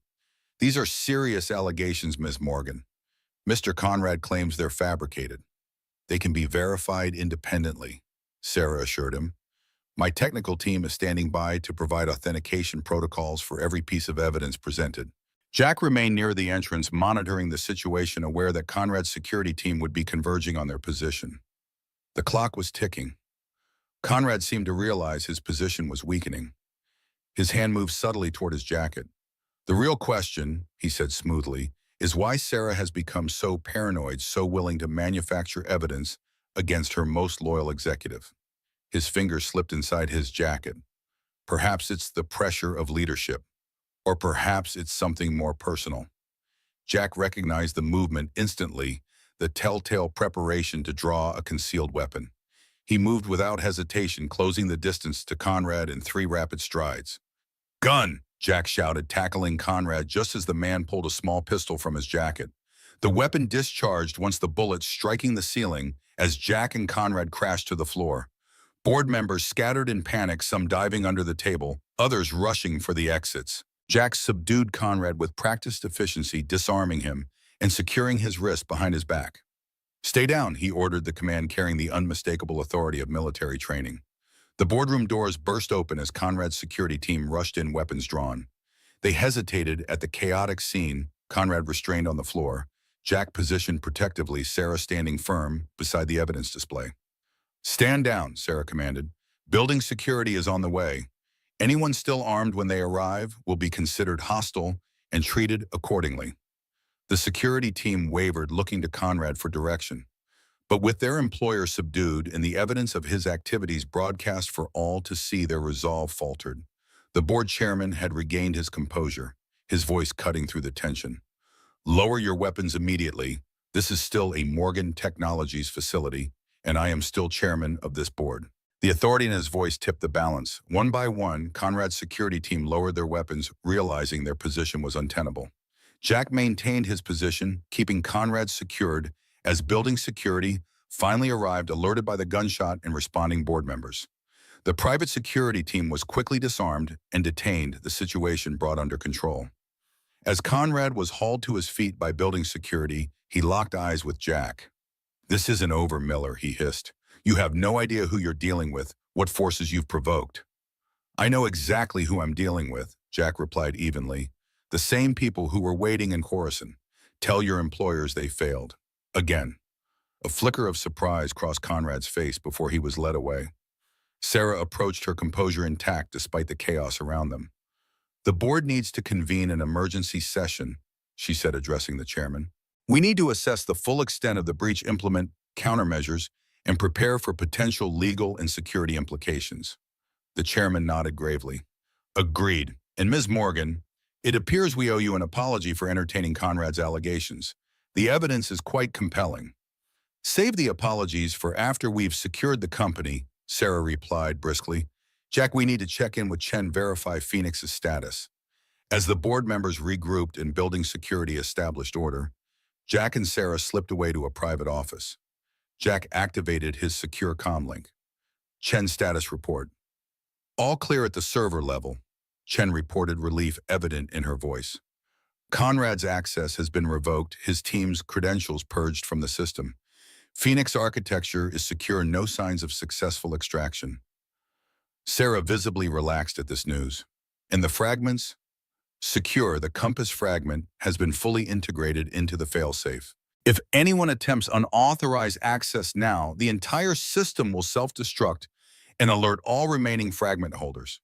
These are serious allegations, Ms. Morgan. Mr. Conrad claims they're fabricated. They can be verified independently, Sarah assured him. My technical team is standing by to provide authentication protocols for every piece of evidence presented. Jack remained near the entrance, monitoring the situation, aware that Conrad's security team would be converging on their position. The clock was ticking. Conrad seemed to realize his position was weakening. His hand moved subtly toward his jacket. The real question, he said smoothly, is why Sarah has become so paranoid, so willing to manufacture evidence against her most loyal executive. His fingers slipped inside his jacket. Perhaps it's the pressure of leadership, or perhaps it's something more personal. Jack recognized the movement instantly, the telltale preparation to draw a concealed weapon. He moved without hesitation, closing the distance to Conrad in 3 rapid strides. "Gun!" Jack shouted, tackling Conrad just as the man pulled a small pistol from his jacket. The weapon discharged once the bullet striking the ceiling as Jack and Conrad crashed to the floor. Board members scattered in panic, some diving under the table, others rushing for the exits. Jack subdued Conrad with practiced efficiency, disarming him and securing his wrist behind his back. "Stay down," he ordered, the command carrying the unmistakable authority of military training. The boardroom doors burst open as Conrad's security team rushed in, weapons drawn. They hesitated at the chaotic scene, Conrad restrained on the floor, Jack positioned protectively, Sarah standing firm beside the evidence display. "Stand down," Sarah commanded. "Building security is on the way. Anyone still armed when they arrive will be considered hostile and treated accordingly." The security team wavered, looking to Conrad for direction. But with their employer subdued and the evidence of his activities broadcast for all to see, their resolve faltered. The board chairman had regained his composure, his voice cutting through the tension. "Lower your weapons immediately. This is still a Morgan Technologies facility, and I am still chairman of this board." The authority in his voice tipped the balance. One by one, Conrad's security team lowered their weapons, realizing their position was untenable. Jack maintained his position, keeping Conrad secured, as building security finally arrived, alerted by the gunshot and responding board members. The private security team was quickly disarmed and detained, the situation brought under control. As Conrad was hauled to his feet by building security, he locked eyes with Jack. "This isn't over, Miller," he hissed. "You have no idea who you're dealing with, what forces you've provoked." "I know exactly who I'm dealing with," Jack replied evenly. "The same people who were waiting in Coruscant. Tell your employers they failed." Again. A flicker of surprise crossed Conrad's face before he was led away. Sarah approached, her composure intact despite the chaos around them. "The board needs to convene an emergency session," she said, addressing the chairman. "We need to assess the full extent of the breach, implement countermeasures, and prepare for potential legal and security implications." The chairman nodded gravely. "Agreed. And Ms. Morgan, it appears we owe you an apology for entertaining Conrad's allegations. The evidence is quite compelling." "Save the apologies for after we've secured the company," Sarah replied briskly. "Jack, we need to check in with Chen, verify Phoenix's status." As the board members regrouped and building security established order, Jack and Sarah slipped away to a private office. Jack activated his secure comlink. "Chen status report." "All clear at the server level," Chen reported, relief evident in her voice. "Conrad's access has been revoked, his team's credentials purged from the system. Phoenix architecture is secure, no signs of successful extraction." Sarah visibly relaxed at this news. "And the fragments?" "Secure, the compass fragment has been fully integrated into the failsafe. If anyone attempts unauthorized access now, the entire system will self-destruct and alert all remaining fragment holders."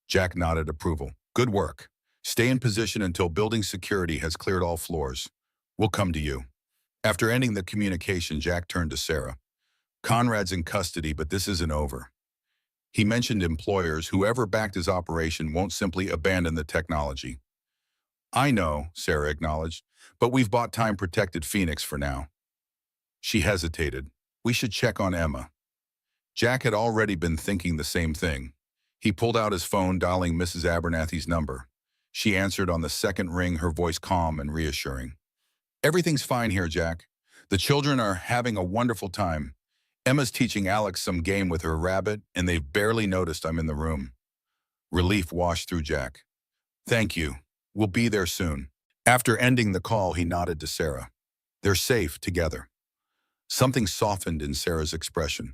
Jack nodded approval. "Good work. Stay in position until building security has cleared all floors. We'll come to you." After ending the communication, Jack turned to Sarah. "Conrad's in custody, but this isn't over. He mentioned employers. Whoever backed his operation won't simply abandon the technology." "I know," Sarah acknowledged, "but we've bought time-protected Phoenix for now." She hesitated. "We should check on Emma." Jack had already been thinking the same thing. He pulled out his phone, dialing Mrs. Abernathy's number. She answered on the second ring, her voice calm and reassuring. "Everything's fine here, Jack. The children are having a wonderful time. Emma's teaching Alex some game with her rabbit, and they've barely noticed I'm in the room." Relief washed through Jack. "Thank you. We'll be there soon." After ending the call, he nodded to Sarah. "They're safe together." Something softened in Sarah's expression.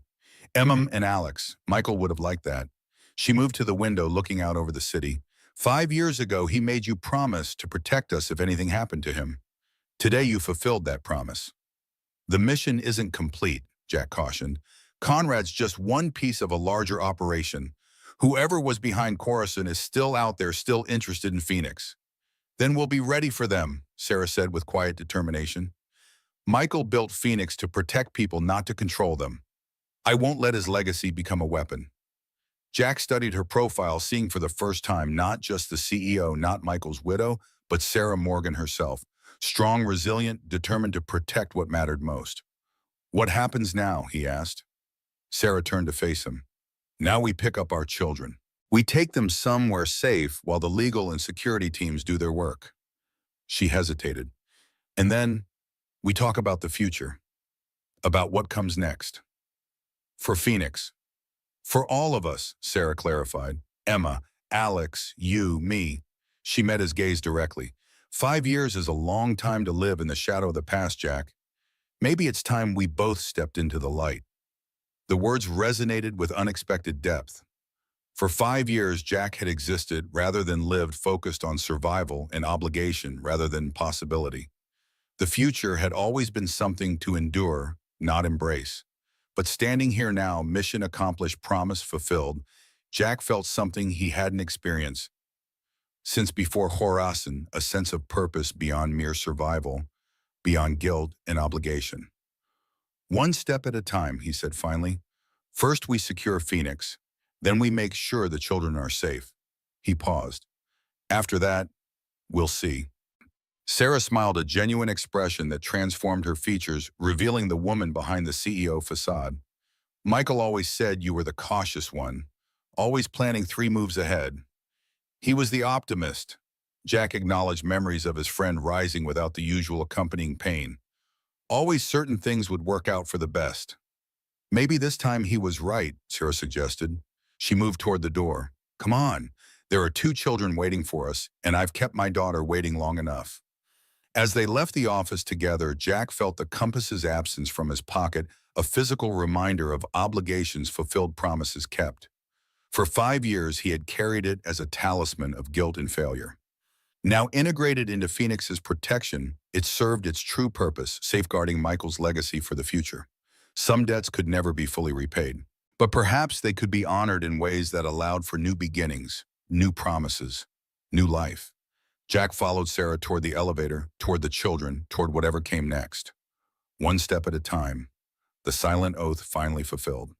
"Emma and Alex, Michael would have liked that." She moved to the window, looking out over the city. 5 years ago, he made you promise to protect us if anything happened to him. Today, you fulfilled that promise." "The mission isn't complete," Jack cautioned. "Conrad's just one piece of a larger operation. Whoever was behind Coruscant is still out there, still interested in Phoenix." Then we'll be ready for them, Sarah said with quiet determination. Michael built Phoenix to protect people, not to control them. I won't let his legacy become a weapon. Jack studied her profile, seeing for the first time not just the CEO, not Michael's widow, but Sarah Morgan herself. Strong, resilient, determined to protect what mattered most. What happens now, he asked. Sarah turned to face him. Now we pick up our children. We take them somewhere safe while the legal and security teams do their work. She hesitated. And then we talk about the future, about what comes next. For Phoenix. For all of us, Sarah clarified. Emma, Alex, you, me. She met his gaze directly. 5 years is a long time to live in the shadow of the past, Jack. Maybe it's time we both stepped into the light. The words resonated with unexpected depth. For 5 years, Jack had existed rather than lived, focused on survival and obligation rather than possibility. The future had always been something to endure, not embrace. But standing here now, mission accomplished, promise fulfilled, Jack felt something he hadn't experienced since before Horasan, a sense of purpose beyond mere survival, beyond guilt and obligation. One step at a time, he said finally. First we secure Phoenix, then we make sure the children are safe. He paused. After that, we'll see. Sarah smiled, a genuine expression that transformed her features, revealing the woman behind the CEO facade. Michael always said you were the cautious one, always planning 3 moves ahead. He was the optimist. Jack acknowledged memories of his friend rising without the usual accompanying pain. Always certain things would work out for the best. Maybe this time he was right, Sarah suggested. She moved toward the door. Come on, there are 2 children waiting for us, and I've kept my daughter waiting long enough. As they left the office together, Jack felt the compass's absence from his pocket, a physical reminder of obligations fulfilled, promises kept. For 5 years, he had carried it as a talisman of guilt and failure. Now integrated into Phoenix's protection, it served its true purpose, safeguarding Michael's legacy for the future. Some debts could never be fully repaid, but perhaps they could be honored in ways that allowed for new beginnings, new promises, new life. Jack followed Sarah toward the elevator, toward the children, toward whatever came next. One step at a time, the silent oath finally fulfilled.